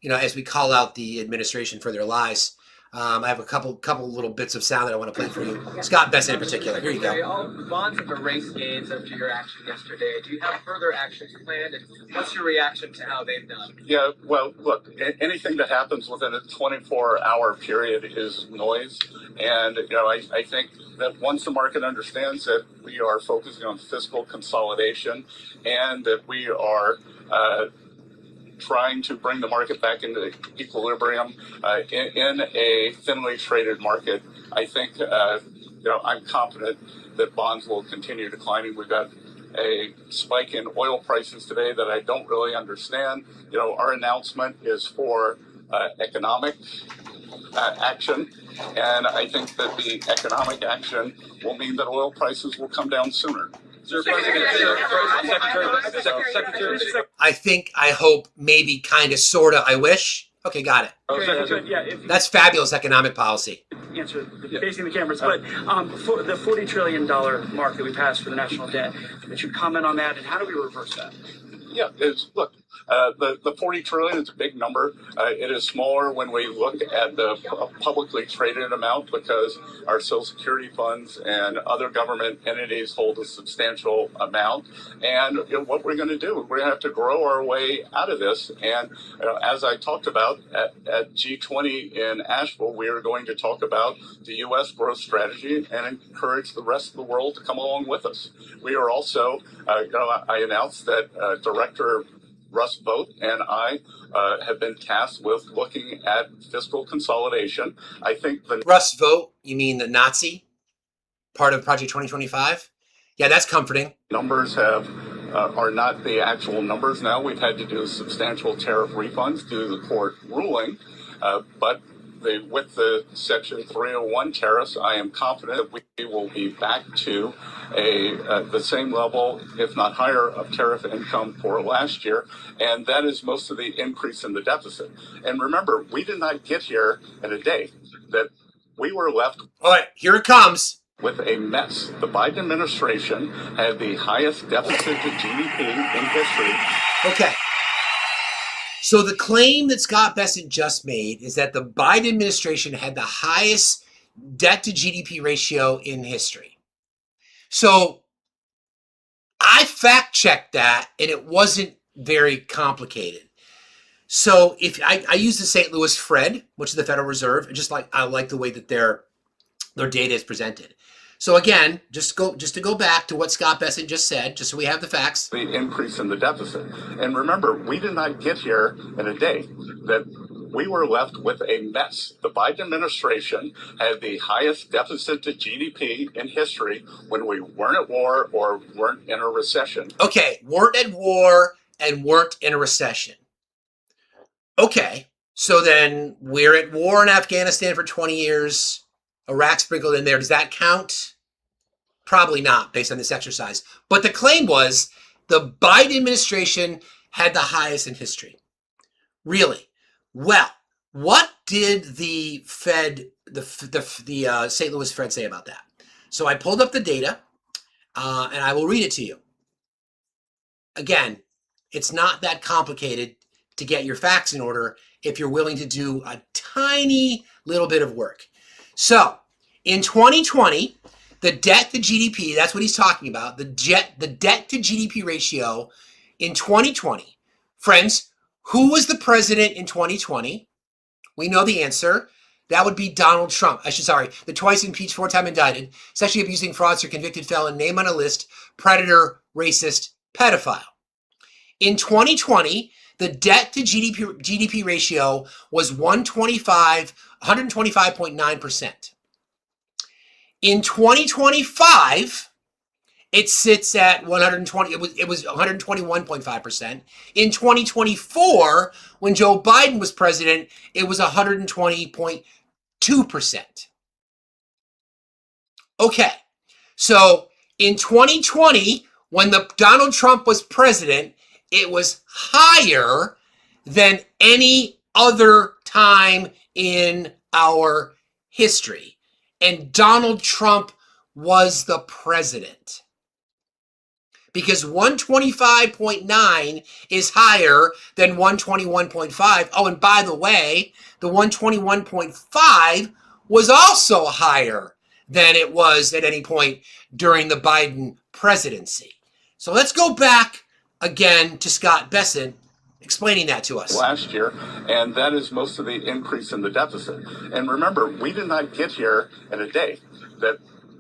as we call out the administration for their lies. I have a couple little bits of sound that I want to play for you. Scott Bessent in particular. Here you go. All bonds have erased gains after your action yesterday. Do you have further actions planned? And what's your reaction to how they've done? Yeah, well, look, anything that happens within a 24-hour period is noise. And, I think that once the market understands that we are focusing on fiscal consolidation and that we are trying to bring the market back into equilibrium in a thinly traded market, I think, I'm confident that bonds will continue declining. We've got a spike in oil prices today that I don't really understand. Our announcement is for economic action, and I think that the economic action will mean that oil prices will come down sooner. I think, I hope, maybe, kind of, sort of, I wish. Okay, got it. That's fabulous economic policy. Answer facing the cameras, but for the $40 trillion mark that we passed for the national debt, would you comment on that, and how do we reverse that? Yeah, the 40 trillion is a big number. It is smaller when we look at the publicly traded amount because our Social Security funds and other government entities hold a substantial amount. And what we're going to do, we're going to have to grow our way out of this. And as I talked about at G20 in Asheville, we are going to talk about the U.S. growth strategy and encourage the rest of the world to come along with us. We are also, I announced that Director Russ Vought and I have been tasked with looking at fiscal consolidation. I think Russ Vought, you mean the Nazi part of Project 2025? Yeah, that's comforting. Numbers are not the actual numbers now. We've had to do substantial tariff refunds due to the court ruling, but with the Section 301 tariffs, I am confident that we will be back to the same level, if not higher, of tariff income for last year. And that is most of the increase in the deficit. And remember, we did not get here in a day. That we were left. All right, here it comes. With a mess. The Biden administration had the highest deficit to GDP in history. Okay. So the claim that Scott Bessent just made is that the Biden administration had the highest debt to GDP ratio in history. So I fact checked that, and it wasn't very complicated. So if I use the St. Louis Fed, which is the Federal Reserve, and I like the way that their data is presented. So again, just to go back to what Scott Bessent just said, just so we have the facts. The increase in the deficit. And remember, we did not get here in a day. That we were left with a mess. The Biden administration had the highest deficit to GDP in history when we weren't at war or weren't in a recession. Okay, weren't at war and weren't in a recession. Okay, so then we're at war in Afghanistan for 20 years. Iraq sprinkled in there. Does that count? Probably not, based on this exercise. But the claim was the Biden administration had the highest in history. Really? Well, what did the Fed, the St. Louis Fed say about that? So I pulled up the data, and I will read it to you. Again, it's not that complicated to get your facts in order if you're willing to do a tiny little bit of work. So, in 2020, the debt to GDP, that's what he's talking about, the debt to GDP ratio in 2020. Friends, who was the president in 2020? We know the answer. That would be Donald Trump. The twice impeached, 4-time indicted, sexually abusing fraudster, convicted felon, name on a list, predator, racist, pedophile. In 2020, the debt to GDP ratio was 125.9%. In 2025, it sits at 120. It was 121.5%. In 2024, when Joe Biden was president, it was 120.2%. Okay, so in 2020, when Donald Trump was president, it was higher than any other time in our history. And Donald Trump was the president. because 125.9 is higher than 121.5. Oh, and by the way, the 121.5 was also higher than it was at any point during the Biden presidency. So let's go back again to Scott Bessent explaining that to us. Last year, and that is most of the increase in the deficit. And remember, we did not get here in a day. That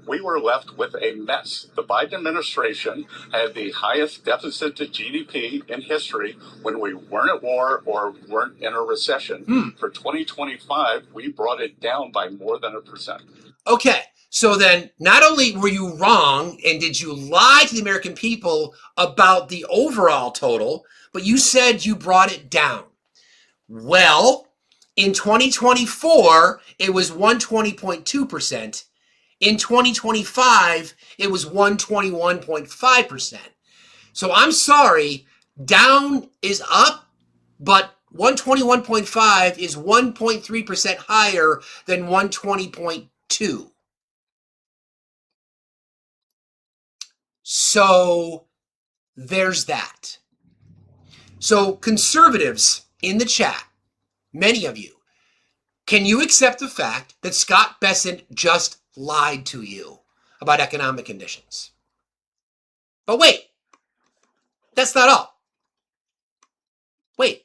we were left with a mess. The Biden administration had the highest deficit to GDP in history when we weren't at war or weren't in a recession. For 2025, we brought it down by more than 1%. Okay, so then not only were you wrong and did you lie to the American people about the overall total, but you said you brought it down. Well, in 2024, it was 120.2%. In 2025, it was 121.5%. So I'm sorry, down is up, but 121.5 is 1.3% higher than 120.2. So there's that. So conservatives in the chat, many of you, can you accept the fact that Scott Bessent just lied to you about economic conditions? But wait, that's not all. Wait.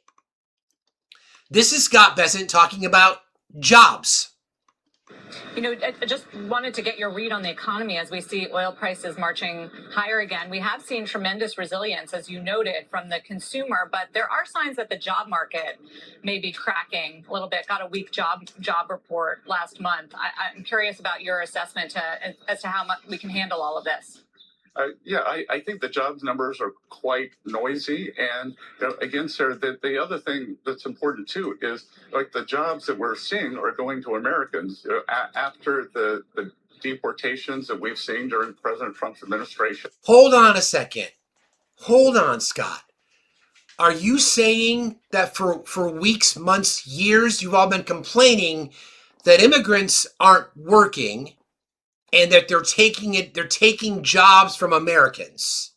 This is Scott Bessent talking about jobs. You know, I just wanted to get your read on the economy as we see oil prices marching higher again. We have seen tremendous resilience, as you noted, from the consumer, but there are signs that the job market may be cracking a little bit. Got a weak job report last month. I'm curious about your assessment as to how much we can handle all of this. I think the jobs numbers are quite noisy. And again, Sarah, the other thing that's important too is like the jobs that we're seeing are going to Americans after the deportations that we've seen during President Trump's administration. Hold on a second. Hold on, Scott. Are you saying that for weeks, months, years, you've all been complaining that immigrants aren't working and that they're taking jobs from Americans,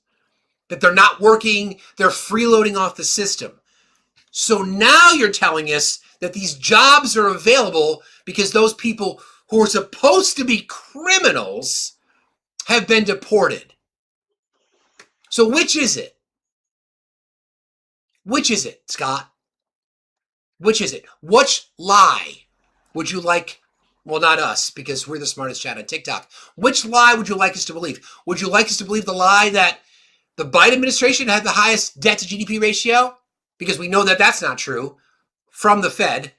that they're not working, they're freeloading off the system? So now you're telling us that these jobs are available because those people who are supposed to be criminals have been deported. So which is it? Which is it, Scott? Which is it? Which lie would you like? Well, not us, because we're the smartest chat on TikTok. Which lie would you like us to believe? Would you like us to believe the lie that the Biden administration had the highest debt to GDP ratio? Because we know that that's not true from the Fed.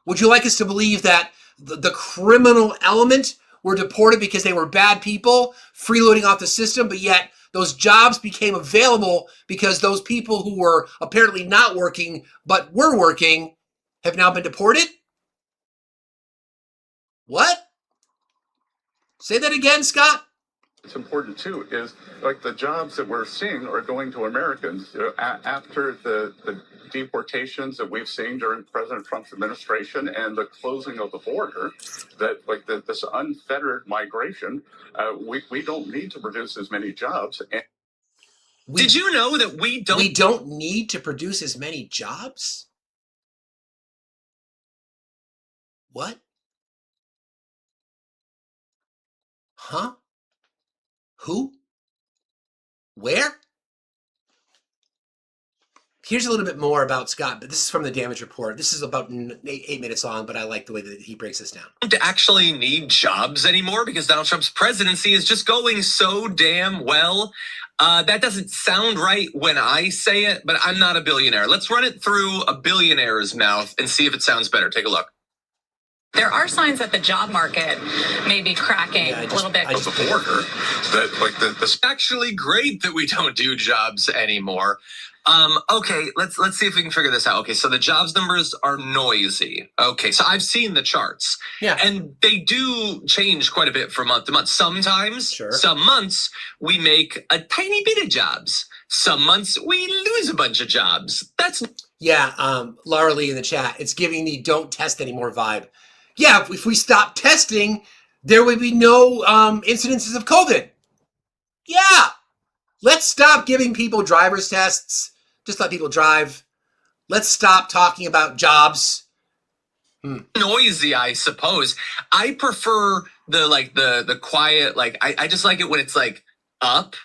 Would you like us to believe that the criminal element were deported because they were bad people, freeloading off the system, but yet those jobs became available because those people who were apparently not working but were working have now been deported? What? Say that again, Scott. It's important too is like the jobs that we're seeing are going to Americans after the deportations that we've seen during President Trump's administration and the closing of the border, that like this unfettered migration, we don't need to produce as many jobs. And Did you know that we don't need to produce as many jobs? What? Huh? Who? Where? Here's a little bit more about Scott, but this is from the damage report. This is about 8 minutes long, but I like the way that he breaks this down. To actually need jobs anymore because Donald Trump's presidency is just going so damn well. That doesn't sound right when I say it, but I'm not a billionaire. Let's run it through a billionaire's mouth and see if it sounds better. Take a look. There are signs that the job market may be cracking a little bit. Of the border, that like the actually great that we don't do jobs anymore. Okay, let's see if we can figure this out. Okay, so the jobs numbers are noisy. Okay, so I've seen the charts. Yeah. And they do change quite a bit from month to month. Sometimes, some months, we make a tiny bit of jobs. Some months, we lose a bunch of jobs. That's... Yeah, Laura Lee in the chat, it's giving the don't test anymore vibe. Yeah, if we stop testing, there would be no incidences of COVID. Yeah. Let's stop giving people driver's tests. Just let people drive. Let's stop talking about jobs. Noisy, I suppose. I prefer the quiet, I just like it when it's like up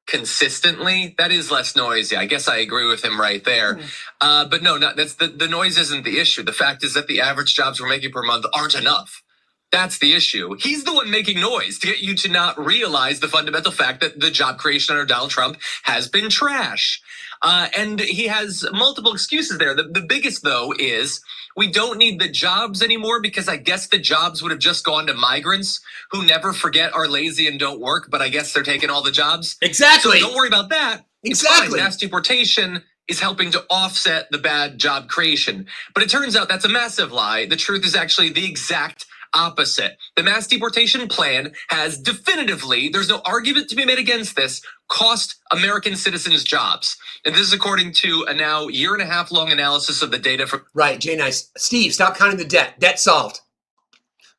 consistently. That is less noisy. I guess I agree with him right there. But no, that's the noise isn't the issue. The fact is that the average jobs we're making per month aren't enough. That's the issue. He's the one making noise to get you to not realize the fundamental fact that the job creation under Donald Trump has been trash. And he has multiple excuses there. The biggest, though, is we don't need the jobs anymore because I guess the jobs would have just gone to migrants who never forget are lazy and don't work, but I guess they're taking all the jobs. Exactly. So don't worry about that. Exactly. It's fine. Mass deportation is helping to offset the bad job creation. But it turns out that's a massive lie. The truth is actually the exact opposite. The mass deportation plan has definitively, there's no argument to be made against this, cost American citizens jobs. And this is according to a now 1.5 year long analysis of the data from... Right, Jay Nice. Steve, stop counting the debt. Debt solved.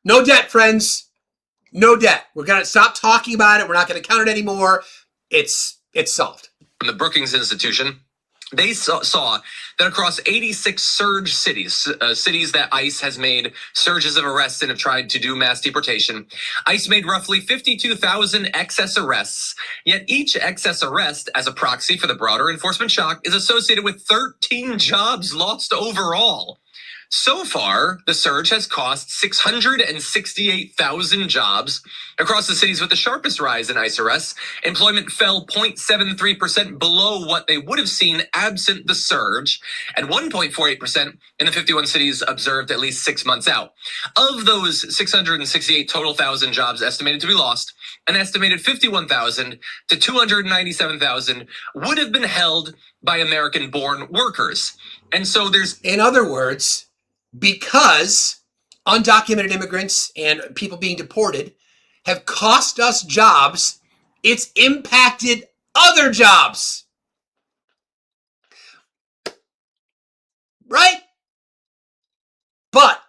No debt, friends. No debt. We're going to stop talking about it. We're not going to count it anymore. It's solved. From the Brookings Institution, they saw that across 86 surge cities, cities that ICE has made surges of arrests and have tried to do mass deportation, ICE made roughly 52,000 excess arrests. Yet each excess arrest, as a proxy for the broader enforcement shock, is associated with 13 jobs lost overall. So far, the surge has cost 668,000 jobs. Across the cities with the sharpest rise in ICE arrests, employment fell 0.73% below what they would have seen absent the surge, and 1.48% in the 51 cities observed at least 6 months out. Of those 668 total thousand jobs estimated to be lost, an estimated 51,000 to 297,000 would have been held by American-born workers. And so there's... In other words, because undocumented immigrants and people being deported have cost us jobs, it's impacted other jobs. Right? But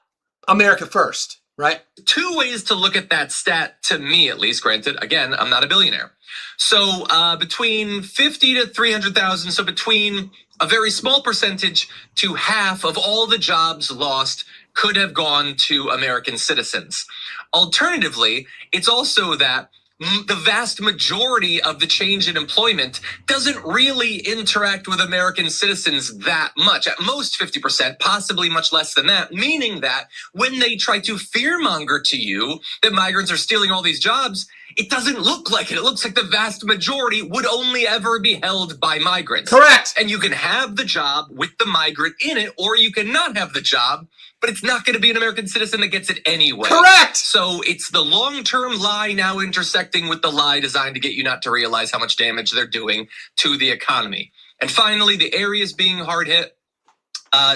America first, right? Two ways to look at that stat, to me at least. Granted, again, I'm not a billionaire. So between 50 to 300,000, so between a very small percentage to half of all the jobs lost could have gone to American citizens. Alternatively, it's also that the vast majority of the change in employment doesn't really interact with American citizens that much. At most 50%, possibly much less than that, meaning that when they try to fearmonger to you that migrants are stealing all these jobs, it doesn't look like it. It looks like the vast majority would only ever be held by migrants. Correct. And you can have the job with the migrant in it, or you can not have the job, but it's not going to be an American citizen that gets it anyway. Correct. So it's the long-term lie now intersecting with the lie designed to get you not to realize how much damage they're doing to the economy. And finally, the areas being hard hit.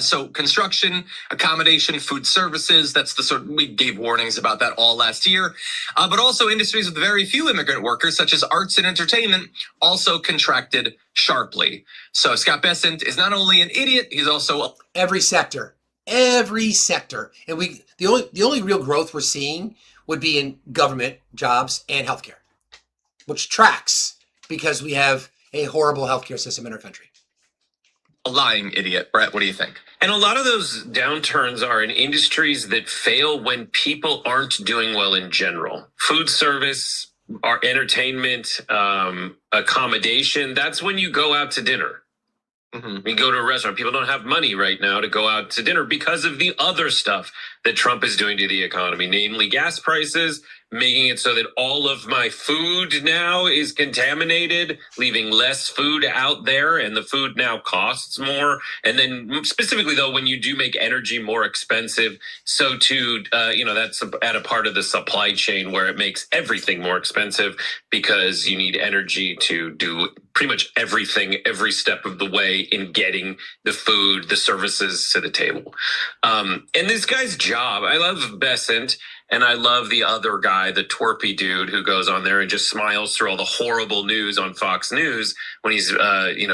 So construction, accommodation, food services, that's the sort of, we gave warnings about that all last year. But also industries with very few immigrant workers, such as arts and entertainment, also contracted sharply. So Scott Bessent is not only an idiot, he's also every sector. Every sector. And the only real growth we're seeing would be in government jobs and healthcare, which tracks because we have a horrible healthcare system in our country. a lying idiot. Brett, what do you think? And a lot of those downturns are in industries that fail when people aren't doing well in general. Food service, our entertainment, accommodation, that's when you go out to dinner. You go to a restaurant. People don't have money right now to go out to dinner because of the other stuff that Trump is doing to the economy, namely gas prices, making it so that all of my food now is contaminated, leaving less food out there, and the food now costs more. And then specifically, though, when you do make energy more expensive, so too, that's at a part of the supply chain where it makes everything more expensive because you need energy to do pretty much everything, every step of the way in getting the food, the services to the table. And this guy's job, I love Bessent. And I love the other guy, the twerpy dude who goes on there and just smiles through all the horrible news on Fox News when he's,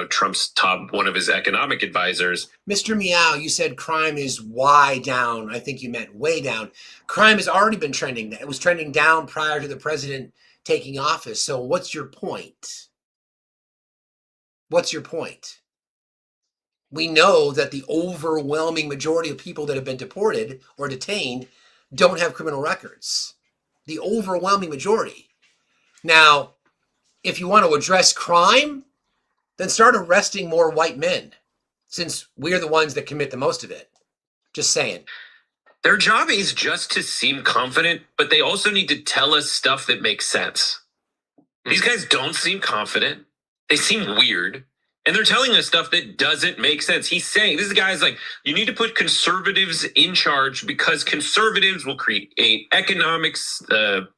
Trump's one of his economic advisors. Mr. Meow, you said crime is way down. I think you meant way down. Crime has already been trending. It was trending down prior to the president taking office. So what's your point? What's your point? We know that the overwhelming majority of people that have been deported or detained don't have criminal records. The overwhelming majority. Now, if you want to address crime, then start arresting more white men, since we're the ones that commit the most of it. Just saying. Their job is just to seem confident, but they also need to tell us stuff that makes sense. These guys don't seem confident. They seem weird. And they're telling us stuff that doesn't make sense. He's saying, this guy's like, you need to put conservatives in charge because conservatives will create economics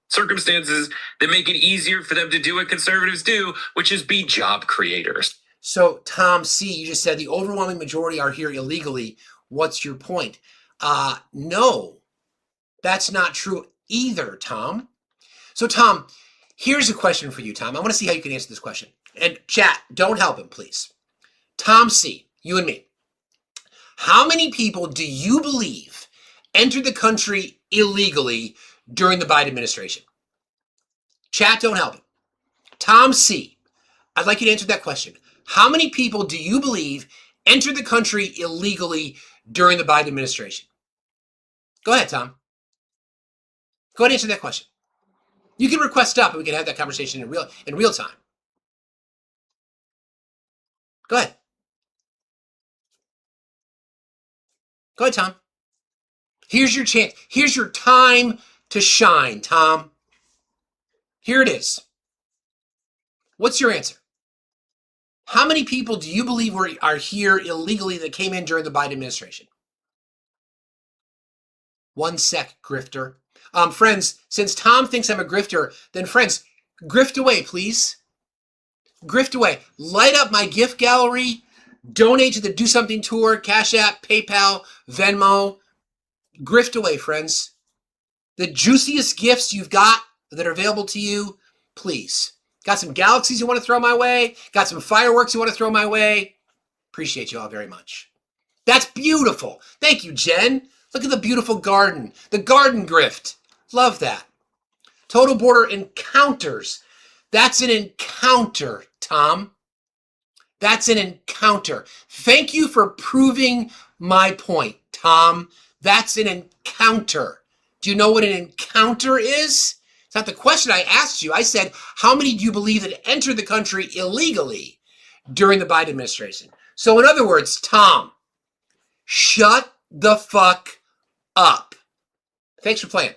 circumstances that make it easier for them to do what conservatives do, which is be job creators. So, Tom C., you just said the overwhelming majority are here illegally. What's your point? No, that's not true either, Tom. So, Tom, here's a question for you, Tom. I want to see how you can answer this question. And chat, don't help him, please. Tom C., you and me. How many people do you believe entered the country illegally during the Biden administration? Chat, don't help him. Tom C., I'd like you to answer that question. How many people do you believe entered the country illegally during the Biden administration? Go ahead, Tom. Go ahead and answer that question. You can request up and we can have that conversation in real time. Go ahead. Go ahead, Tom. Here's your chance. Here's your time to shine, Tom. Here it is. What's your answer? How many people do you believe are here illegally that came in during the Biden administration? 1 sec, grifter. Friends, since Tom thinks I'm a grifter, then friends, grift away, please. Grift away. Light up my gift gallery. Donate to the Do Something Tour, Cash App, PayPal, Venmo. Grift away, friends. The juiciest gifts you've got that are available to you, please. Got some galaxies you want to throw my way? Got some fireworks you want to throw my way? Appreciate you all very much. That's beautiful. Thank you, Jen. Look at the beautiful garden. The garden grift. Love that. Total Border Encounters. That's an encounter, Tom. That's an encounter. Thank you for proving my point, Tom. That's an encounter. Do you know what an encounter is? It's not the question I asked you. I said, how many do you believe that entered the country illegally during the Biden administration? So in other words, Tom, shut the fuck up. Thanks for playing.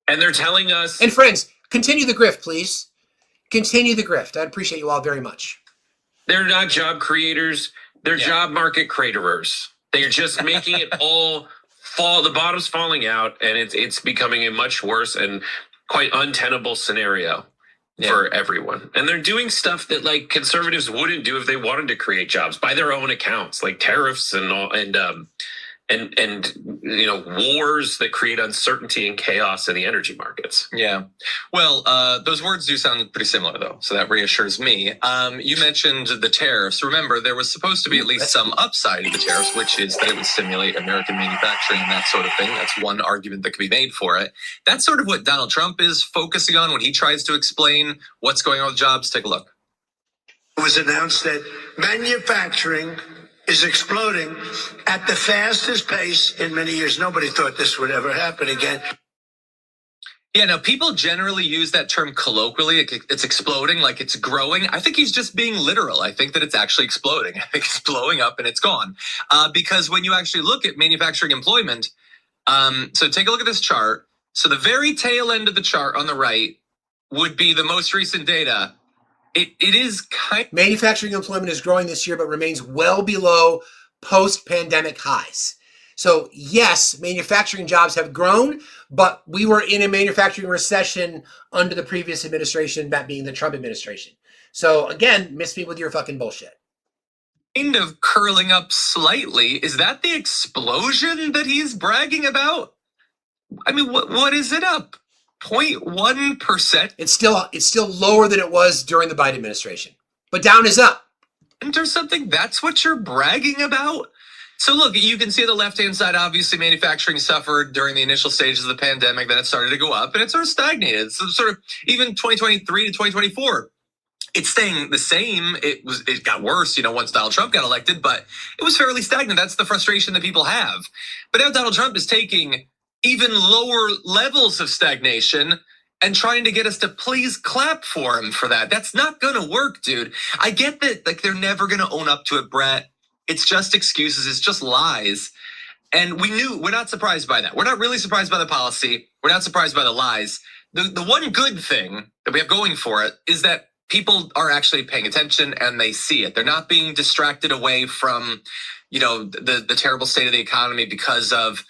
And they're telling us... And friends, continue the grift, please. Continue the grift. I'd appreciate you all very much. They're not job creators. They're job market craterers. They're just making it all fall. The bottom's falling out, and it's becoming a much worse and quite untenable scenario for everyone. And they're doing stuff that like conservatives wouldn't do if they wanted to create jobs by their own accounts, like tariffs and all, and you know, wars that create uncertainty and chaos in the energy markets. Yeah. Well, those words do sound pretty similar, though, so that reassures me. You mentioned the tariffs. Remember, there was supposed to be at least some upside to the tariffs, which is that it would stimulate American manufacturing and that sort of thing. That's one argument that could be made for it. That's sort of what Donald Trump is focusing on when he tries to explain what's going on with jobs. Take a look. It was announced that manufacturing is exploding at the fastest pace in many years. Nobody thought this would ever happen again. Yeah, now people generally use that term colloquially. It's exploding, like it's growing. I think he's just being literal. I think that it's actually exploding. I think it's blowing up and it's gone. Because when you actually look at manufacturing employment, so take a look at this chart. So the very tail end of the chart on the right would be the most recent data. It is manufacturing employment is growing this year, but remains well below post-pandemic highs. So yes, manufacturing jobs have grown, but we were in a manufacturing recession under the previous administration, that being the Trump administration. So again, miss me with your fucking bullshit. Kind of curling up slightly. Is that the explosion that he's bragging about? I mean, what is it up? 0.1%. It's still lower than it was during the Biden administration, but down is up. Or something. That's what you're bragging about. So look, you can see the left-hand side. Obviously, manufacturing suffered during the initial stages of the pandemic. Then it started to go up, and it sort of stagnated. So sort of even 2023 to 2024, it's staying the same. It got worse, once Donald Trump got elected, but it was fairly stagnant. That's the frustration that people have. But now Donald Trump is taking even lower levels of stagnation and trying to get us to please clap for him for that. That's not gonna work, dude. I get that, they're never gonna own up to it, Brett. It's just excuses, it's just lies. And we're not surprised by that. We're not really surprised by the policy. We're not surprised by the lies. The one good thing that we have going for it is that people are actually paying attention and they see it. They're not being distracted away from, the terrible state of the economy because of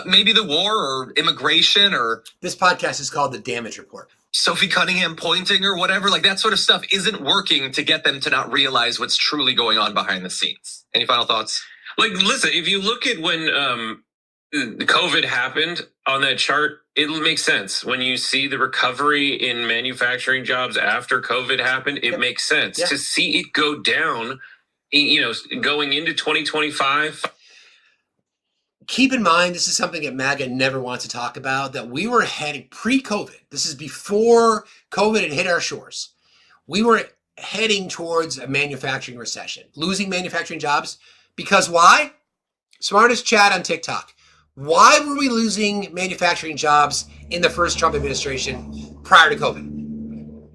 maybe the war or immigration or... This podcast is called The Damage Report. Sophie Cunningham pointing or whatever. That sort of stuff isn't working to get them to not realize what's truly going on behind the scenes. Any final thoughts? Listen, if you look at when COVID happened on that chart, it makes sense. When you see the recovery in manufacturing jobs after COVID happened, it makes sense. To see it go down, going into 2025. Keep in mind, this is something that MAGA never wants to talk about, that we were heading pre-COVID. This is before COVID had hit our shores. We were heading towards a manufacturing recession, losing manufacturing jobs. Because why? Smartest chat on TikTok. Why were we losing manufacturing jobs in the first Trump administration prior to COVID?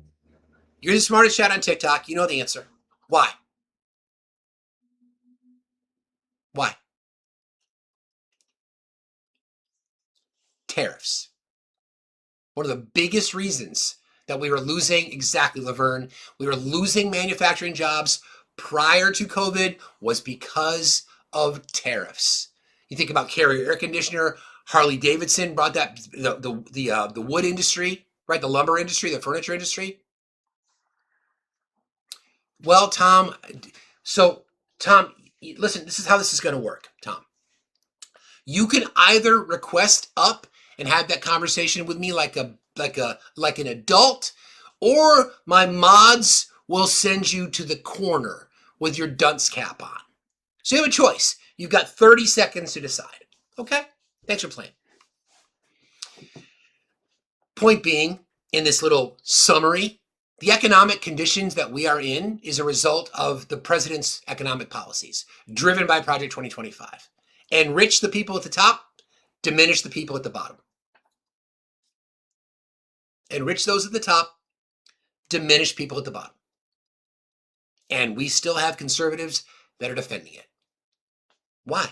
You're the smartest chat on TikTok. You know the answer. Why? Why? Tariffs. One of the biggest reasons that we were losing, exactly, Laverne, we were losing manufacturing jobs prior to COVID was because of tariffs. You think about Carrier air conditioner, Harley Davidson brought that, the wood industry, right? The lumber industry, the furniture industry. Well, Tom, listen, this is how this is going to work, Tom. You can either request up and have that conversation with me like an adult, or my mods will send you to the corner with your dunce cap on. So you have a choice. You've got 30 seconds to decide. Okay? Thanks for playing. Point being, in this little summary, the economic conditions that we are in is a result of the president's economic policies driven by Project 2025. Enrich the people at the top, diminish the people at the bottom. Enrich those at the top, diminish people at the bottom. And we still have conservatives that are defending it. Why?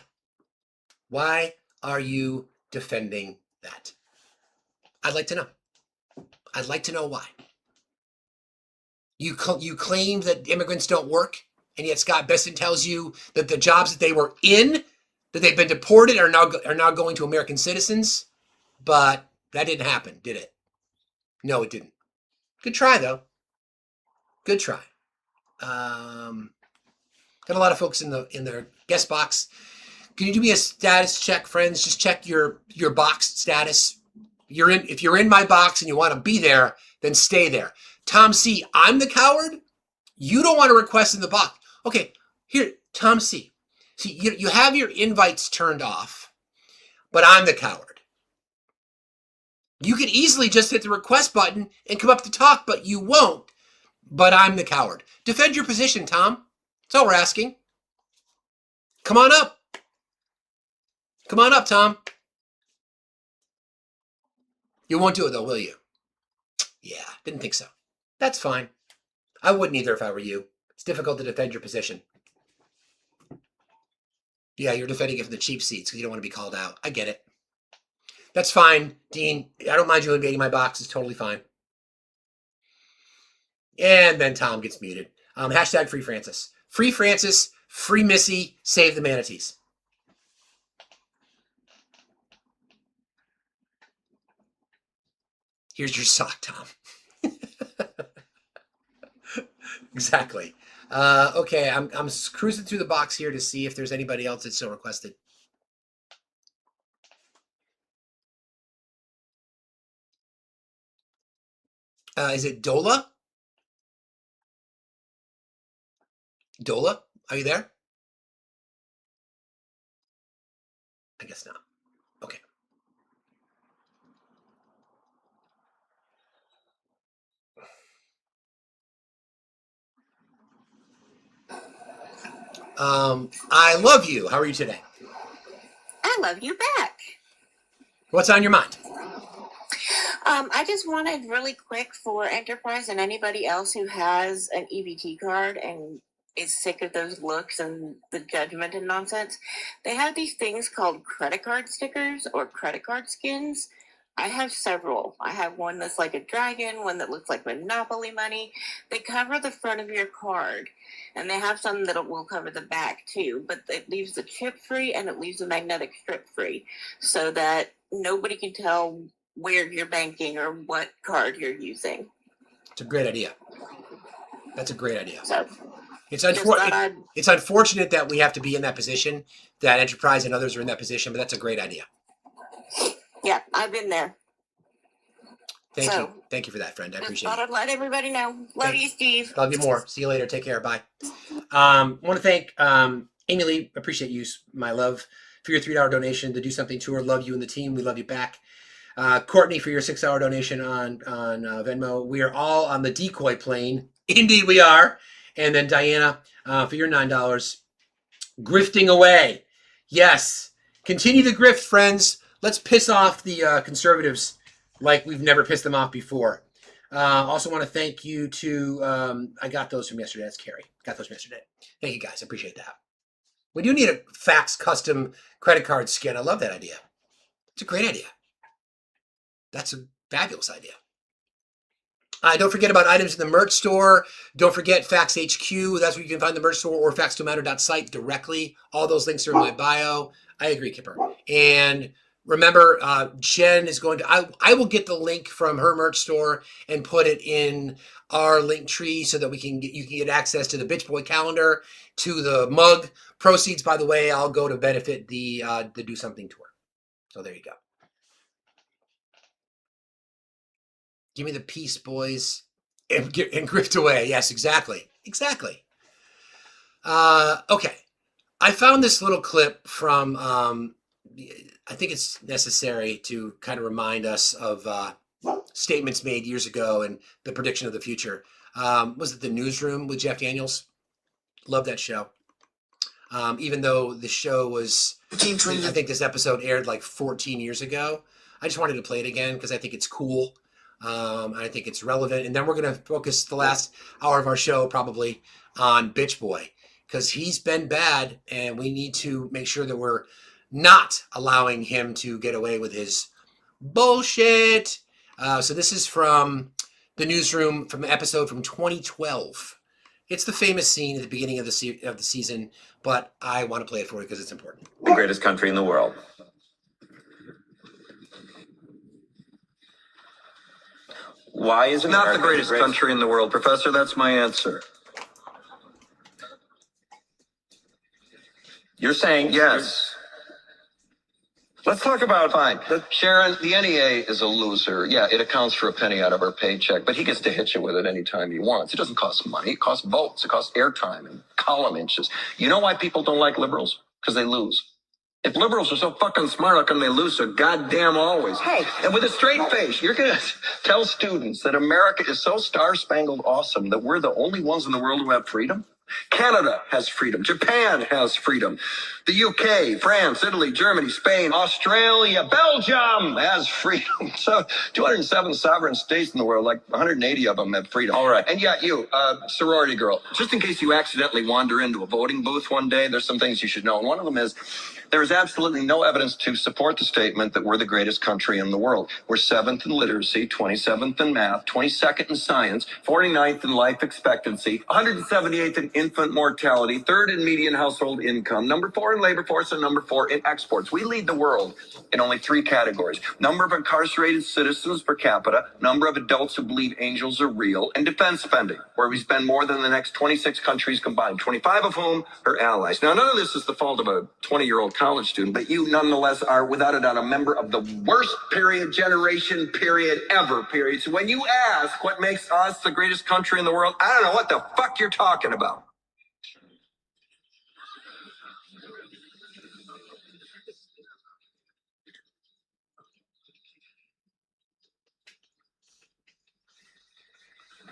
Why are you defending that? I'd like to know. I'd like to know why. You claim that immigrants don't work, and yet Scott Besson tells you that the jobs that they were in, that they've been deported, are now going to American citizens. But that didn't happen, did it? No, it didn't. Good try, though. Good try. Got a lot of folks in their guest box. Can you do me a status check, friends? Just check your box status. If you're in my box and you want to be there, then stay there. Tom C, I'm the coward. You don't want to request in the box. Okay, here, Tom C. See, you have your invites turned off, but I'm the coward. You could easily just hit the request button and come up to talk, but you won't. But I'm the coward. Defend your position, Tom. That's all we're asking. Come on up. Come on up, Tom. You won't do it, though, will you? Yeah, didn't think so. That's fine. I wouldn't either if I were you. It's difficult to defend your position. Yeah, you're defending it from the cheap seats because you don't want to be called out. I get it. That's fine, Dean. I don't mind you invading my box. It's totally fine. And then Tom gets muted. Hashtag Free Francis. Free Francis, free Missy, save the manatees. Here's your sock, Tom. Exactly. Okay, I'm cruising through the box here to see if there's anybody else that's still requested. Is it Dola? Dola, are you there? I guess not. Okay. I love you. How are you today? I love you back. What's on your mind? I just wanted really quick for Enterprise and anybody else who has an EBT card and is sick of those looks and the judgment and nonsense. They have these things called credit card stickers or credit card skins. I have several. I have one that's like a dragon, one that looks like Monopoly money. They cover the front of your card, and they have some that will cover the back too, but it leaves the chip free and it leaves the magnetic strip free so that nobody can tell where you're banking or what card you're using. It's a great idea. That's a great idea. So, it's unfortunate that we have to be in that position, that Enterprise and others are in that position, but that's a great idea. Yeah, I've been there. Thank you. Thank you for that, friend. I appreciate it. Thought I'd let everybody know. Love you, Steve. Love you more. See you later. Take care. Bye. Want to thank Amy Lee. Appreciate you, my love, for your $3 donation to do something to her. Love you and the team. We love you back. Courtney, for your $6 donation on Venmo. We are all on the decoy plane. Indeed, we are. And then Diana, for your $9, grifting away. Yes, continue to grift, friends. Let's piss off the conservatives like we've never pissed them off before. Also want to thank you to, I got those from yesterday. That's Carrie. Got those from yesterday. Thank you, guys. I appreciate that. We do need a fax custom credit card skin. I love that idea. It's a great idea. That's a fabulous idea. Don't forget about items in the merch store. Don't forget Fax HQ. That's where you can find the merch store, or faxtomatter.site directly. All those links are in my bio. I agree, Kipper. And remember, Jen is going to, I will get the link from her merch store and put it in our link tree so that you can get access to the Bitch Boy calendar, to the mug. Proceeds, by the way, I'll go to benefit the Do Something tour. So there you go. Give me the peace, boys, and grift away. Yes, exactly. Exactly. Okay. I found this little clip from, I think it's necessary to kind of remind us of statements made years ago and the prediction of the future. Was it The Newsroom with Jeff Daniels? Love that show. Even though the show was, I think this episode aired like 14 years ago. I just wanted to play it again because I think it's cool. I think it's relevant. And then we're going to focus the last hour of our show probably on Bitch Boy, because he's been bad and we need to make sure that we're not allowing him to get away with his bullshit. So this is from The Newsroom, from an episode from 2012. It's the famous scene at the beginning of the season, but I want to play it for you because it's important. The greatest country in the world. Why is it not the greatest country in the world, Professor? That's my answer. You're saying yes. Let's talk about Sharon. The NEA is a loser. Yeah, it accounts for a penny out of our paycheck, but he gets to hit you with it anytime he wants. It doesn't cost money. It costs votes. It costs airtime and column inches. You know why people don't like liberals? Because they lose. If liberals are so fucking smart, how come they lose so goddamn always? Hey. And with a straight face, you're going to tell students that America is so star-spangled awesome that we're the only ones in the world who have freedom? Canada has freedom. Japan has freedom. The UK, France, Italy, Germany, Spain, Australia, Belgium has freedom. So 207 sovereign states in the world, like 180 of them have freedom. All right. And yet you, sorority girl, just in case you accidentally wander into a voting booth one day, there's some things you should know. And one of them is there is absolutely no evidence to support the statement that we're the greatest country in the world. We're 7th in literacy, 27th in math, 22nd in science, 49th in life expectancy, 178th in infant mortality, 3rd in median household income, number 4 in labor force, and number 4 in exports. We lead the world in only 3 categories: number of incarcerated citizens per capita, number of adults who believe angels are real, and defense spending, where we spend more than the next 26 countries combined, 25 of whom are allies. Now, none of this is the fault of a 20-year-old college student, but you nonetheless are, without a doubt, a member of the worst generation ever. So when you ask what makes us the greatest country in the world, I don't know what the fuck you're talking about.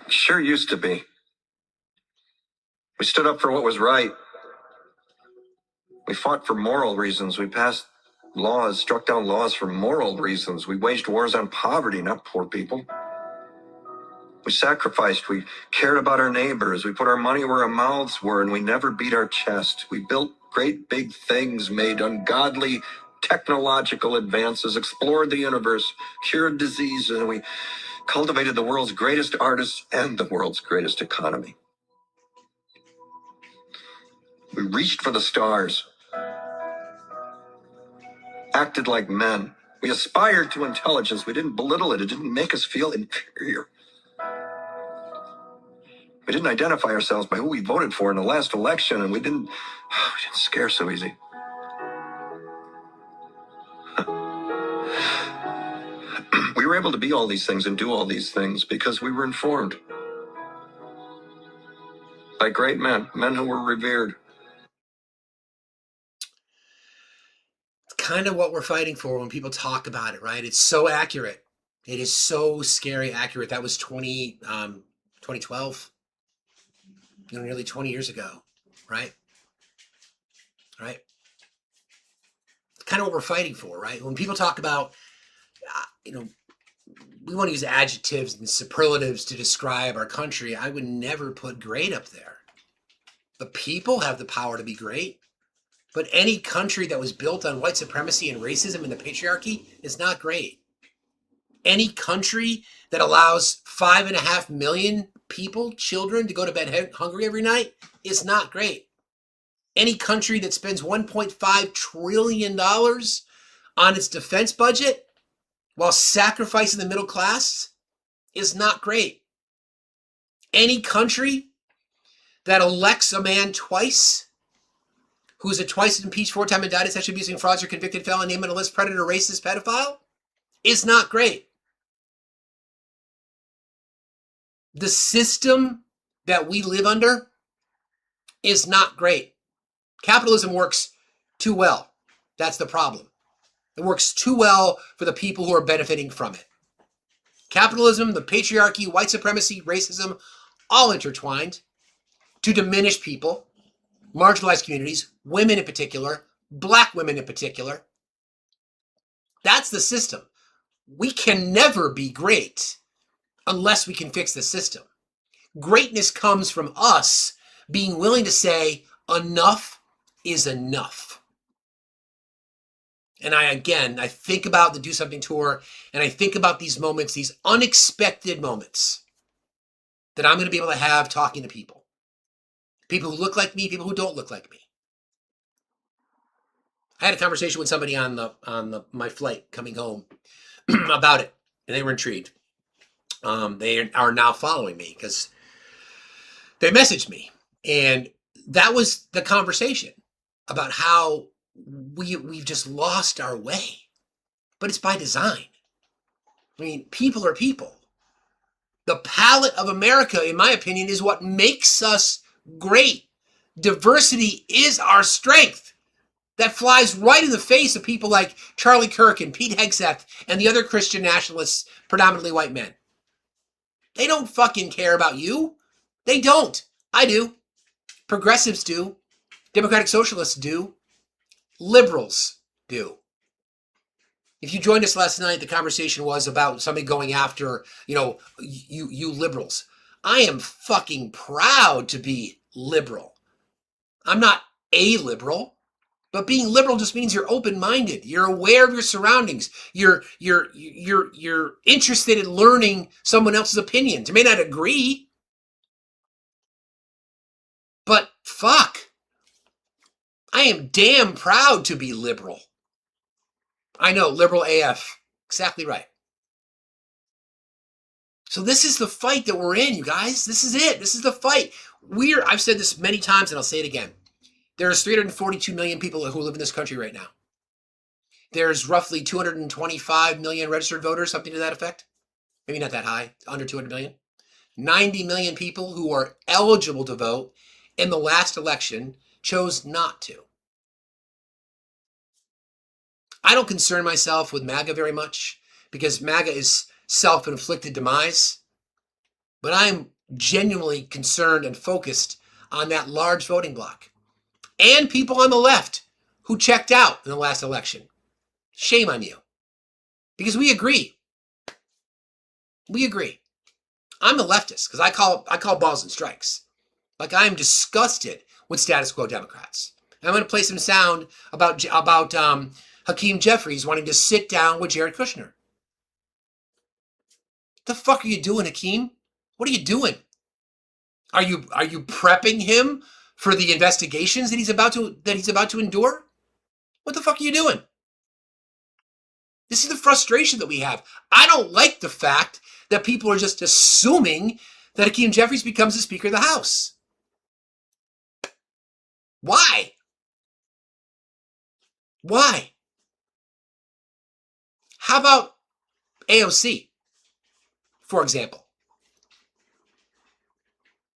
Sure used to be. We stood up for what was right. We fought for moral reasons. We passed laws, struck down laws for moral reasons. We waged wars on poverty, not poor people. We sacrificed. We cared about our neighbors. We put our money where our mouths were, and we never beat our chest. We built great big things, made ungodly technological advances, explored the universe, cured disease, and we cultivated the world's greatest artists and the world's greatest economy. We reached for the stars, acted like men. We aspired to intelligence. We didn't belittle it. It didn't make us feel inferior. We didn't identify ourselves by who we voted for in the last election, and we didn't scare so easy. We were able to be all these things and do all these things because we were informed by great men who were revered. It's kind of what we're fighting for when people talk about it, right? It's so accurate. It is so scary accurate. That was 2012, nearly 20 years ago, right? Right? It's kind of what we're fighting for, right? When people talk about, we want to use adjectives and superlatives to describe our country. I would never put great up there. The people have the power to be great. But any country that was built on white supremacy and racism and the patriarchy is not great. Any country that allows 5.5 million people, children, to go to bed hungry every night is not great. Any country that spends $1.5 trillion on its defense budget while sacrificing the middle class is not great. Any country that elects a man twice, who's a twice impeached, 4-time indicted, sexually abusing, fraudster, convicted felon, name on a list, predator, racist, pedophile, is not great. The system that we live under is not great. Capitalism works too well. That's the problem. It works too well for the people who are benefiting from it. Capitalism, the patriarchy, white supremacy, racism, all intertwined to diminish people, marginalized communities, women in particular, black women in particular. That's the system. We can never be great unless we can fix the system. Greatness comes from us being willing to say enough is enough. And I think about the Do Something tour, and I think about these moments, these unexpected moments that I'm going to be able to have talking to people. People who look like me, people who don't look like me. I had a conversation with somebody on my flight coming home about it, and they were intrigued. They are now following me because they messaged me, and that was the conversation about how we've just lost our way, but it's by design. I mean, people are people. The palette of America, in my opinion, is what makes us great. Diversity is our strength. That flies right in the face of people like Charlie Kirk and Pete Hegseth and the other Christian nationalists, predominantly white men. They don't fucking care about you. They don't. I do. Progressives do. Democratic Socialists do. Liberals do. If you joined us last night, the conversation was about somebody going after, you liberals. I am fucking proud to be liberal. I'm not a liberal, but being liberal just means you're open-minded. You're aware of your surroundings. You're interested in learning someone else's opinions. You may not agree, but fuck. I am damn proud to be liberal. I know, liberal AF. Exactly right. So this is the fight that we're in, you guys. This is it. This is the fight. I've said this many times, and I'll say it again. There's 342 million people who live in this country right now. There's roughly 225 million registered voters, something to that effect. Maybe not that high, under 200 million. 90 million people who are eligible to vote in the last election chose not to. I don't concern myself with MAGA very much because MAGA is self-inflicted demise. But I'm genuinely concerned and focused on that large voting bloc. And people on the left who checked out in the last election. Shame on you. Because we agree. We agree. I'm a leftist because I call balls and strikes. Like, I am disgusted with status quo Democrats. And I'm going to play some sound about Hakeem Jeffries wanting to sit down with Jared Kushner. What the fuck are you doing, Hakeem? What are you doing? Are you prepping him for the investigations that he's about to endure? What the fuck are you doing? This is the frustration that we have. I don't like the fact that people are just assuming that Hakeem Jeffries becomes the Speaker of the House. Why? Why? How about AOC, for example?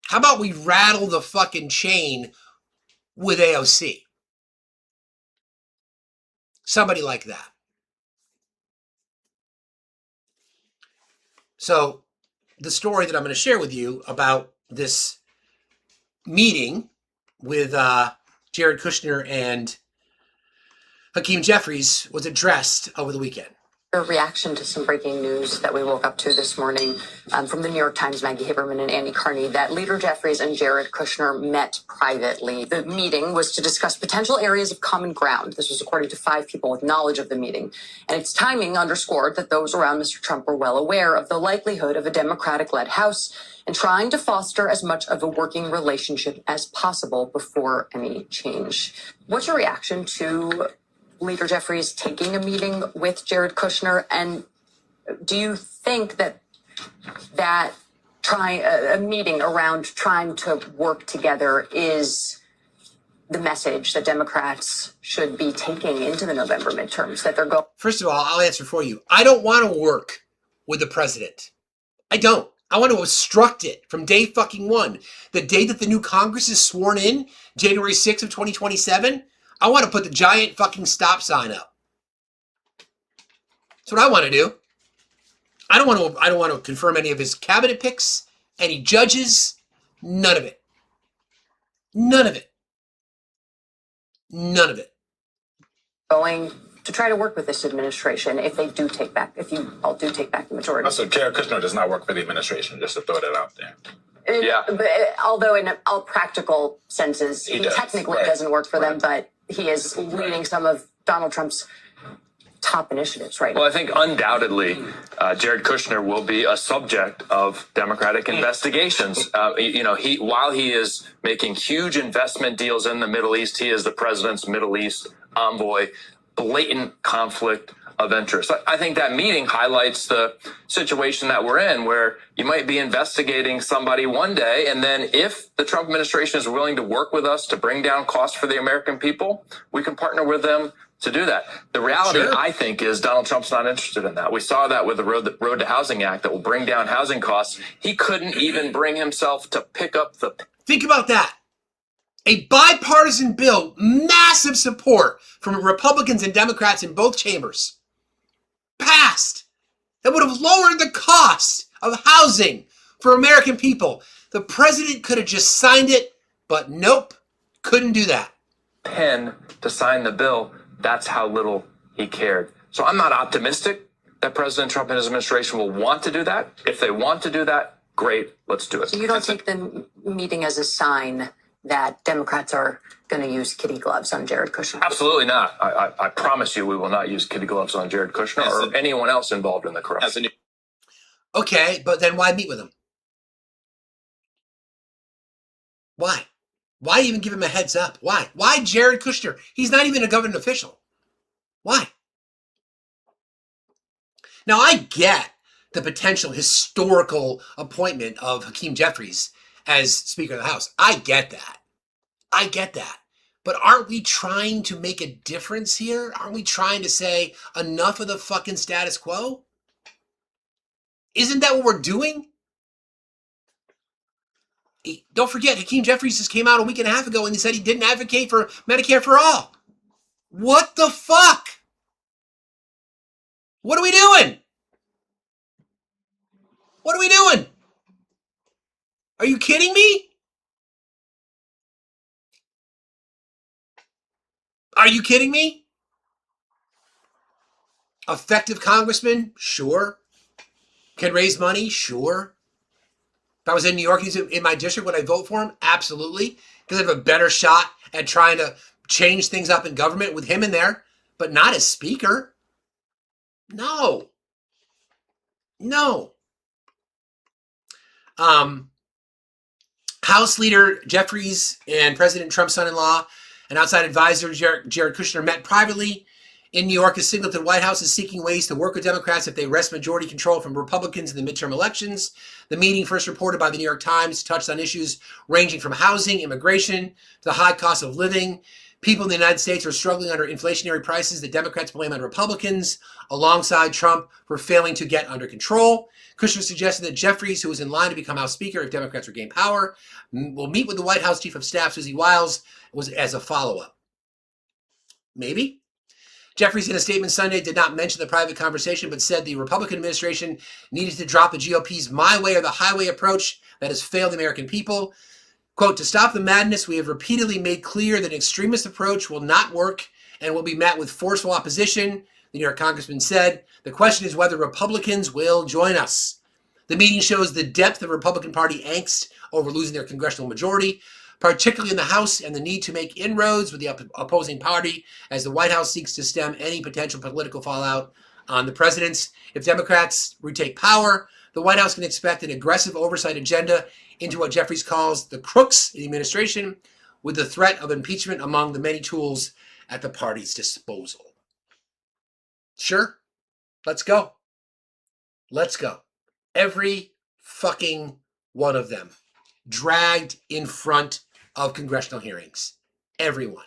How about we rattle the fucking chain with AOC? Somebody like that. So, the story that I'm going to share with you about this meeting with Jared Kushner and Hakeem Jeffries was addressed over the weekend. A reaction to some breaking news that we woke up to this morning from the New York Times, Maggie Haberman and Andy Carney, that Leader Jeffries and Jared Kushner met privately. The meeting was to discuss potential areas of common ground. This was according to 5 people with knowledge of the meeting. And its timing underscored that those around Mr. Trump were well aware of the likelihood of a Democratic-led House and trying to foster as much of a working relationship as possible before any change. What's your reaction to Leader Jeffries taking a meeting with Jared Kushner, and do you think that a meeting around trying to work together is the message that Democrats should be taking into the November midterms, that they're going? First of all, I'll answer for you. I don't want to work with the president. I don't. I want to obstruct it from day fucking one. The day that the new Congress is sworn in, January 6th of 2027, I want to put the giant fucking stop sign up. That's what I want to do. I don't want to confirm any of his cabinet picks, any judges, none of it. None of it. None of it. Going to try to work with this administration if you all do take back the majority. So Jared Kushner does not work for the administration, just to throw that out there. But although in all practical senses, he technically doesn't work for them, but he is leading some of Donald Trump's top initiatives right now. Well, I think undoubtedly Jared Kushner will be a subject of Democratic investigations. While he is making huge investment deals in the Middle East, he is the president's Middle East envoy. Blatant conflict of interest. I think that meeting highlights the situation that we're in, where you might be investigating somebody one day, and then if the Trump administration is willing to work with us to bring down costs for the American people, we can partner with them to do that. The reality, I think, is Donald Trump's not interested in that. We saw that with the Road to Housing Act that will bring down housing costs. He couldn't even bring himself to pick up the... Think about that. A bipartisan bill, massive support from Republicans and Democrats in both chambers, passed, that would have lowered the cost of housing for American people. The president could have just signed it, but nope, couldn't do that. Pen to sign the bill, that's how little he cared. So I'm not optimistic that President Trump and his administration will want to do that. If they want to do that, great, let's do it. So you don't take the meeting as a sign that Democrats are going to use kitty gloves on Jared Kushner? Absolutely not. I promise you we will not use kitty gloves on Jared Kushner or anyone else involved in the corruption. Okay, but then why meet with him? Why? Why even give him a heads up? Why? Why Jared Kushner? He's not even a government official. Why? Now, I get the potential historical appointment of Hakeem Jeffries as Speaker of the House. I get that. I get that. But aren't we trying to make a difference here? Aren't we trying to say enough of the fucking status quo? Isn't that what we're doing? Don't forget, Hakeem Jeffries just came out a week and a half ago and he said he didn't advocate for Medicare for all. What the fuck? What are we doing? What are we doing? Are you kidding me? Are you kidding me? Effective congressman? Sure. Can raise money? Sure. If I was in New York, he's in my district, would I vote for him? Absolutely. Because I have a better shot at trying to change things up in government with him in there, but not as speaker. No. House Leader Jeffries and President Trump's son-in-law and outside advisor Jared Kushner met privately in New York. Has signaled that the White House is seeking ways to work with Democrats if they wrest majority control from Republicans in the midterm elections. The meeting, first reported by the New York Times, touched on issues ranging from housing, immigration, to the high cost of living. People in the United States are struggling under inflationary prices that Democrats blame on Republicans, alongside Trump for failing to get under control. Kushner suggested that Jeffries, who was in line to become House Speaker if Democrats regain power, will meet with the White House Chief of Staff, Susie Wiles, as a follow-up. Maybe? Jeffries, in a statement Sunday, did not mention the private conversation, but said the Republican administration needed to drop the GOP's my way or the highway approach that has failed the American people. Quote, to stop the madness, we have repeatedly made clear that an extremist approach will not work and will be met with forceful opposition, the New York congressman said. The question is whether Republicans will join us. The meeting shows the depth of Republican Party angst over losing their congressional majority, particularly in the House, and the need to make inroads with the opposing party as the White House seeks to stem any potential political fallout on the presidents. If Democrats retake power, the White House can expect an aggressive oversight agenda into what Jeffries calls the crooks in the administration, with the threat of impeachment among the many tools at the party's disposal. Sure, let's go. Let's go. Every fucking one of them dragged in front of congressional hearings. Everyone.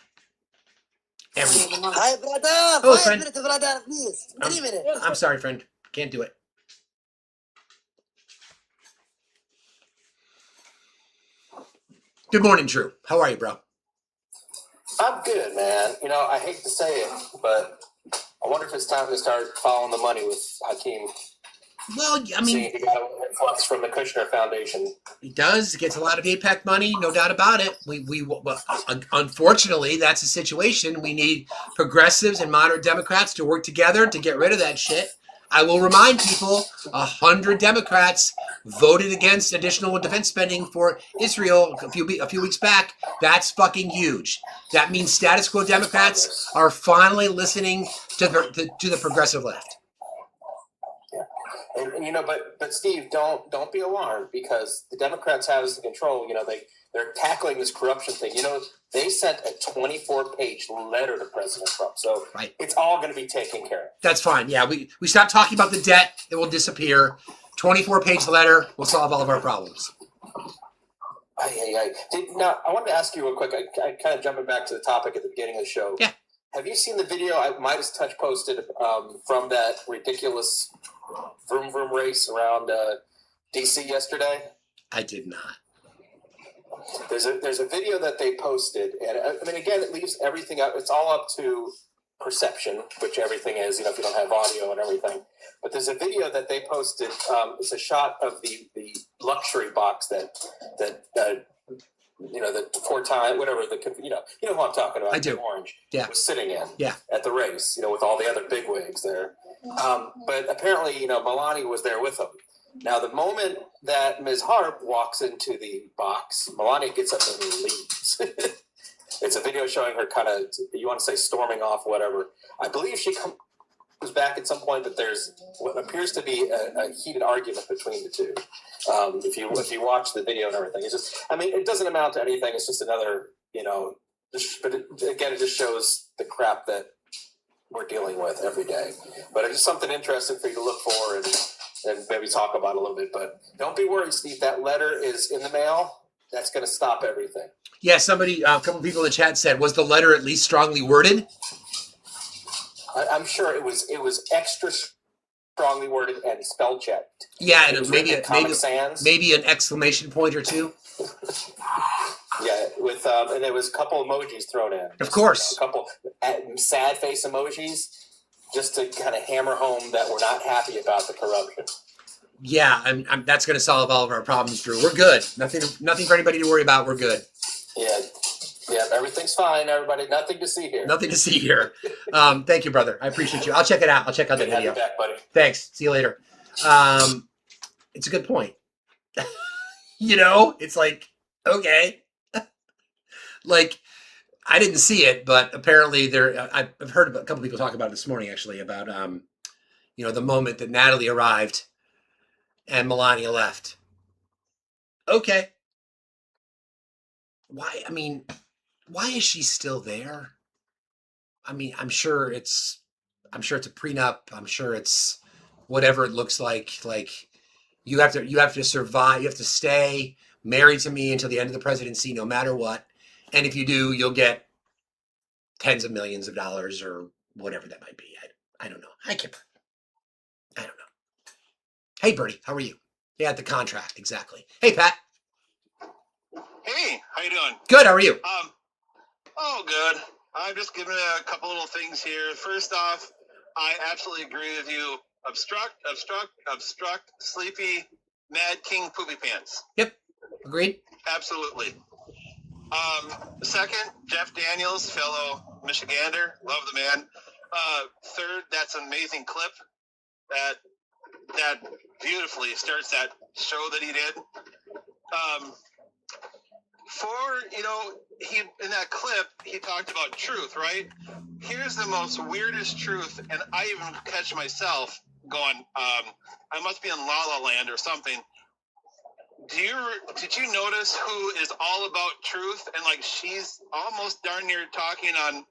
Hi, brother. Oh, 5 friend. minutes, brother, please. 3 minutes. I'm sorry, friend. Can't do it. Good morning, Drew. How are you, bro? I'm good, man. You know, I hate to say it, but I wonder if it's time to start following the money with Hakeem. Well, I mean, see, he got an influx from the Kushner Foundation. He does. He gets a lot of AIPAC money, no doubt about it. Unfortunately, that's a situation. We need progressives and moderate Democrats to work together to get rid of that shit. I will remind people, 100 Democrats voted against additional defense spending for Israel a few weeks back. That's fucking huge. That means status quo Democrats are finally listening to the progressive left. And you know, but Steve, don't be alarmed, because the Democrats have us in control. You know, they're tackling this corruption thing. You know, they sent a 24-page letter to President Trump, so it's all going to be taken care of. That's fine. Yeah, we stop talking about the debt; it will disappear. 24-page letter will solve all of our problems. Now, I wanted to ask you real quick. I kind of jumping back to the topic at the beginning of the show. Yeah. Have you seen the video I might have touch posted from that ridiculous vroom vroom race around DC yesterday? I did not. There's a video that they posted, and I mean, again, it leaves everything up. It's all up to perception, which everything is, you know, if you don't have audio and everything. But there's a video that they posted. It's a shot of the luxury box that you know, the 4-time, whatever, you know who I'm talking about. I do. Orange. Yeah. Was sitting in. Yeah. At the race, you know, with all the other bigwigs there. But apparently, you know, Melania was there with him. Now, the moment that Ms. Harp walks into the box, Melania gets up and leaves. It's a video showing her kind of, you want to say, storming off, whatever. I believe she comes back at some point, but there's what appears to be a heated argument between the two. If you watch the video and everything, it's just, I mean, it doesn't amount to anything. It's just another, you know, but again, it just shows the crap that we're dealing with every day. But it's just something interesting for you to look for and maybe talk about a little bit. But don't be worried, Steve. That letter is in the mail. That's going to stop everything. Yeah, somebody, a couple people in the chat said, was the letter at least strongly worded? I'm sure it was extra strongly worded and spell checked. Yeah, and maybe an exclamation point or two. Yeah, with and there was a couple emojis thrown in. Of course, you know, a couple sad face emojis, just to kind of hammer home that we're not happy about the corruption. Yeah, that's going to solve all of our problems, Drew. We're good. Nothing for anybody to worry about. We're good. Yeah. everything's fine, everybody. Nothing to see here. Nothing to see here. Thank you, brother. I appreciate you. I'll check it out. I'll check out that Good to have video. you back, buddy. Thanks. See you later. It's a good point. It's like, okay. Like, I didn't see it, but apparently I've heard a couple people talk about it this morning, actually, about, the moment that Natalie arrived and Melania left. Okay. Why is she still there? I'm sure it's a prenup. I'm sure it's whatever it looks like. Like, you have to survive. You have to stay married to me until the end of the presidency, no matter what. And if you do, you'll get tens of millions of dollars or whatever that might be. I don't know. I don't know. Hey, Bertie, how are you? Yeah, the contract, exactly. Hey, Pat. Hey, how you doing? Good. How are you? Oh, good. I'm just giving a couple little things here. First off, I absolutely agree with you. Obstruct, sleepy, mad king, poopy pants. Yep. Agreed. Absolutely. Second, Jeff Daniels, fellow Michigander, love the man. Third, that's an amazing clip that beautifully starts that show that he did. He in that clip he talked about truth, right? Here's the most weirdest truth, and I even catch myself going, I must be in La La Land or something. Did you notice who is all about truth, and like she's almost darn near talking on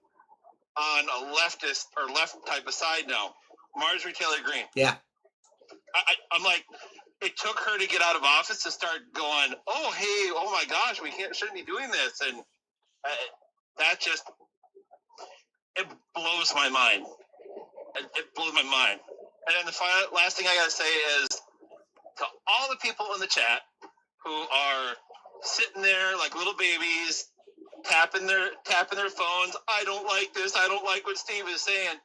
a leftist or left type of side now? Marjorie Taylor Greene. Yeah. I'm like, it took her to get out of office to start going, oh my gosh, shouldn't be doing this, and that just it blows my mind. It blew my mind. And then the last thing I gotta say is to all the people in the chat who are sitting there like little babies, tapping their phones. I don't like this. I don't like what Steve is saying.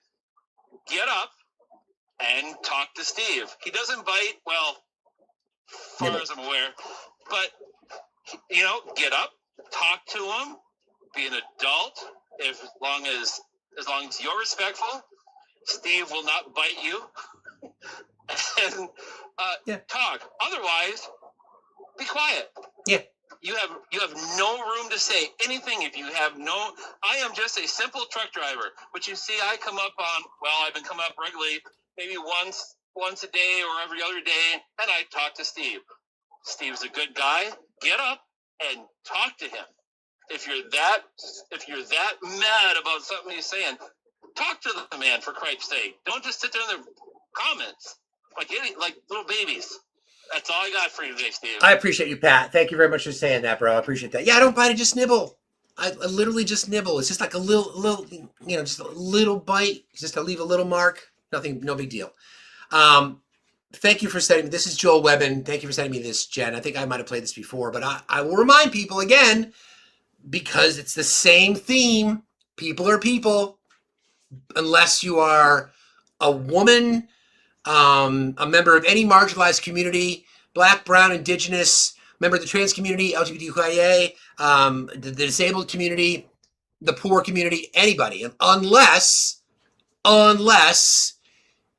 Get up and talk to Steve. He doesn't bite, well, as far as I'm aware. But, get up, talk to him, be an adult. As long as you're respectful, Steve will not bite you. And talk. Otherwise, be quiet. Yeah. You have no room to say anything if you have no. I am just a simple truck driver, but you see, I come up on. Well, I've been coming up regularly, maybe once a day or every other day, and I talk to Steve. Steve's a good guy. Get up and talk to him. If you're that mad about something he's saying, talk to the man, for Christ's sake. Don't just sit there in the comments like little babies. That's all I got for you today, Steve. I appreciate you, Pat. Thank you very much for saying that, bro. I appreciate that. Yeah, I don't bite. I just nibble. I literally just nibble. It's just like a little, just a little bite, just to leave a little mark. Nothing, no big deal. Thank you for sending me. This is Joel Webbin. Thank you for sending me this, Jen. I think I might have played this before, but I will remind people again, because it's the same theme. People are people, unless you are a woman, a member of any marginalized community, Black, Brown, Indigenous, member of the trans community, LGBTQIA, the disabled community, the poor community, anybody, unless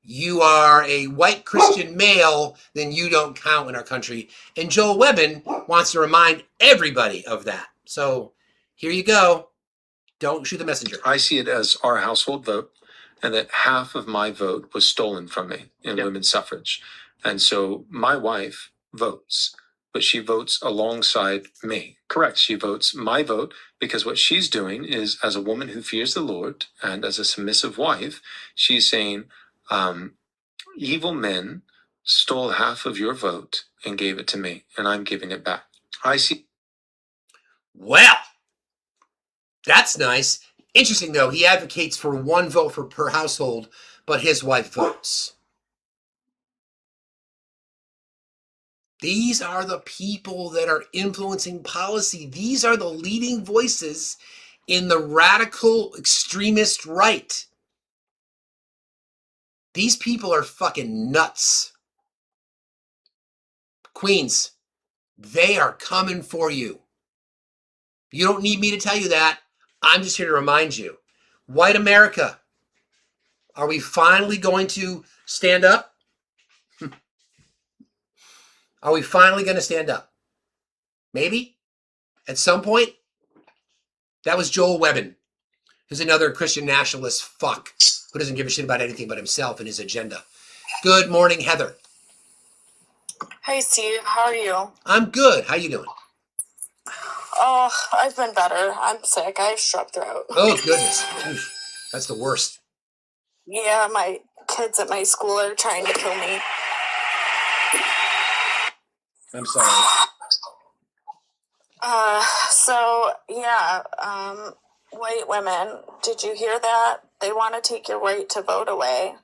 you are a white Christian male, then you don't count in our country. And Joel Webbin wants to remind everybody of that. So here you go. Don't shoot the messenger. I see it as our household vote, and that half of my vote was stolen from me in women's suffrage. And so my wife votes, but she votes alongside me. Correct. She votes my vote because what she's doing is, as a woman who fears the Lord and as a submissive wife, she's saying, evil men stole half of your vote and gave it to me, and I'm giving it back. I see. Well, that's nice. Interesting, though. He advocates for one vote per household, but his wife votes. These are the people that are influencing policy. These are the leading voices in the radical extremist right. These people are fucking nuts. Queens, they are coming for you. You don't need me to tell you that. I'm just here to remind you. White America, are we finally going to stand up? Are we finally going to stand up? Maybe at some point. That was Joel Webbin, who's another Christian nationalist fuck who doesn't give a shit about anything but himself and his agenda. Good morning, Heather. Hey, Steve. How are you? I'm good. How you doing? Oh, I've been better. I'm sick. I have strep throat. Oh, goodness. Oof, that's the worst. Yeah, my kids at my school are trying to kill me. I'm sorry. White women, did you hear that? They want to take your right to vote away.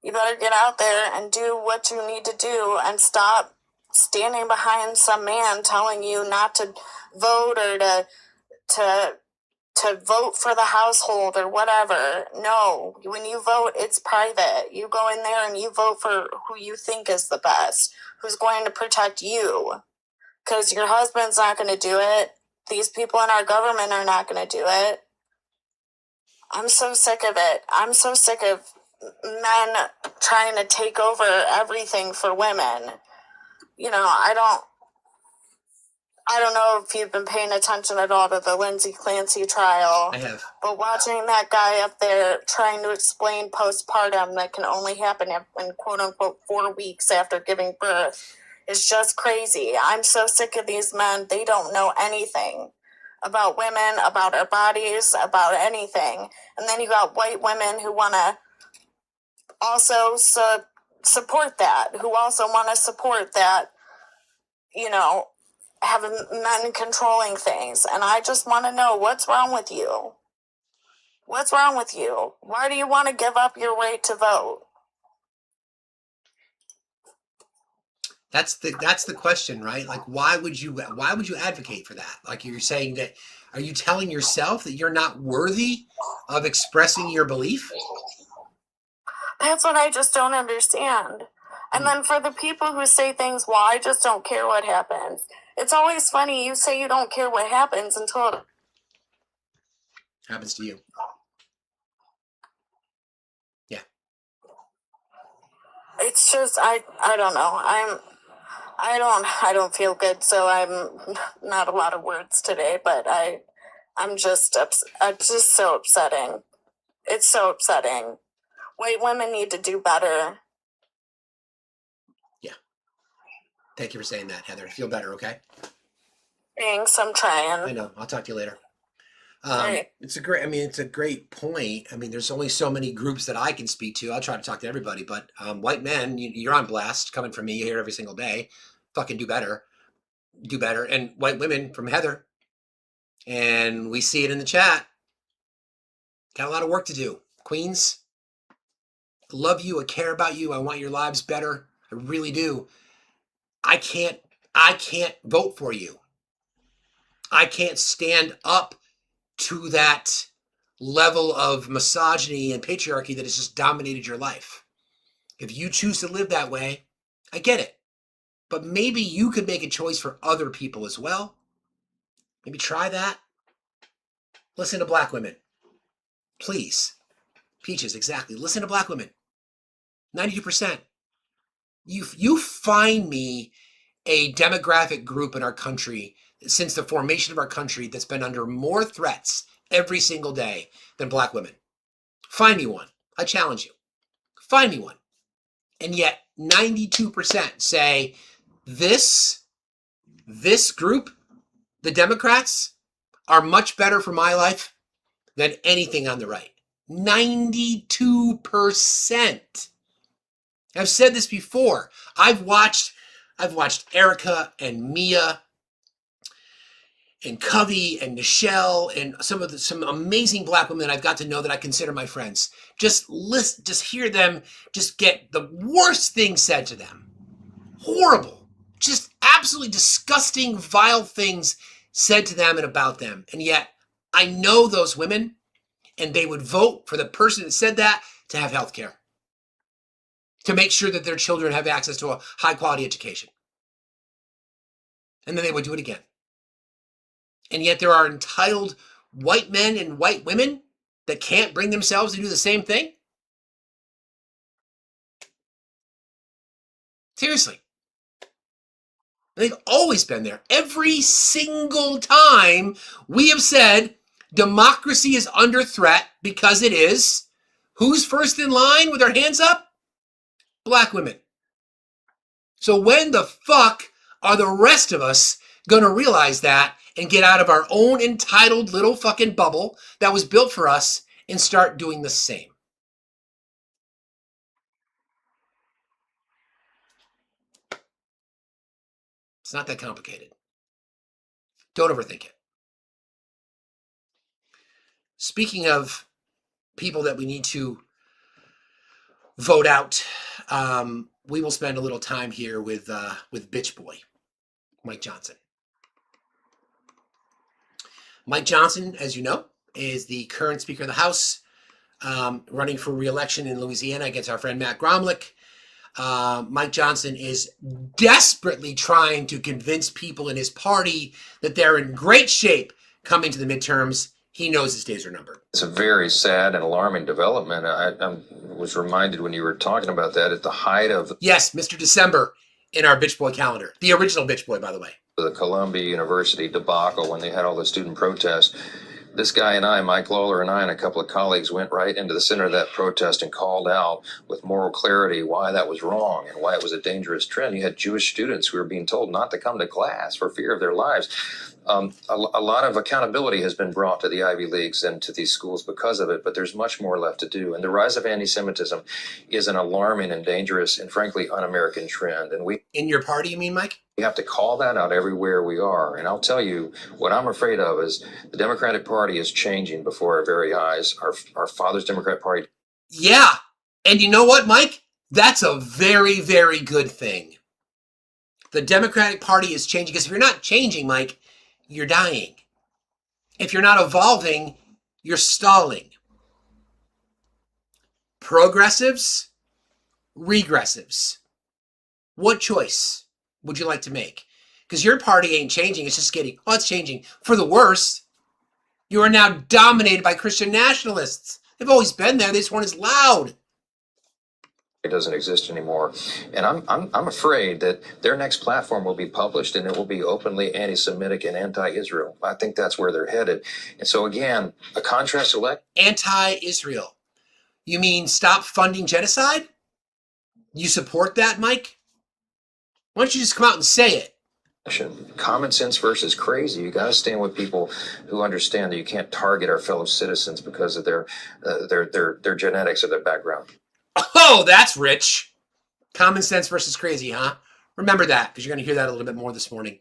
You better get out there and do what you need to do and stop standing behind some man telling you not to vote or to vote for the household or whatever. No, when you vote, it's private. You go in there and you vote for who you think is the best, who's going to protect you. Because your husband's not going to do it. These people in our government are not going to do it. I'm so sick of it. I'm so sick of men trying to take over everything for women. You know, I don't know if you've been paying attention at all to the Lindsay Clancy trial. I have. But watching that guy up there trying to explain postpartum that can only happen in quote-unquote 4 weeks after giving birth is just crazy. I'm so sick of these men. They don't know anything about women, about our bodies, about anything. And then you got white women who want to also support that, who also want to support that, you know, having men controlling things. And I just want to know, what's wrong with you? What's wrong with you? Why do you want to give up your right to vote? That's the question, right? Like, why would you advocate for that? Like, you're saying that, are you telling yourself that you're not worthy of expressing your belief? That's what I just don't understand. And then for the people who say things, well, I just don't care what happens. It's always funny, you say you don't care what happens until it happens to you. Yeah. It's just, I don't know. I don't feel good, so I'm not a lot of words today, but I'm just it's just so upsetting. It's so upsetting. White women need to do better. Yeah. Thank you for saying that, Heather. Feel better, okay? Thanks, I'm trying. I know. I'll talk to you later. Right. It's a great point. I mean, there's only so many groups that I can speak to. I'll try to talk to everybody, but white men, you're on blast coming from me. You hear it every single day. Fucking do better. Do better. And white women from Heather. And we see it in the chat. Got a lot of work to do. Queens, I love you. I care about you. I want your lives better. I really do. I can't vote for you. I can't stand up to that level of misogyny and patriarchy that has just dominated your life. If you choose to live that way, I get it. But maybe you could make a choice for other people as well. Maybe try that. Listen to black women. Please. Peaches, exactly. Listen to black women. 92%. You find me a demographic group in our country since the formation of our country that's been under more threats every single day than black women. Find me one. I challenge you. Find me one. And yet 92% say this group, the Democrats, are much better for my life than anything on the right. 92%. I've said this before. I've watched Erica and Mia and Covey and Nichelle and some amazing black women I've got to know that I consider my friends. Just hear them just get the worst things said to them. Horrible. Just absolutely disgusting, vile things said to them and about them. And yet I know those women, and they would vote for the person that said that to have health care, to make sure that their children have access to a high quality education. And then they would do it again. And yet there are entitled white men and white women that can't bring themselves to do the same thing? Seriously. They've always been there. Every single time we have said democracy is under threat because it is. Who's first in line with their hands up? Black women. So when the fuck are the rest of us going to realize that and get out of our own entitled little fucking bubble that was built for us and start doing the same? It's not that complicated. Don't overthink it. Speaking of people that we need to vote out, we will spend a little time here with Bitch Boy, Mike Johnson. Mike Johnson, as you know, is the current Speaker of the House, running for re-election in Louisiana against our friend Matt Gromlich. Mike Johnson is desperately trying to convince people in his party that they're in great shape coming to the midterms. He knows his days are numbered. It's a very sad and alarming development. I was reminded when you were talking about that at the height of... Yes, Mr. December in our Bitch Boy calendar. The original Bitch Boy, by the way. The Columbia University debacle when they had all the student protests. This guy and I, Mike Lawler and I and a couple of colleagues went right into the center of that protest and called out with moral clarity why that was wrong and why it was a dangerous trend. You had Jewish students who were being told not to come to class for fear of their lives. A lot of accountability has been brought to the Ivy Leagues and to these schools because of it, but there's much more left to do. And the rise of anti-Semitism is an alarming and dangerous and frankly un-American trend. And we... In your party, you mean, Mike? We have to call that out everywhere we are. And I'll tell you, what I'm afraid of is the Democratic Party is changing before our very eyes. Our father's Democratic Party. Yeah. And you know what, Mike? That's a very, very good thing. The Democratic Party is changing, because if you're not changing, Mike, you're dying. If you're not evolving, you're stalling. Progressives, regressives. What choice would you like to make? Because your party ain't changing. It's just getting, it's changing for the worse. You are now dominated by Christian nationalists. They've always been there. They just weren't as loud. It doesn't exist anymore. And I'm afraid that their next platform will be published and it will be openly anti-Semitic and anti-Israel. I think that's where they're headed. And so again, a contrast elect. Anti-Israel. You mean stop funding genocide? You support that, Mike? Why don't you just come out and say it? Common sense versus crazy. You got to stand with people who understand that you can't target our fellow citizens because of their genetics or their background. Oh, that's rich. Common sense versus crazy, huh? Remember that, because you're going to hear that a little bit more this morning.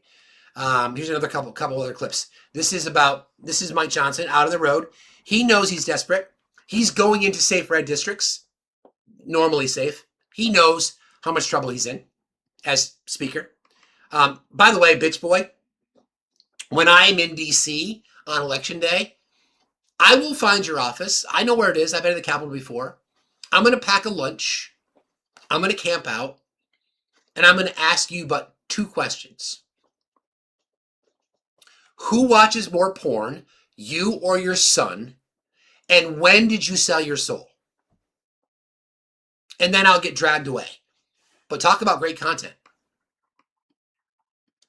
Here's another couple other clips. This is Mike Johnson out on the road. He knows he's desperate. He's going into safe red districts, normally safe. He knows how much trouble he's in as speaker. By the way, Bitch Boy, when I'm in DC on election day, I will find your office. I know where it is. I've been to the Capitol before. I'm going to pack a lunch. I'm going to camp out. And I'm going to ask you but 2 questions. Who watches more porn, you or your son? And when did you sell your soul? And then I'll get dragged away. But talk about great content.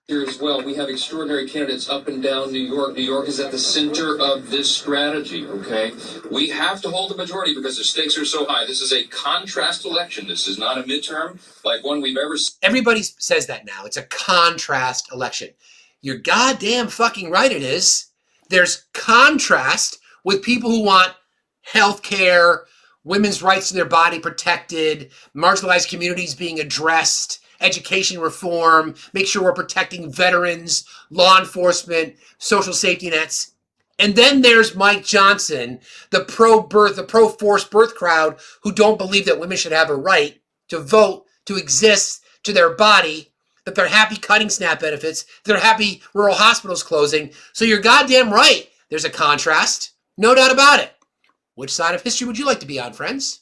Here as well, we have extraordinary candidates up and down New York. New York is at the center of this strategy, okay? We have to hold the majority because the stakes are so high. This is a contrast election. This is not a midterm like one we've ever seen. Everybody says that now. It's a contrast election. You're goddamn fucking right it is. There's contrast with people who want health care, women's rights to their body protected, marginalized communities being addressed, education reform, make sure we're protecting veterans, law enforcement, social safety nets. And then there's Mike Johnson, the pro-forced birth crowd who don't believe that women should have a right to vote, to exist, to their body, that they're happy cutting SNAP benefits, they're happy rural hospitals closing. So you're goddamn right. There's a contrast. No doubt about it. Which side of history would you like to be on, friends?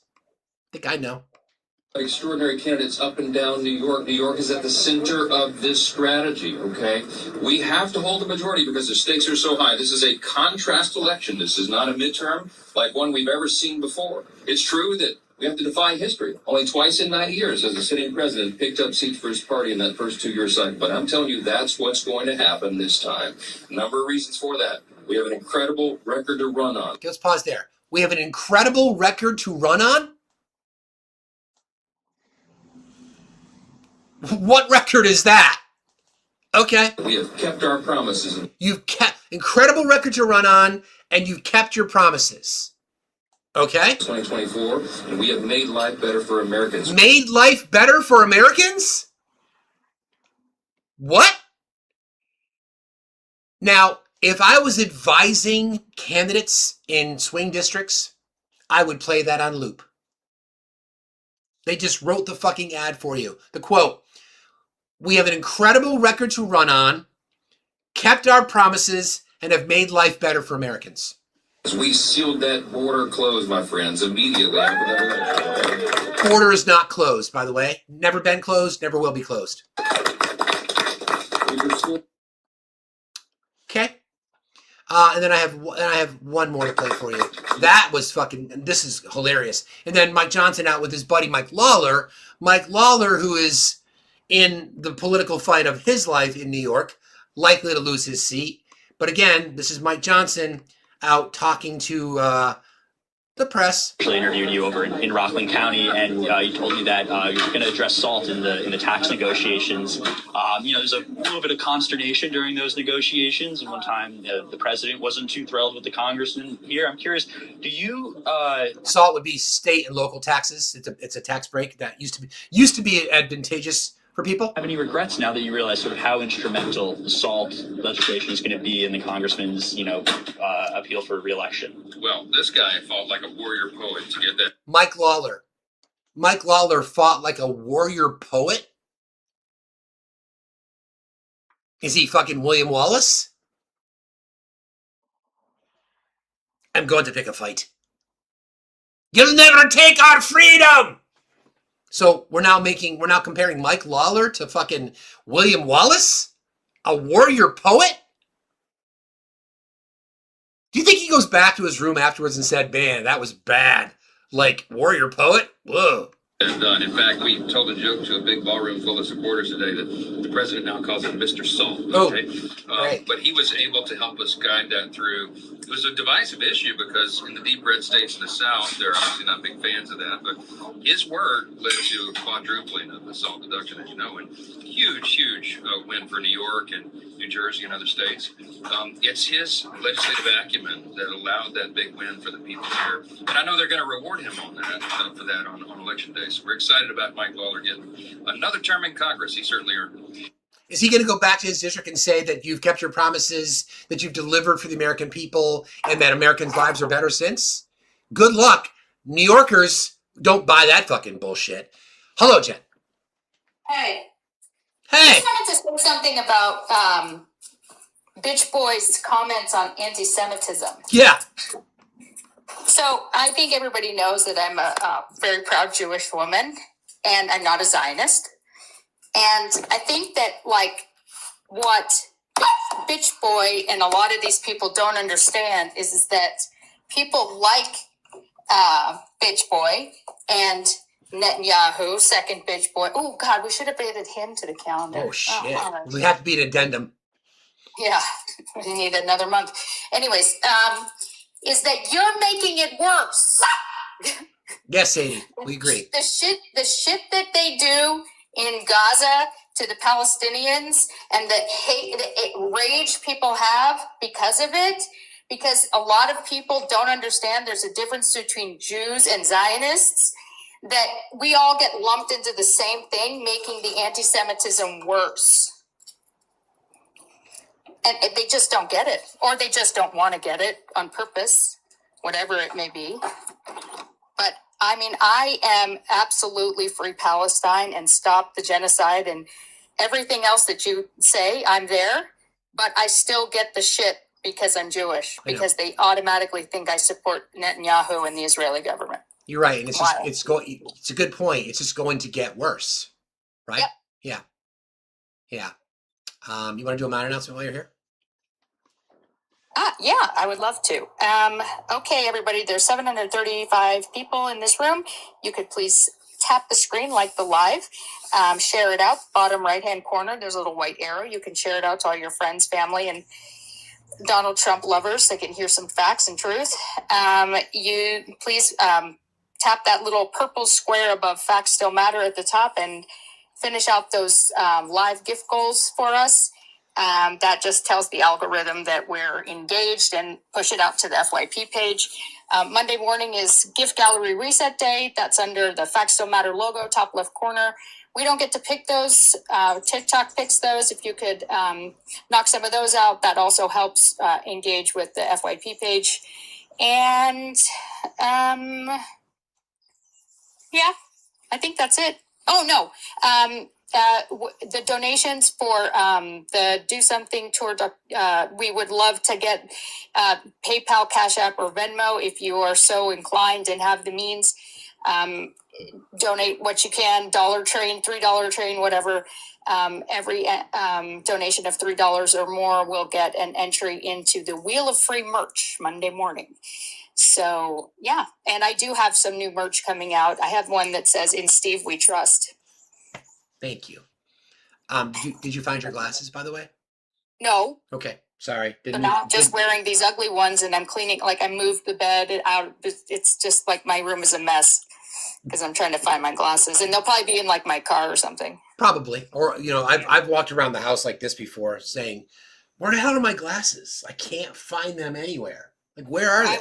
I think I know. Extraordinary candidates up and down New York. New York is at the center of this strategy, okay? We have to hold the majority because the stakes are so high. This is a contrast election. This is not a midterm like one we've ever seen before. It's true that we have to defy history. Only twice in 90 years has a sitting president picked up seats for his party in that first 2-year cycle. But I'm telling you, that's what's going to happen this time. A number of reasons for that. We have an incredible record to run on. Let's pause there. We have an incredible record to run on? What record is that? Okay. We have kept our promises. You've kept incredible record to run on, and you've kept your promises. Okay. 2024, and we have made life better for Americans. Made life better for Americans? What? Now, if I was advising candidates in swing districts, I would play that on loop. They just wrote the fucking ad for you. The quote, we have an incredible record to run on, kept our promises, and have made life better for Americans. We sealed that border closed, my friends, immediately after that election. Border is not closed, by the way. Never been closed, never will be closed. Okay. And then I have one more to play for you. That was this is hilarious. And then Mike Johnson out with his buddy Mike Lawler. Mike Lawler, who is in the political fight of his life in New York, likely to lose his seat. But again, this is Mike Johnson out talking to the press. Actually interviewed you over in Rockland County, and you told me that you're going to address SALT in the tax negotiations. There's a little bit of consternation during those negotiations, and one time the president wasn't too thrilled with the congressman here. I'm curious, do you SALT would be state and local taxes. It's a tax break that used to be advantageous for people. Have any regrets now that you realize sort of how instrumental the SALT legislation is going to be in the congressman's, appeal for re-election? Well, this guy fought like a warrior poet to get that. Mike Lawler. Mike Lawler fought like a warrior poet? Is he fucking William Wallace? I'm going to pick a fight. You'll never take our freedom! So we're now comparing Mike Lawler to fucking William Wallace? A warrior poet? Do you think he goes back to his room afterwards and said, man, that was bad? Like, warrior poet? Whoa. Done. In fact, we told a joke to a big ballroom full of supporters today that the president now calls him Mr. Salt. Okay? But he was able to help us guide that through. It was a divisive issue because in the deep red states in the South, they're obviously not big fans of that. But his word led to a quadrupling of the SALT deduction, as you know, and huge win for New York and New Jersey and other states. It's his legislative acumen that allowed that big win for the people here. And I know they're going to reward him on that for that on election day. So we're excited about Mike Lawler getting another term in Congress. He certainly earned it. Is he going to go back to his district and say that you've kept your promises, that you've delivered for the American people, and that Americans' lives are better since? Good luck. New Yorkers don't buy that fucking bullshit. Hello, Jen. Hey. Hey. I just wanted to say something about Bitch Boy's comments on anti-Semitism. Yeah. So I think everybody knows that I'm a very proud Jewish woman, and I'm not a Zionist. And I think that, like, what Bitch Boy and a lot of these people don't understand is that people like Bitch Boy and Netanyahu, second Bitch Boy. Oh, God, we should have added him to the calendar. Oh, shit. We have to be an addendum. Yeah, we need another month. Anyways, is that you're making it worse. Yes, Sadie, we agree. The shit that they do in Gaza to the Palestinians and the hate, the rage people have because of it, because a lot of people don't understand there's a difference between Jews and Zionists, that we all get lumped into the same thing, making the anti-Semitism worse. And they just don't get it, or they just don't want to get it on purpose, whatever it may be. But I mean, I am absolutely free Palestine and stop the genocide and everything else that you say. I'm there, but I still get the shit because I'm Jewish, because they automatically think I support Netanyahu and the Israeli government. You're right, and it's a good point. It's just going to get worse, right? Yep. Yeah. You want to do a minor announcement while you're here? Yeah, I would love to. Okay, everybody, there's 735 people in this room. You could please tap the screen like the live, share it out. Bottom right-hand corner, there's a little white arrow. You can share it out to all your friends, family, and Donald Trump lovers. They can hear some facts and truth. You please tap that little purple square above Facts Still Matter at the top and finish out those live gift goals for us. That just tells the algorithm that we're engaged and push it out to the FYP page. Monday morning is Gift Gallery Reset Day. That's under the Facts Still Matter logo, top left corner. We don't get to pick those. TikTok picks those. If you could knock some of those out, that also helps engage with the FYP page. And yeah, I think that's it. Oh, no. The donations for the Do Something Tour, we would love to get PayPal, Cash App, or Venmo if you are so inclined and have the means. Donate what you can, Dollar Train, $3 Train, whatever. Every donation of $3 or more will get an entry into the Wheel of Free merch Monday morning. So, yeah. And I do have some new merch coming out. I have one that says, "In Steve We Trust." Thank you. Did you find your glasses, by the way? No. Okay. Sorry. I'm just wearing these ugly ones, and I'm cleaning, like I moved the bed out. It's just like my room is a mess because I'm trying to find my glasses, and they'll probably be in like my car or something. Probably. Or, I've walked around the house like this before saying, where the hell are my glasses? I can't find them anywhere. Like, where are they?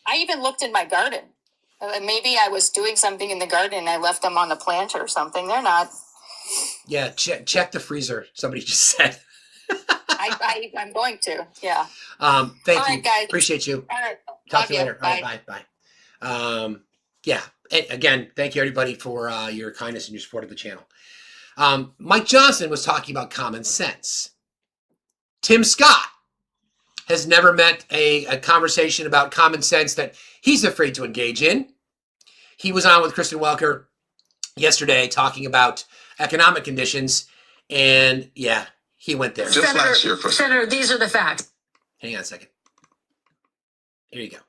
I even looked in my garden. Maybe I was doing something in the garden and I left them on the plant or something. They're not. Yeah, check the freezer. Somebody just said. I'm going to. Yeah. Thank All you, right, guys. Appreciate you. All right. Talk to you later. Bye. All right, bye. Yeah. And again, thank you everybody for your kindness and your support of the channel. Mike Johnson was talking about common sense. Tim Scott has never met a conversation about common sense that he's afraid to engage in. He was on with Kristen Welker yesterday talking about economic conditions, and yeah, he went there. Just last year, Senator, these are the facts. Hang on a second. Here you go.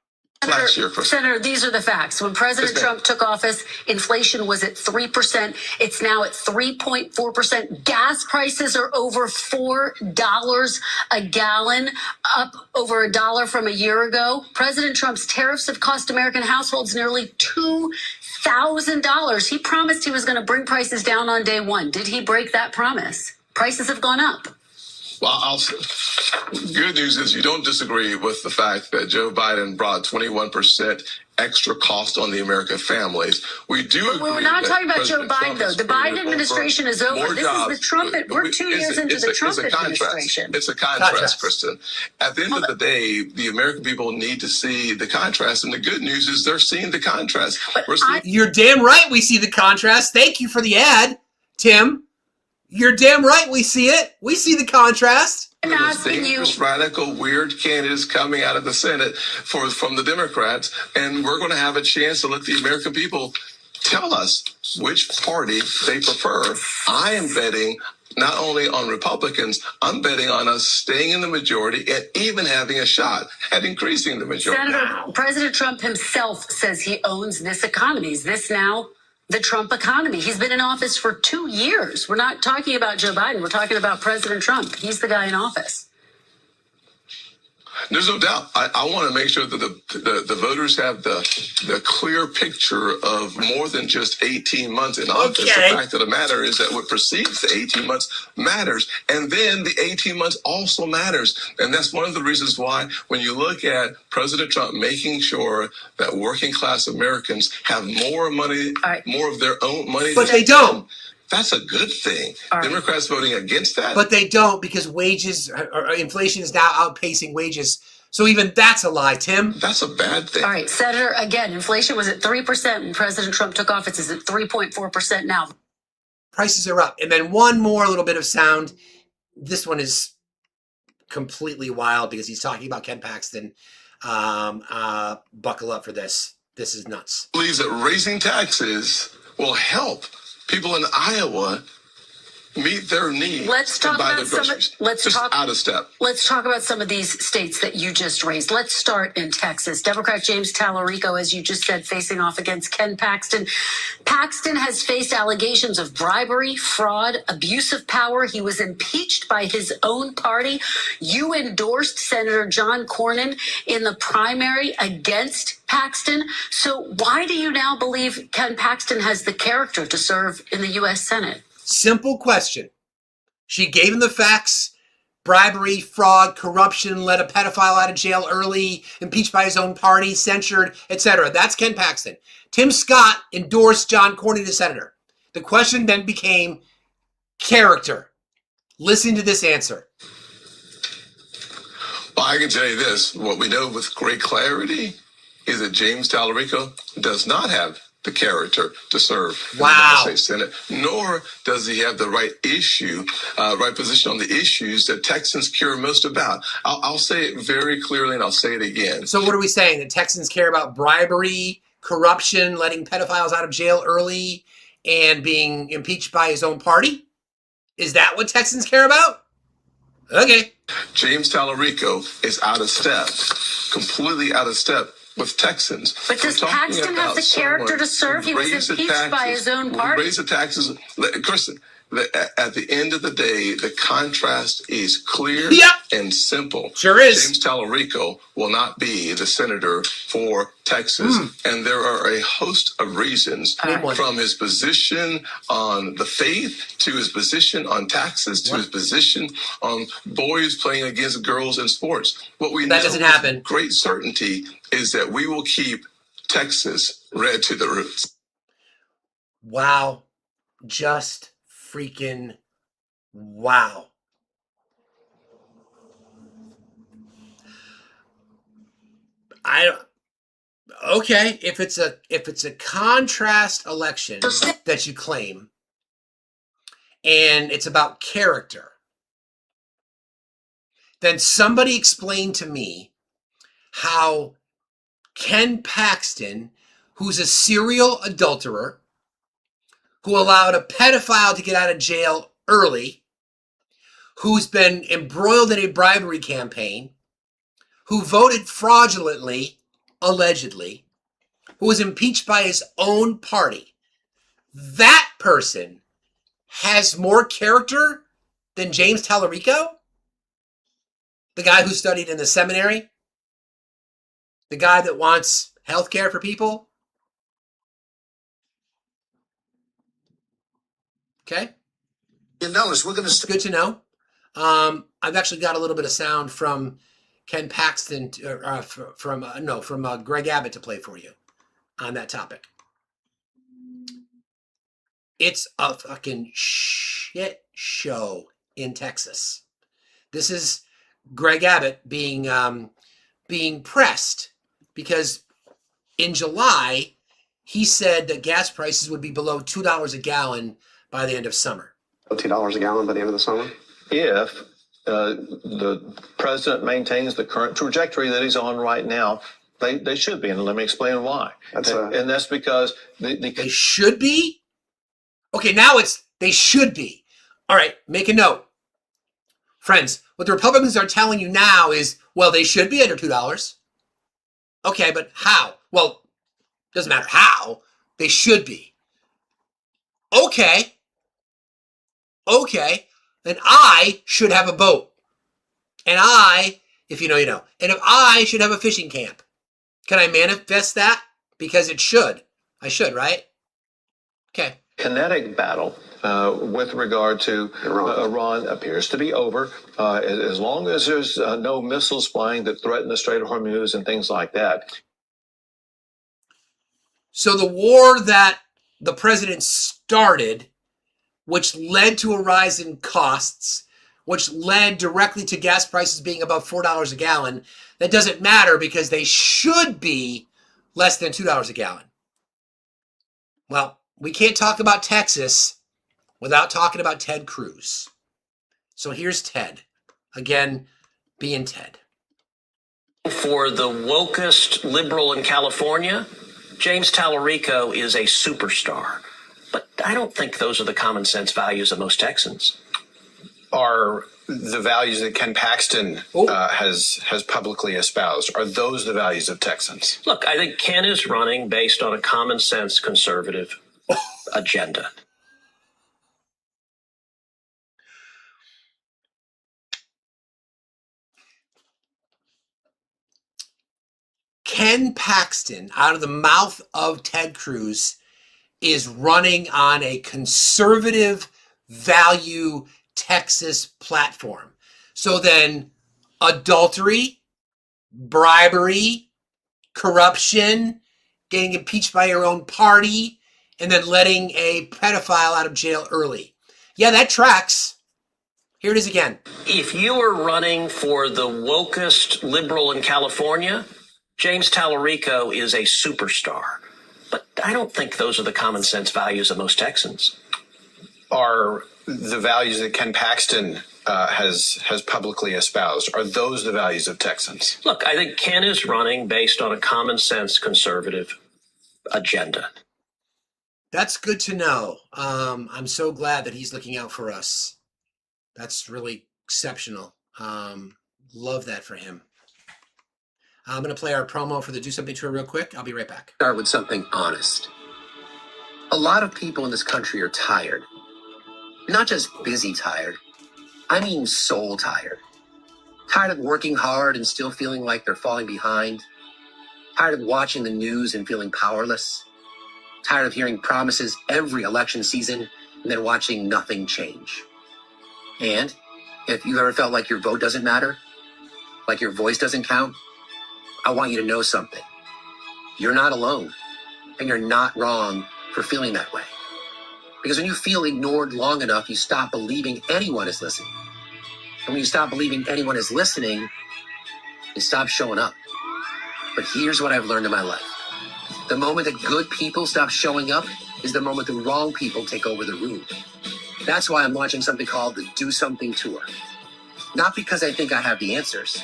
Senator, these are the facts. When President Trump took office, inflation was at 3%. It's now at 3.4%. Gas prices are over $4 a gallon, up over $1 from a year ago. President Trump's tariffs have cost American households nearly $2,000. He promised he was going to bring prices down on day one. Did he break that promise? Prices have gone up. Well, good news is you don't disagree with the fact that Joe Biden brought 21% extra cost on the American families. We do agree. We're not talking about Joe Biden, though. The Biden administration is over. This is the Trump. We're 2 years into the Trump administration. It's a contrast, Kristen. At the end of the day, the American people need to see the contrast, and the good news is they're seeing the contrast. You're damn right we see the contrast. Thank you for the ad, Tim. You're damn right we see it. We see the contrast. The most dangerous, radical, weird candidates coming out of the Senate from the Democrats, and we're going to have a chance to let the American people tell us which party they prefer. I am betting not only on Republicans, I'm betting on us staying in the majority and even having a shot at increasing the majority. Senator, President Trump himself says he owns this economy. Is this now the Trump economy? He's been in office for 2 years. We're not talking about Joe Biden. We're talking about President Trump. He's the guy in office. There's no doubt. I want to make sure that the voters have the clear picture of more than just 18 months in office. The fact of the matter is that what precedes the 18 months matters. And then the 18 months also matters. And that's one of the reasons why when you look at President Trump making sure that working class Americans have more money, more of their own money. But they don't. That's a good thing. Democrats voting against that. But they don't, because inflation is now outpacing wages. So even that's a lie, Tim. That's a bad thing. All right, Senator, again, inflation was at 3% when President Trump took office. It's at 3.4% now. Prices are up. And then one more little bit of sound. This one is completely wild because he's talking about Ken Paxton. Buckle up for this. This is nuts. Believes that raising taxes will help people in Iowa meet their needs. Let's talk about out of step. Let's talk about some of these states that you just raised. Let's start in Texas. Democrat James Tallarico, as you just said, facing off against Ken Paxton. Paxton has faced allegations of bribery, fraud, abuse of power. He was impeached by his own party. You endorsed Senator John Cornyn in the primary against Paxton. So why do you now believe Ken Paxton has the character to serve in the U.S. Senate? Simple question. She gave him the facts. Bribery, fraud, corruption, let a pedophile out of jail early, impeached by his own party, censured, etc. That's Ken Paxton. Tim Scott endorsed John Cornyn as senator. The question then became character. Listen to this answer. Well, I can tell you this. What we know with great clarity is that James Tallarico does not have the character to serve in the United States Senate, nor does he have the right position on the issues that Texans care most about. I'll say it very clearly, and I'll say it again. So what are we saying? That Texans care about bribery, corruption, letting pedophiles out of jail early, and being impeached by his own party? Is that what Texans care about? Okay. James Tallarico is out of step, completely out of step with Texans. But does Paxton have the character to serve? He was impeached by his own party. Raise the taxes. Kristen, at the end of the day, the contrast is clear and simple. Sure is. James Tallarico will not be the senator for Texas. And there are a host of reasons, from his position on the faith, to his position on taxes, to his position on boys playing against girls in sports. What we know doesn't happen. With great certainty is that we will keep Texas red to the roots. Wow. Just freaking wow. Okay, if it's a contrast election that you claim, and it's about character, then somebody explain to me how Ken Paxton, who's a serial adulterer, who allowed a pedophile to get out of jail early, who's been embroiled in a bribery campaign, who voted fraudulently, allegedly, who was impeached by his own party, that person has more character than James Tallarico? The guy who studied in the seminary? The guy that wants health care for people? Okay. Notice we're going to. It's good to know. I've actually got a little bit of sound from Ken Paxton, from Greg Abbott to play for you on that topic. It's a fucking shit show in Texas. This is Greg Abbott being pressed because in July he said that gas prices would be below $2 a gallon by the end of summer. $2 a gallon by the end of the summer? If the president maintains the current trajectory that he's on right now, they should be, and let me explain why. And that's because they should be? Okay, now it's they should be. All right, make a note. Friends, what the Republicans are telling you now is, well, they should be under $2. Okay, but how? Well, doesn't matter how. They should be. Okay, then I should have a boat. And if you know, you know. And if I should have a fishing camp, can I manifest that? Because it should. I should, right? Okay. Kinetic battle with regard to Iran appears to be over. As long as there's no missiles flying that threaten the Strait of Hormuz and things like that. So the war that the president started, which led to a rise in costs, which led directly to gas prices being above $4 a gallon, that doesn't matter because they should be less than $2 a gallon. Well, we can't talk about Texas without talking about Ted Cruz. So here's Ted, again, being Ted. For the wokest liberal in California, James Tallarico is a superstar, but I don't think those are the common sense values of most Texans. Are the values that Ken Paxton has publicly espoused, are those the values of Texans? Look, I think Ken is running based on a common sense conservative agenda. Ken Paxton, out of the mouth of Ted Cruz, is running on a conservative value Texas platform. So then adultery, bribery, corruption, getting impeached by your own party, and then letting a pedophile out of jail early. Yeah, that tracks. Here it is again. If you were running for the wokest liberal in California, James Tallarico is a superstar. But I don't think those are the common sense values of most Texans. Are the values that Ken Paxton has publicly espoused, are those the values of Texans? Look, I think Ken is running based on a common sense conservative agenda. That's good to know. I'm so glad that he's looking out for us. That's really exceptional. Love that for him. I'm going to play our promo for the Do Something Tour real quick. I'll be right back. Start with something honest. A lot of people in this country are tired. Not just busy tired. I mean soul tired. Tired of working hard and still feeling like they're falling behind. Tired of watching the news and feeling powerless. Tired of hearing promises every election season and then watching nothing change. And if you've ever felt like your vote doesn't matter, like your voice doesn't count, I want you to know something. You're not alone, and you're not wrong for feeling that way. Because when you feel ignored long enough, you stop believing anyone is listening. And when you stop believing anyone is listening, you stop showing up. But here's what I've learned in my life. The moment that good people stop showing up is the moment the wrong people take over the room. That's why I'm launching something called the Do Something Tour. Not because I think I have the answers.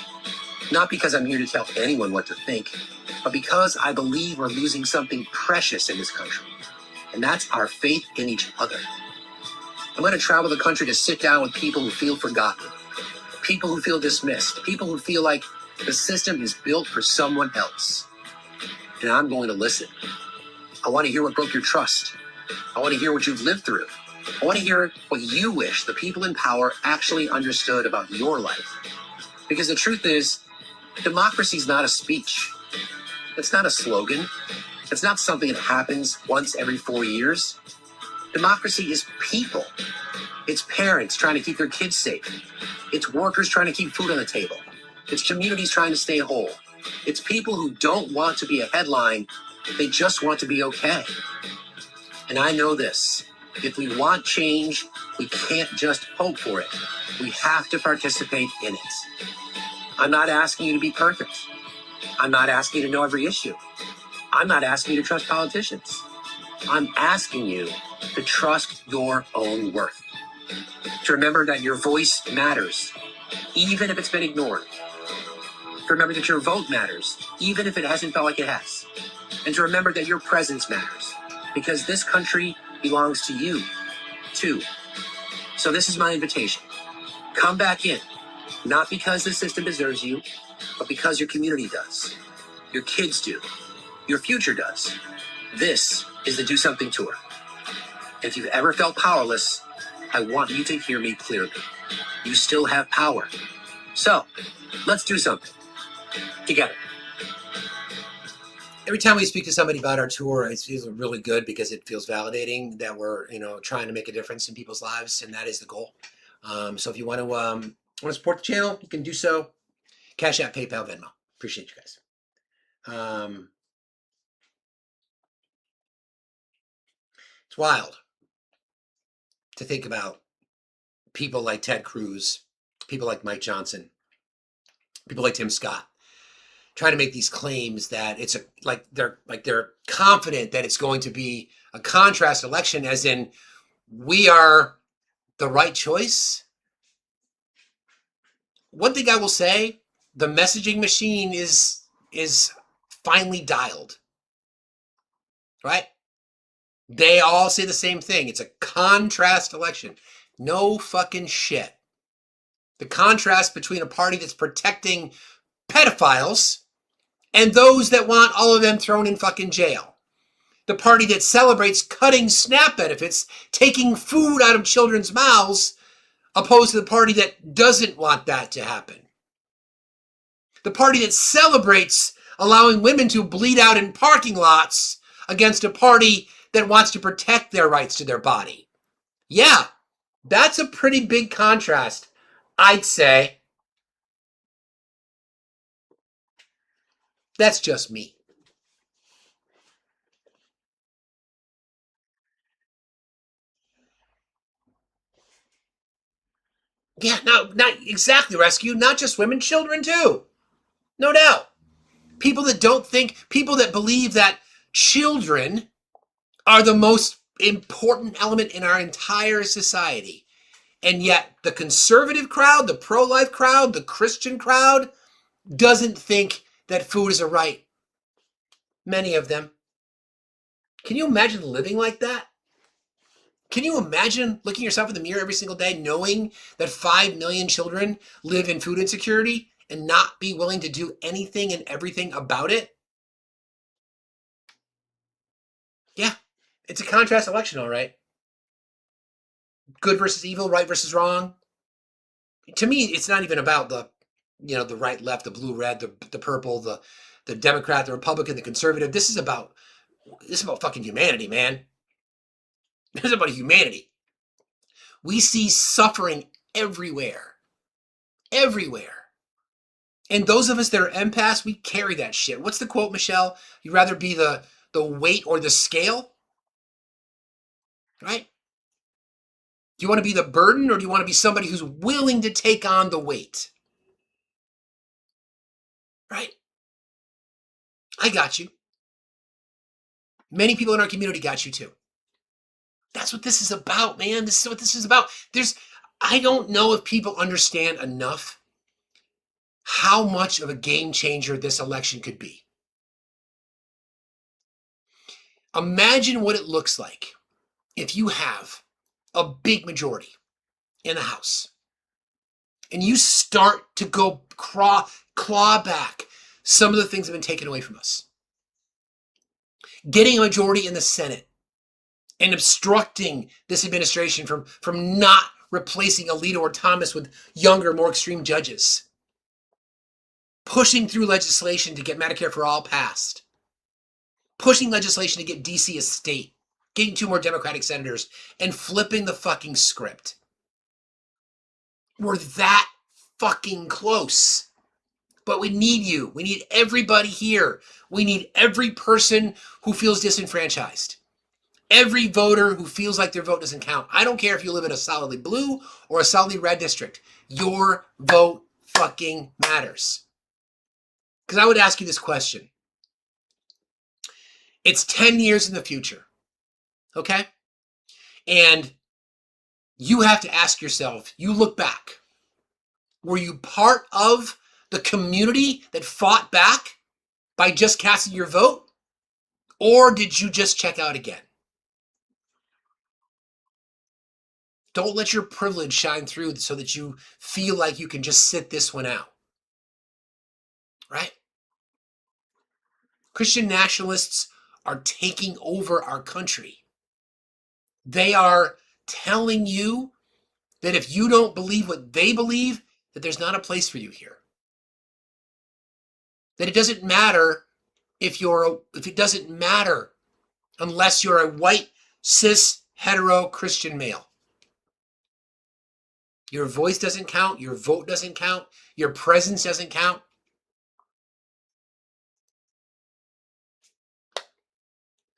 Not because I'm here to tell anyone what to think, but because I believe we're losing something precious in this country. And that's our faith in each other. I'm going to travel the country to sit down with people who feel forgotten, people who feel dismissed, people who feel like the system is built for someone else. And I'm going to listen. I want to hear what broke your trust. I want to hear what you've lived through. I want to hear what you wish the people in power actually understood about your life. Because the truth is, democracy is not a speech. It's not a slogan. It's not something that happens once every 4 years. Democracy is people. It's parents trying to keep their kids safe. It's workers trying to keep food on the table. It's communities trying to stay whole. It's people who don't want to be a headline. They just want to be okay. And I know this. If we want change, we can't just hope for it. We have to participate in it. I'm not asking you to be perfect. I'm not asking you to know every issue. I'm not asking you to trust politicians. I'm asking you to trust your own worth. To remember that your voice matters, even if it's been ignored. To remember that your vote matters, even if it hasn't felt like it has. And to remember that your presence matters, because this country belongs to you, too. So this is my invitation. Come back in, not because the system deserves you, but because your community does. Your kids do. Your future does. This is the Do Something Tour. If you've ever felt powerless, I want you to hear me clearly. You still have power. So, let's do something. Together. Every time we speak to somebody about our tour, it feels really good because it feels validating that we're, trying to make a difference in people's lives, and that is the goal. So if you want to support the channel, you can do so. Cash App, PayPal, Venmo. Appreciate you guys. It's wild to think about people like Ted Cruz, people like Mike Johnson, people like Tim Scott, trying to make these claims that it's they're confident that it's going to be a contrast election, as in we are the right choice. One thing I will say, the messaging machine is finally dialed. right? They all say the same thing. It's a contrast election. No fucking shit. The contrast between a party that's protecting pedophiles and those that want all of them thrown in fucking jail. The party that celebrates cutting SNAP benefits, taking food out of children's mouths, opposed to the party that doesn't want that to happen. The party that celebrates allowing women to bleed out in parking lots against a party that wants to protect their rights to their body. Yeah, that's a pretty big contrast, I'd say. That's just me. Yeah, no, not exactly, Rescue. Not just women, children too. No doubt. People that believe that children are the most important element in our entire society. And yet the conservative crowd, the pro-life crowd, the Christian crowd doesn't think that food is a right. Many of them. Can you imagine living like that? Can you imagine looking yourself in the mirror every single day knowing that 5 million children live in food insecurity and not be willing to do anything and everything about it? Yeah, it's a contrast election, all right. Good versus evil, right versus wrong. To me, it's not even about the right, left, the blue, red, the purple, the Democrat, the Republican, the conservative. This is about fucking humanity, man. This is about humanity. We see suffering everywhere. Everywhere. And those of us that are empaths, we carry that shit. What's the quote, Michelle? You'd rather be the weight or the scale? Right? Do you want to be the burden, or do you want to be somebody who's willing to take on the weight? Right? I got you. Many people in our community got you too. That's what this is about, man. This is what this is about. I don't know if people understand enough how much of a game changer this election could be. Imagine what it looks like if you have a big majority in the House and you start to go claw back some of the things that have been taken away from us. Getting a majority in the Senate and obstructing this administration from not replacing Alito or Thomas with younger, more extreme judges. Pushing through legislation to get Medicare for All passed. Pushing legislation to get DC a state. Getting 2 more Democratic senators and flipping the fucking script. We're that fucking close. But we need you. We need everybody here. We need every person who feels disenfranchised. Every voter who feels like their vote doesn't count. I don't care if you live in a solidly blue or a solidly red district. Your vote fucking matters. Because I would ask you this question. It's 10 years in the future. Okay? And you have to ask yourself, you look back. Were you part of the community that fought back by just casting your vote? Or did you just check out again? Don't let your privilege shine through so that you feel like you can just sit this one out. Right? Christian nationalists are taking over our country. They are telling you that if you don't believe what they believe, that there's not a place for you here. That it doesn't matter if it doesn't matter unless you're a white, cis, hetero Christian male. Your voice doesn't count, your vote doesn't count, your presence doesn't count.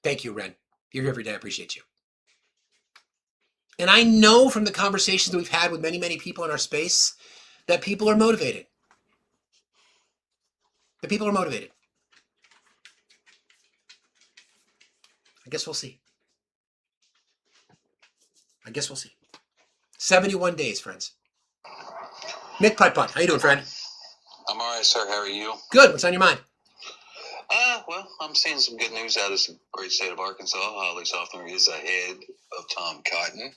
Thank you, Ren. You're here every day. I appreciate you. And I know from the conversations that we've had with many, many people in our space that people are motivated. The people are motivated. I guess we'll see. 71 days, friends. Nick Pipe Bun, how you doing, friend? I'm all right, sir. How are you? Good. What's on your mind? Well, I'm seeing some good news out of this great state of Arkansas. Holly Softner is ahead of Tom Cotton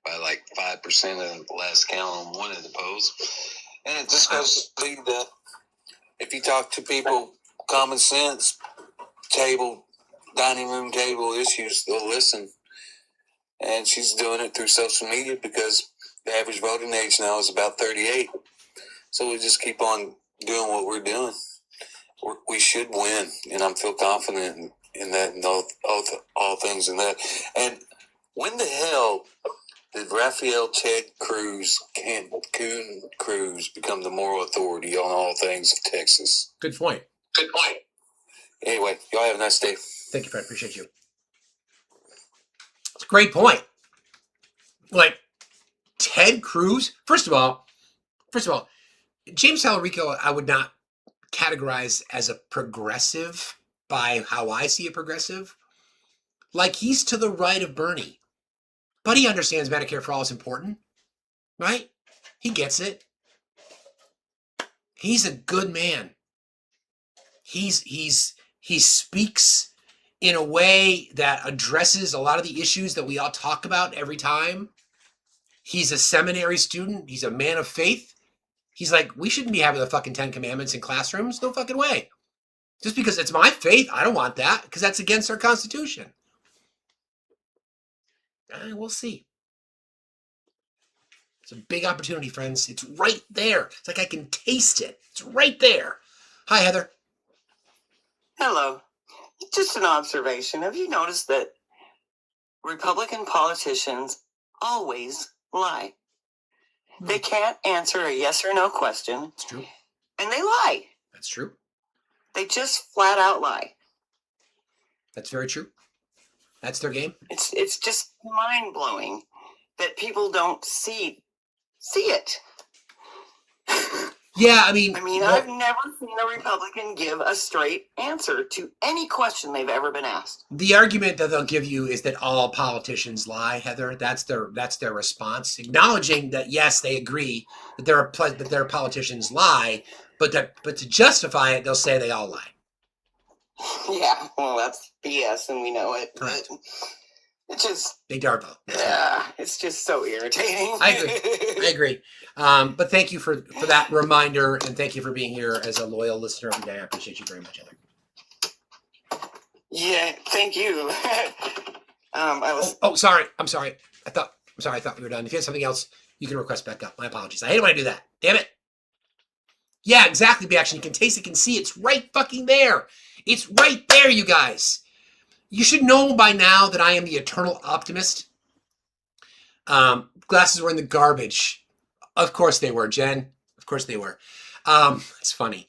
by like 5% of the last count on one of the polls. And it just goes to see that if you talk to people, common sense, dining room table issues, they'll listen. And she's doing it through social media because the average voting age now is about 38. So we just keep on doing what we're doing. We should win, and I feel confident in that, and all things in that. And when the hell did Raphael Ted Cruz, Coon Cruz, become the moral authority on all things of Texas? Good point. Good point. Anyway, y'all have a nice day. Thank you, Fred. Appreciate you. It's a great point. Like, Ted Cruz, first of all, James Talarico, I would not categorize as a progressive by how I see a progressive. Like, he's to the right of Bernie, but he understands Medicare for all is important, right? He gets it. He's a good man. He speaks in a way that addresses a lot of the issues that we all talk about every time. He's a seminary student. He's a man of faith. He's like, we shouldn't be having the fucking 10 Commandments in classrooms. No fucking way. Just because it's my faith, I don't want that because that's against our Constitution. We'll see. It's a big opportunity, friends. It's right there. It's like I can taste it. It's right there. Hi, Heather. Hello. Just an observation. Have you noticed that Republican politicians always lie? They can't answer a yes or no question. It's true. And they lie. That's true. They just flat out lie. That's very true. That's their game. It's just mind blowing that people don't see it. Yeah, I mean, I've never seen a Republican give a straight answer to any question they've ever been asked. The argument that they'll give you is that all politicians lie, Heather. That's their response, acknowledging that yes, they agree that their politicians lie, but to justify it, they'll say they all lie. Yeah, well, that's BS, and we know it. Correct. It's just they darvo. Yeah, it's just so irritating. I agree. But thank you for that reminder, and thank you for being here as a loyal listener every day. I appreciate you very much, Heather. Yeah, thank you. Sorry. I'm sorry. I thought we were done. If you had something else, you can request back up. My apologies. I hate when I do that. Damn it. Yeah, exactly, B-Action. You can taste it, can see. It's right fucking there. It's right there, you guys. You should know by now that I am the eternal optimist. Glasses were in the garbage. Of course they were, Jen. Of course they were. It's funny.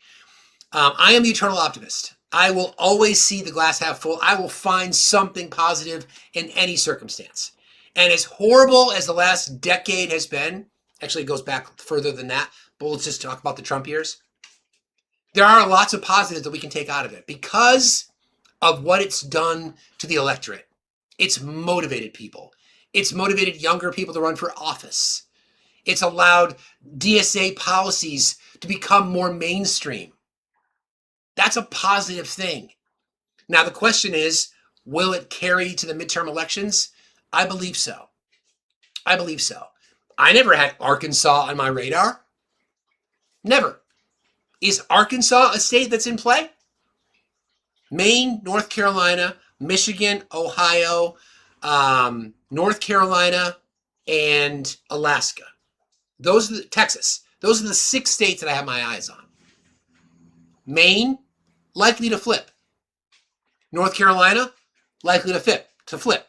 I am the eternal optimist. I will always see the glass half full. I will find something positive in any circumstance. And as horrible as the last decade has been, actually it goes back further than that, but let's just talk about the Trump years. There are lots of positives that we can take out of it because of what it's done to the electorate. It's motivated people. It's motivated younger people to run for office. It's allowed DSA policies to become more mainstream. That's a positive thing. Now the question is, will it carry to the midterm elections? I believe so. I believe so. I never had Arkansas on my radar. Never. Is Arkansas a state that's in play? Maine, North Carolina, Michigan, Ohio, North Carolina, and Alaska. Texas. Those are the 6 states that I have my eyes on. Maine, likely to flip. North Carolina, likely to flip.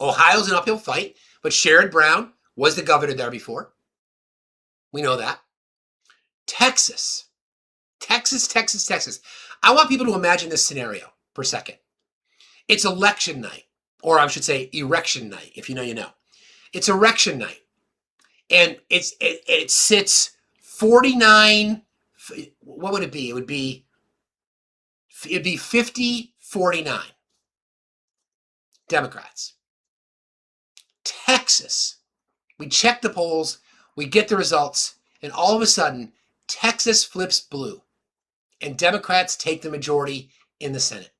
Ohio's an uphill fight, but Sherrod Brown was the governor there before. We know that. Texas. I want people to imagine this scenario for a second. It's election night, or I should say erection night, if you know, you know. It's erection night. And it sits 49, what would it be? It'd be 50-49 Democrats. Texas. We check the polls, we get the results, and all of a sudden, Texas flips blue. and Democrats take the majority in the Senate.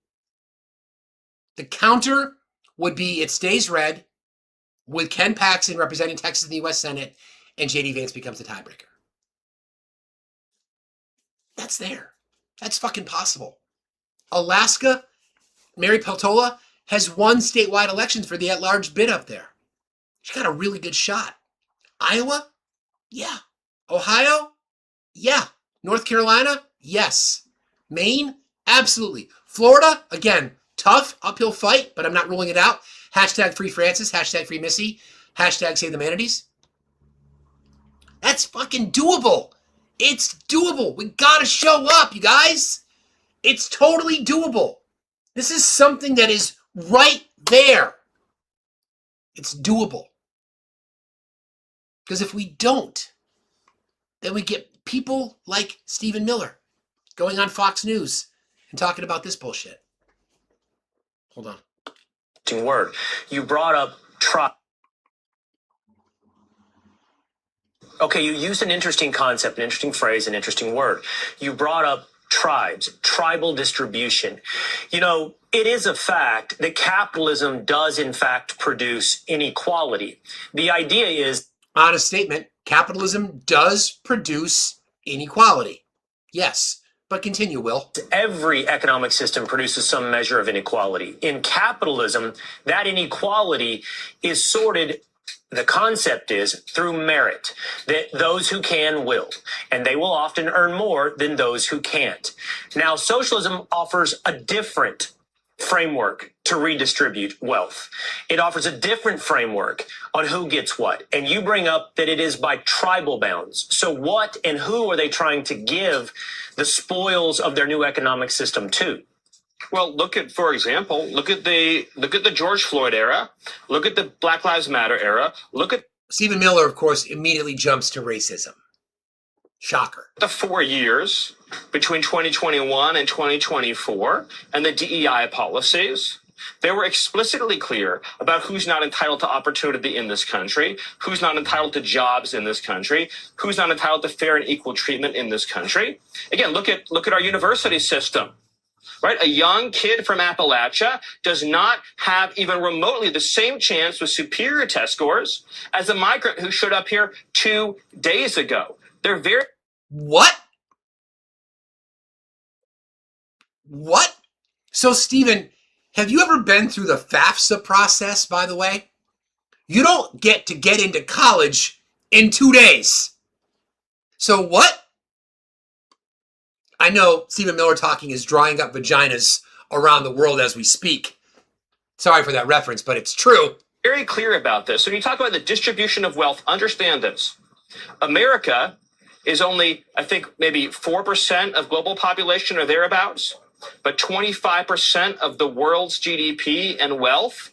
The counter would be it stays red with Ken Paxton representing Texas in the U.S. Senate, and J.D. Vance becomes the tiebreaker. That's there. That's fucking possible. Alaska, Mary Peltola has won statewide elections for the at-large bid up there. She's got a really good shot. Iowa? Yeah. Ohio? Yeah. North Carolina? Yes. Maine? Absolutely. Florida? Again, tough uphill fight, but I'm not ruling it out. Hashtag free Francis, hashtag free Missy, hashtag save the manatees. That's fucking doable. It's doable. We gotta show up, you guys. It's totally doable. This is something that is right there. It's doable. Because if we don't, then we get people like Stephen Miller going on Fox News and talking about this bullshit. Hold on. Word. You brought up Okay, you used an interesting concept, an interesting phrase, an interesting word. You brought up tribes, tribal distribution. You know, it is a fact that capitalism does in fact produce inequality. The idea is... Honest statement, capitalism does produce inequality. Yes, but continue, Will. Every economic system produces some measure of inequality. In capitalism, that inequality is sorted. The concept is through merit, that those who can will, and they will often earn more than those who can't. Now, socialism offers a different framework to redistribute wealth. It offers a different framework on who gets what. And you bring up that it is by tribal bounds. So what and who are they trying to give the spoils of their new economic system to? Well, look at, for example, look at the George Floyd era. Look at the Black Lives Matter era. Look at Stephen Miller, of course, immediately jumps to racism. Shocker. The 4 years between 2021 and 2024 and the DEI policies. They were explicitly clear about who's not entitled to opportunity in this country, who's not entitled to jobs in this country, who's not entitled to fair and equal treatment in this country. Again, look at our university system. Right? A young kid from Appalachia does not have even remotely the same chance with superior test scores as a migrant who showed up here 2 days ago. They're very... What? What? So, Stephen, have you ever been through the FAFSA process, by the way? You don't get to get into college in 2 days. So what? I know Stephen Miller talking is drying up vaginas around the world as we speak. Sorry for that reference, but it's true. Very clear about this. So when you talk about the distribution of wealth, understand this. America is only, I think, maybe 4% of global population or thereabouts, but 25% of the world's GDP and wealth.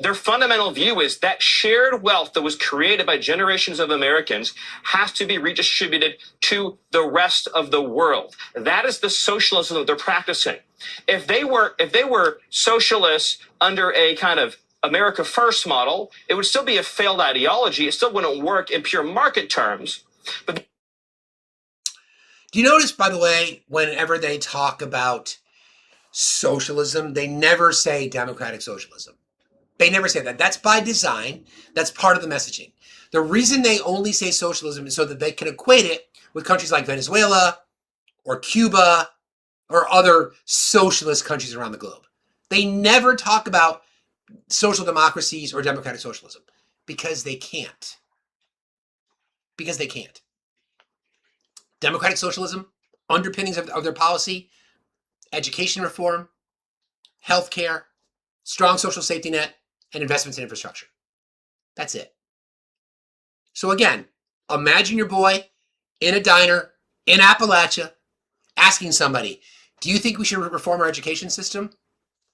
Their fundamental view is that shared wealth that was created by generations of Americans has to be redistributed to the rest of the world. That is the socialism that they're practicing. If they were socialists under a kind of America First model, it would still be a failed ideology. It still wouldn't work in pure market terms. But do you notice, by the way, whenever they talk about socialism, they never say democratic socialism. They never say that. That's by design. That's part of the messaging. The reason they only say socialism is so that they can equate it with countries like Venezuela or Cuba or other socialist countries around the globe. They never talk about social democracies or democratic socialism because they can't. Because they can't. Democratic socialism, underpinnings of their policy, education reform, healthcare, strong social safety net, and investments in infrastructure. That's it. So again, imagine your boy in a diner in Appalachia asking somebody, do you think we should reform our education system?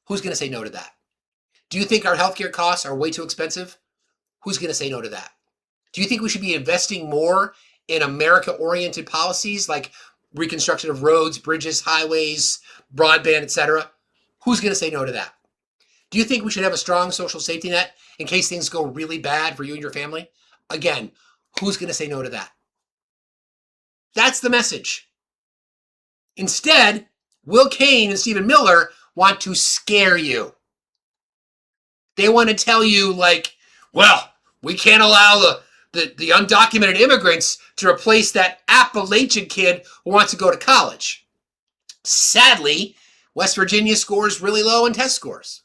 Who's going to say no to that? Do you think our healthcare costs are way too expensive? Who's going to say no to that? Do you think we should be investing more in America-oriented policies like reconstruction of roads, bridges, highways, broadband, etc.? Who's going to say no to that? Do you think we should have a strong social safety net in case things go really bad for you and your family? Again, who's going to say no to that? That's the message. Instead, Will Cain and Stephen Miller want to scare you. They want to tell you, like, well, we can't allow the undocumented immigrants to replace that Appalachian kid who wants to go to college. Sadly, West Virginia scores really low in test scores.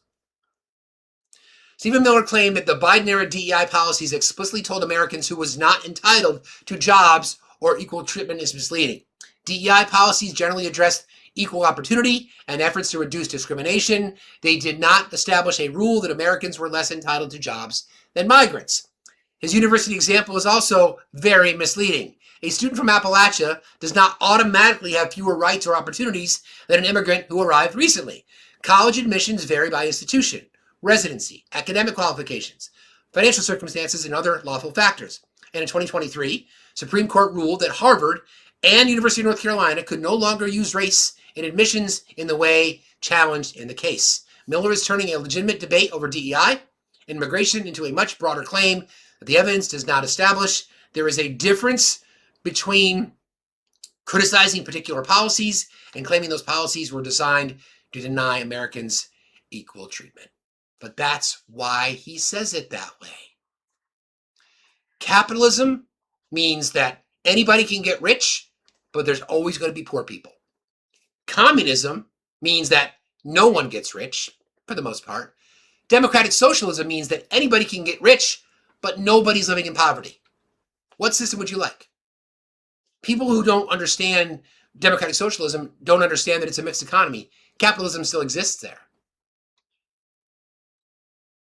Stephen Miller claimed that the Biden-era DEI policies explicitly told Americans who was not entitled to jobs or equal treatment is misleading. DEI policies generally addressed equal opportunity and efforts to reduce discrimination. They did not establish a rule that Americans were less entitled to jobs than migrants. His university example is also very misleading. A student from Appalachia does not automatically have fewer rights or opportunities than an immigrant who arrived recently. College admissions vary by institution, residency, academic qualifications, financial circumstances, and other lawful factors. And in 2023, Supreme Court ruled that Harvard and University of North Carolina could no longer use race in admissions in the way challenged in the case. Miller is turning a legitimate debate over DEI and immigration into a much broader claim that the evidence does not establish. There is a difference between criticizing particular policies and claiming those policies were designed to deny Americans equal treatment. But that's why he says it that way. Capitalism means that anybody can get rich, but there's always going to be poor people. Communism means that no one gets rich, for the most part. Democratic socialism means that anybody can get rich, but nobody's living in poverty. What system would you like? People who don't understand democratic socialism don't understand that it's a mixed economy. Capitalism still exists there.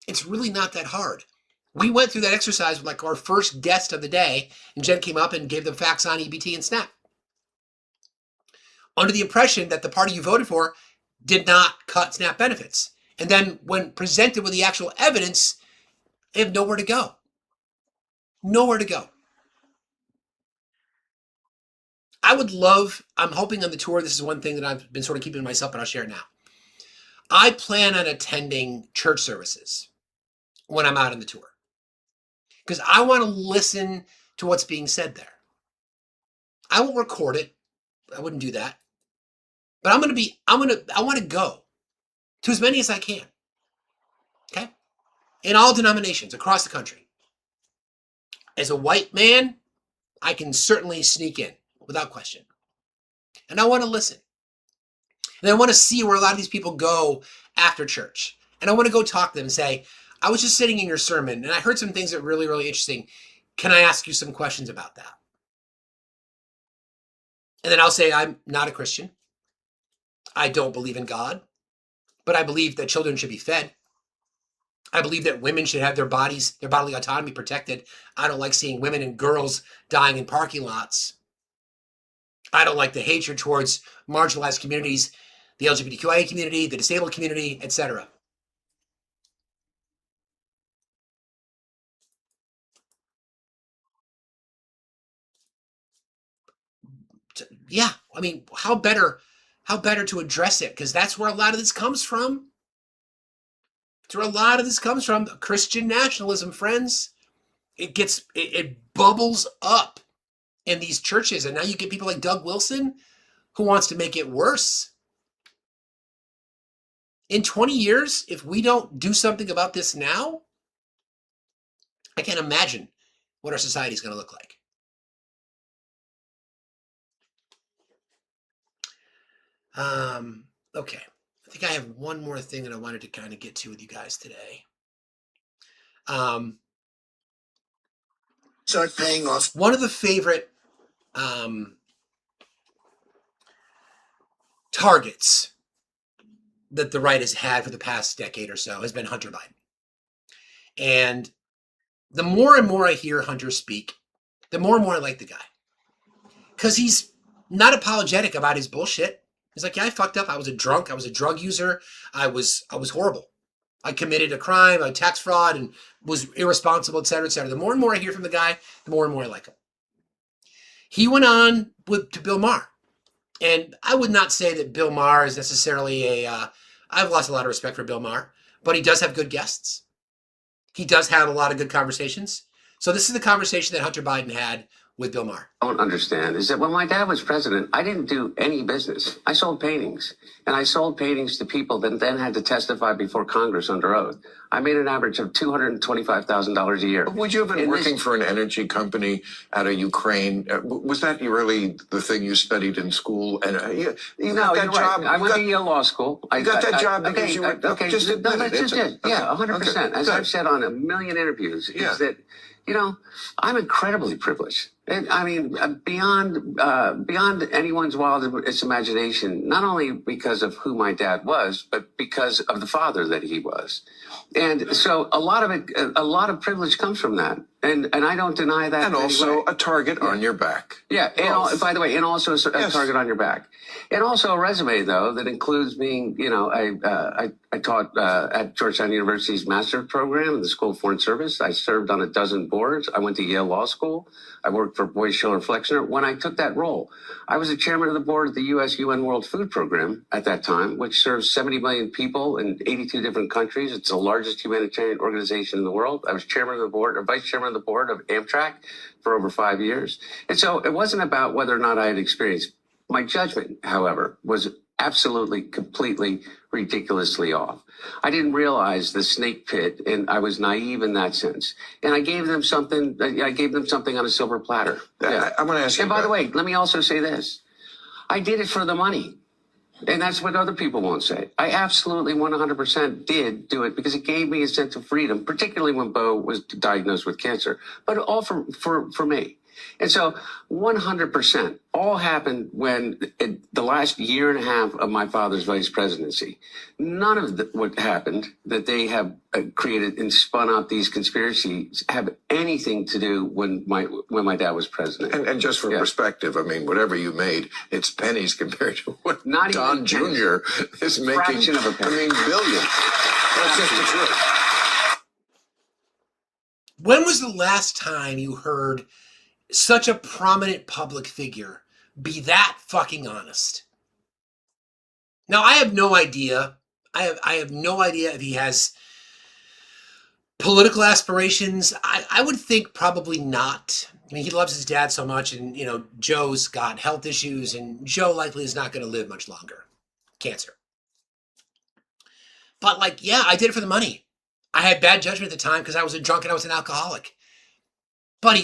It's really not that hard. We went through that exercise with like our first guest of the day, and Jen came up and gave them facts on EBT and SNAP. Under the impression that the party you voted for did not cut SNAP benefits. And then when presented with the actual evidence, they have nowhere to go. Nowhere to go. I'm hoping on the tour, this is one thing that I've been sort of keeping to myself, but I'll share it now. I plan on attending church services when I'm out on the tour, because I want to listen to what's being said there. I won't record it. I wouldn't do that. But I want to go to as many as I can. Okay? In all denominations across the country. As a white man, I can certainly sneak in without question. And I want to listen. And I want to see where a lot of these people go after church. And I want to go talk to them and say, I was just sitting in your sermon and I heard some things that are really, really interesting. Can I ask you some questions about that? And then I'll say, I'm not a Christian. I don't believe in God, but I believe that children should be fed. I believe that women should have their bodily autonomy protected. I don't like seeing women and girls dying in parking lots. I don't like the hatred towards marginalized communities, the LGBTQIA community, the disabled community, etc. Yeah, I mean, how better to address it? Because that's where a lot of this comes from. That's where a lot of this comes from. Christian nationalism, friends. It bubbles up in these churches, and now you get people like Doug Wilson who wants to make it worse. In 20 years, if we don't do something about this now, I can't imagine what our society is going to look like. Okay. I think I have one more thing that I wanted to kind of get to with you guys today. Start paying off. One of the favorite targets that the right has had for the past decade or so has been Hunter Biden. And the more and more I hear Hunter speak, the more and more I like the guy. Because he's not apologetic about his bullshit. He's like, yeah, I fucked up. I was a drunk. I was a drug user. I was horrible. I committed a crime, a tax fraud, and was irresponsible, et cetera, et cetera. The more and more I hear from the guy, the more and more I like him. He went on to Bill Maher. And I would not say that Bill Maher is necessarily I've lost a lot of respect for Bill Maher, but he does have good guests. He does have a lot of good conversations. So this is the conversation that Hunter Biden had with Bill Maher. Don't understand is that when my dad was president, I didn't do any business. I sold paintings, and I sold paintings to people that then had to testify before Congress under oath. I made an average of $225,000 a year. Would you have been working for an energy company out of Ukraine? Was that really the thing you studied in school? And you got that job. Right. I went to Yale Law School. You got that job because you were just admit it. Just did. Yeah, 100%. As I've said on a million interviews, is that I'm incredibly privileged. And I mean, beyond anyone's wildest imagination, not only because of who my dad was, but because of the father that he was. And so a lot of privilege comes from that. And I don't deny that. And also a target on your back. Yeah. And by the way, and also a target on your back. And also a resume, though, that includes being, I taught at Georgetown University's master's program in the School of Foreign Service. I served on a dozen boards. I went to Yale Law School. I worked for Boyce, Schiller, Flexner. When I took that role, I was the chairman of the board of the UN World Food Program at that time, which serves 70 million people in 82 different countries. It's the largest humanitarian organization in the world. I was chairman of the board, or vice chairman of the board of Amtrak for over 5 years. And so it wasn't about whether or not I had experience. My judgment, however, was absolutely, completely, ridiculously off. I didn't realize the snake pit, and I was naive in that sense. And I gave them something. I gave them something on a silver platter. Yeah. I want to ask you. And by the way, let me also say this: I did it for the money, and that's what other people won't say. I absolutely 100% did do it because it gave me a sense of freedom, particularly when Bo was diagnosed with cancer, but all for me. And so 100% all happened when the last year and a half of my father's vice presidency. None of what happened that they have created and spun out these conspiracies have anything to do when my dad was president. And just for perspective, I mean, whatever you made, it's pennies compared to what Don Jr. is making. Fraction of a penny. I mean, billions. That's just the truth. When was the last time you heard such a prominent public figure be that fucking honest? Now, I have no idea. I have no idea if he has political aspirations. I would think probably not. I mean, he loves his dad so much, and Joe's got health issues, and Joe likely is not going to live much longer. Cancer. But I did it for the money. I had bad judgment at the time because I was a drunk and I was an alcoholic. But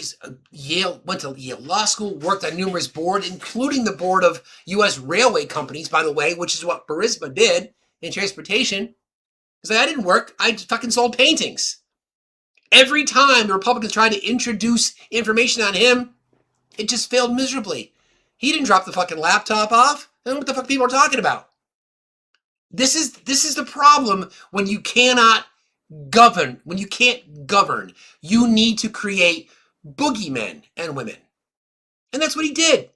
went to Yale Law School, worked on numerous boards, including the board of U.S. railway companies, by the way, which is what Burisma did in transportation. Because I didn't work. I fucking sold paintings. Every time the Republicans tried to introduce information on him, it just failed miserably. He didn't drop the fucking laptop off. I don't know what the fuck people are talking about. This is the problem when you cannot govern. When you can't govern, you need to create boogeymen and women. And that's what he did.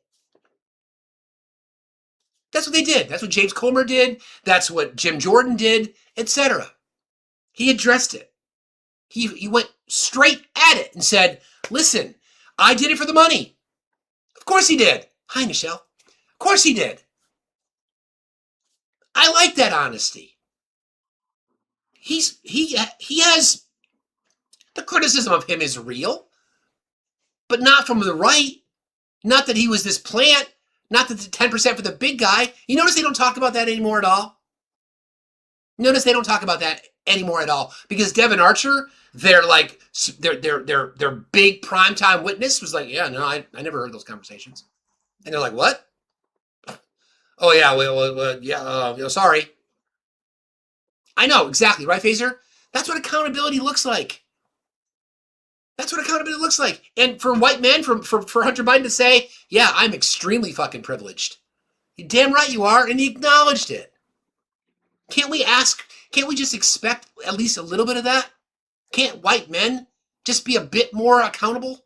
That's what they did. That's what James Comer did. That's what Jim Jordan did, etc. He addressed it. He went straight at it and said, listen, I did it for the money. Of course he did. Hi, Michelle. Of course he did. I like that honesty. He has, the criticism of him is real, but not from the right. Not that he was this plant. Not that the 10% for the big guy. You notice they don't talk about that anymore at all? Notice they don't talk about that anymore at all. Because Devin Archer, their big primetime witness was like, yeah, no, I never heard those conversations. And they're like, what? Oh, yeah, well, sorry. I know, exactly, right, Phaser? That's what accountability looks like. That's what accountability looks like. And for white men, for Hunter Biden to say, yeah, I'm extremely fucking privileged. You're damn right you are, and he acknowledged it. Can't we just expect at least a little bit of that? Can't white men just be a bit more accountable?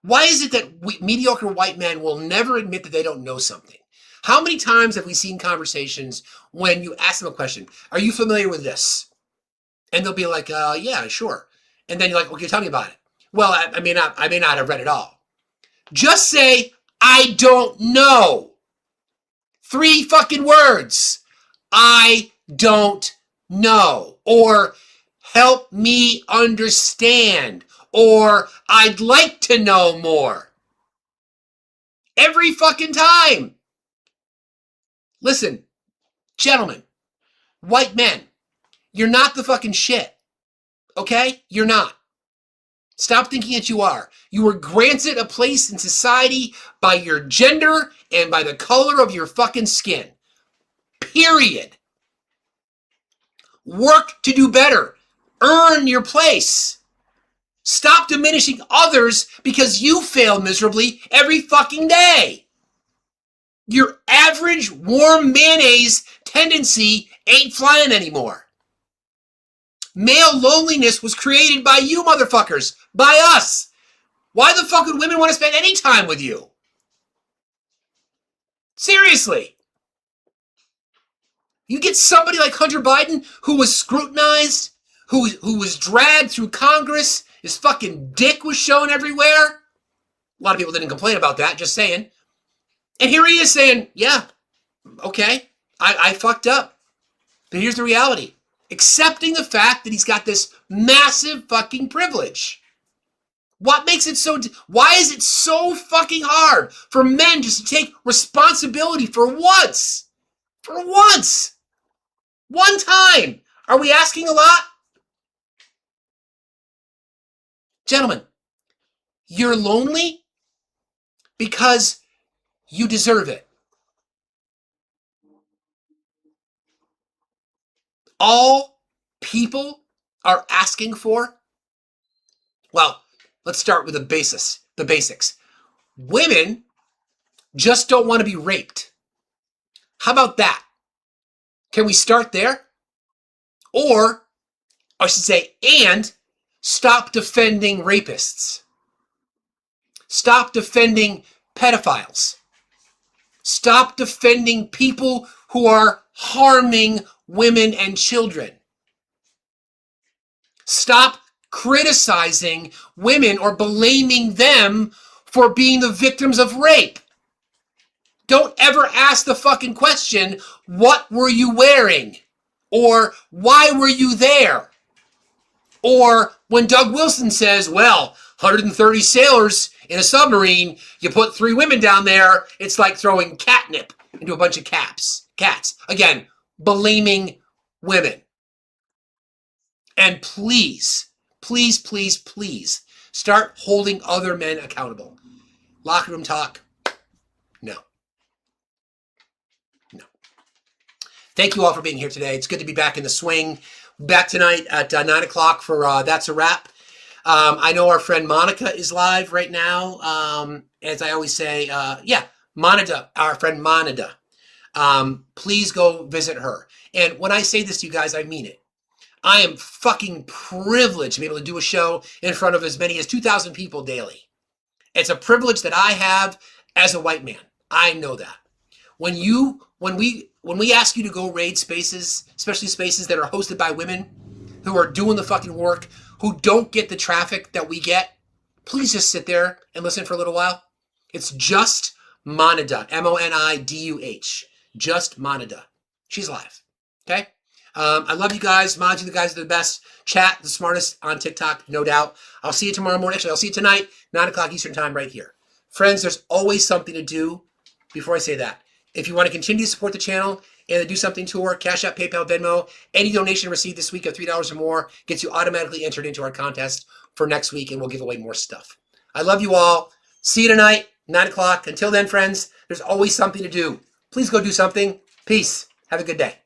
Why is it that mediocre white men will never admit that they don't know something? How many times have we seen conversations when you ask them a question, are you familiar with this? And they'll be like, yeah, sure. And then you're like, okay, tell me about it. Well, I may not have read it all. Just say, I don't know. 3 fucking words. I don't know. Or help me understand. Or I'd like to know more. Every fucking time. Listen, gentlemen, white men, you're not the fucking shit. Okay? You're not. Stop thinking that you are. You were granted a place in society by your gender and by the color of your fucking skin. Period. Work to do better. Earn your place. Stop diminishing others because you fail miserably every fucking day. Your average warm mayonnaise tendency ain't flying anymore. Male loneliness was created by you motherfuckers, by us. Why the fuck would women want to spend any time with you? Seriously. You get somebody like Hunter Biden who was scrutinized, who was dragged through Congress, his fucking dick was shown everywhere. A lot of people didn't complain about that, just saying. And here he is saying, yeah, okay, I fucked up. But here's the reality. Accepting the fact that he's got this massive fucking privilege. What makes it so, why is it so fucking hard for men just to take responsibility for once? For once. One time. Are we asking a lot? Gentlemen, you're lonely because you deserve it. All people are asking for, well, let's start with the basics. Women just don't want to be raped. How about that? Can we start there? Or, I should say, and stop defending rapists. Stop defending pedophiles. Stop defending people who are harming women and children. Stop criticizing women or blaming them for being the victims of rape. Don't ever ask the fucking question, what were you wearing? Or why were you there? Or when Doug Wilson says, well, 130 sailors in a submarine, you put 3 women down there, it's like throwing catnip into a bunch of cats. Again, blaming women. And please, please, please, please start holding other men accountable. Locker room talk, no. No. Thank you all for being here today. It's good to be back in the swing. Back tonight at 9 o'clock for That's a Wrap. I know our friend Monica is live right now. As I always say, Monida, our friend Monida. Please go visit her. And when I say this to you guys, I mean it. I am fucking privileged to be able to do a show in front of as many as 2,000 people daily. It's a privilege that I have as a white man. I know that. When we ask you to go raid spaces, especially spaces that are hosted by women who are doing the fucking work, who don't get the traffic that we get, please just sit there and listen for a little while. It's just Monida, Moniduh, just Monida. She's live, okay? I love you guys. Mod, you the guys are the best. Chat, the smartest on TikTok, no doubt. I'll see you tomorrow morning. Actually, I'll see you tonight, 9 o'clock Eastern time right here. Friends, there's always something to do. Before I say that, if you want to continue to support the channel and to do something to her, Cash App, PayPal, Venmo, any donation received this week of $3 or more gets you automatically entered into our contest for next week, and we'll give away more stuff. I love you all. See you tonight, 9 o'clock. Until then, friends, there's always something to do. Please go do something. Peace. Have a good day.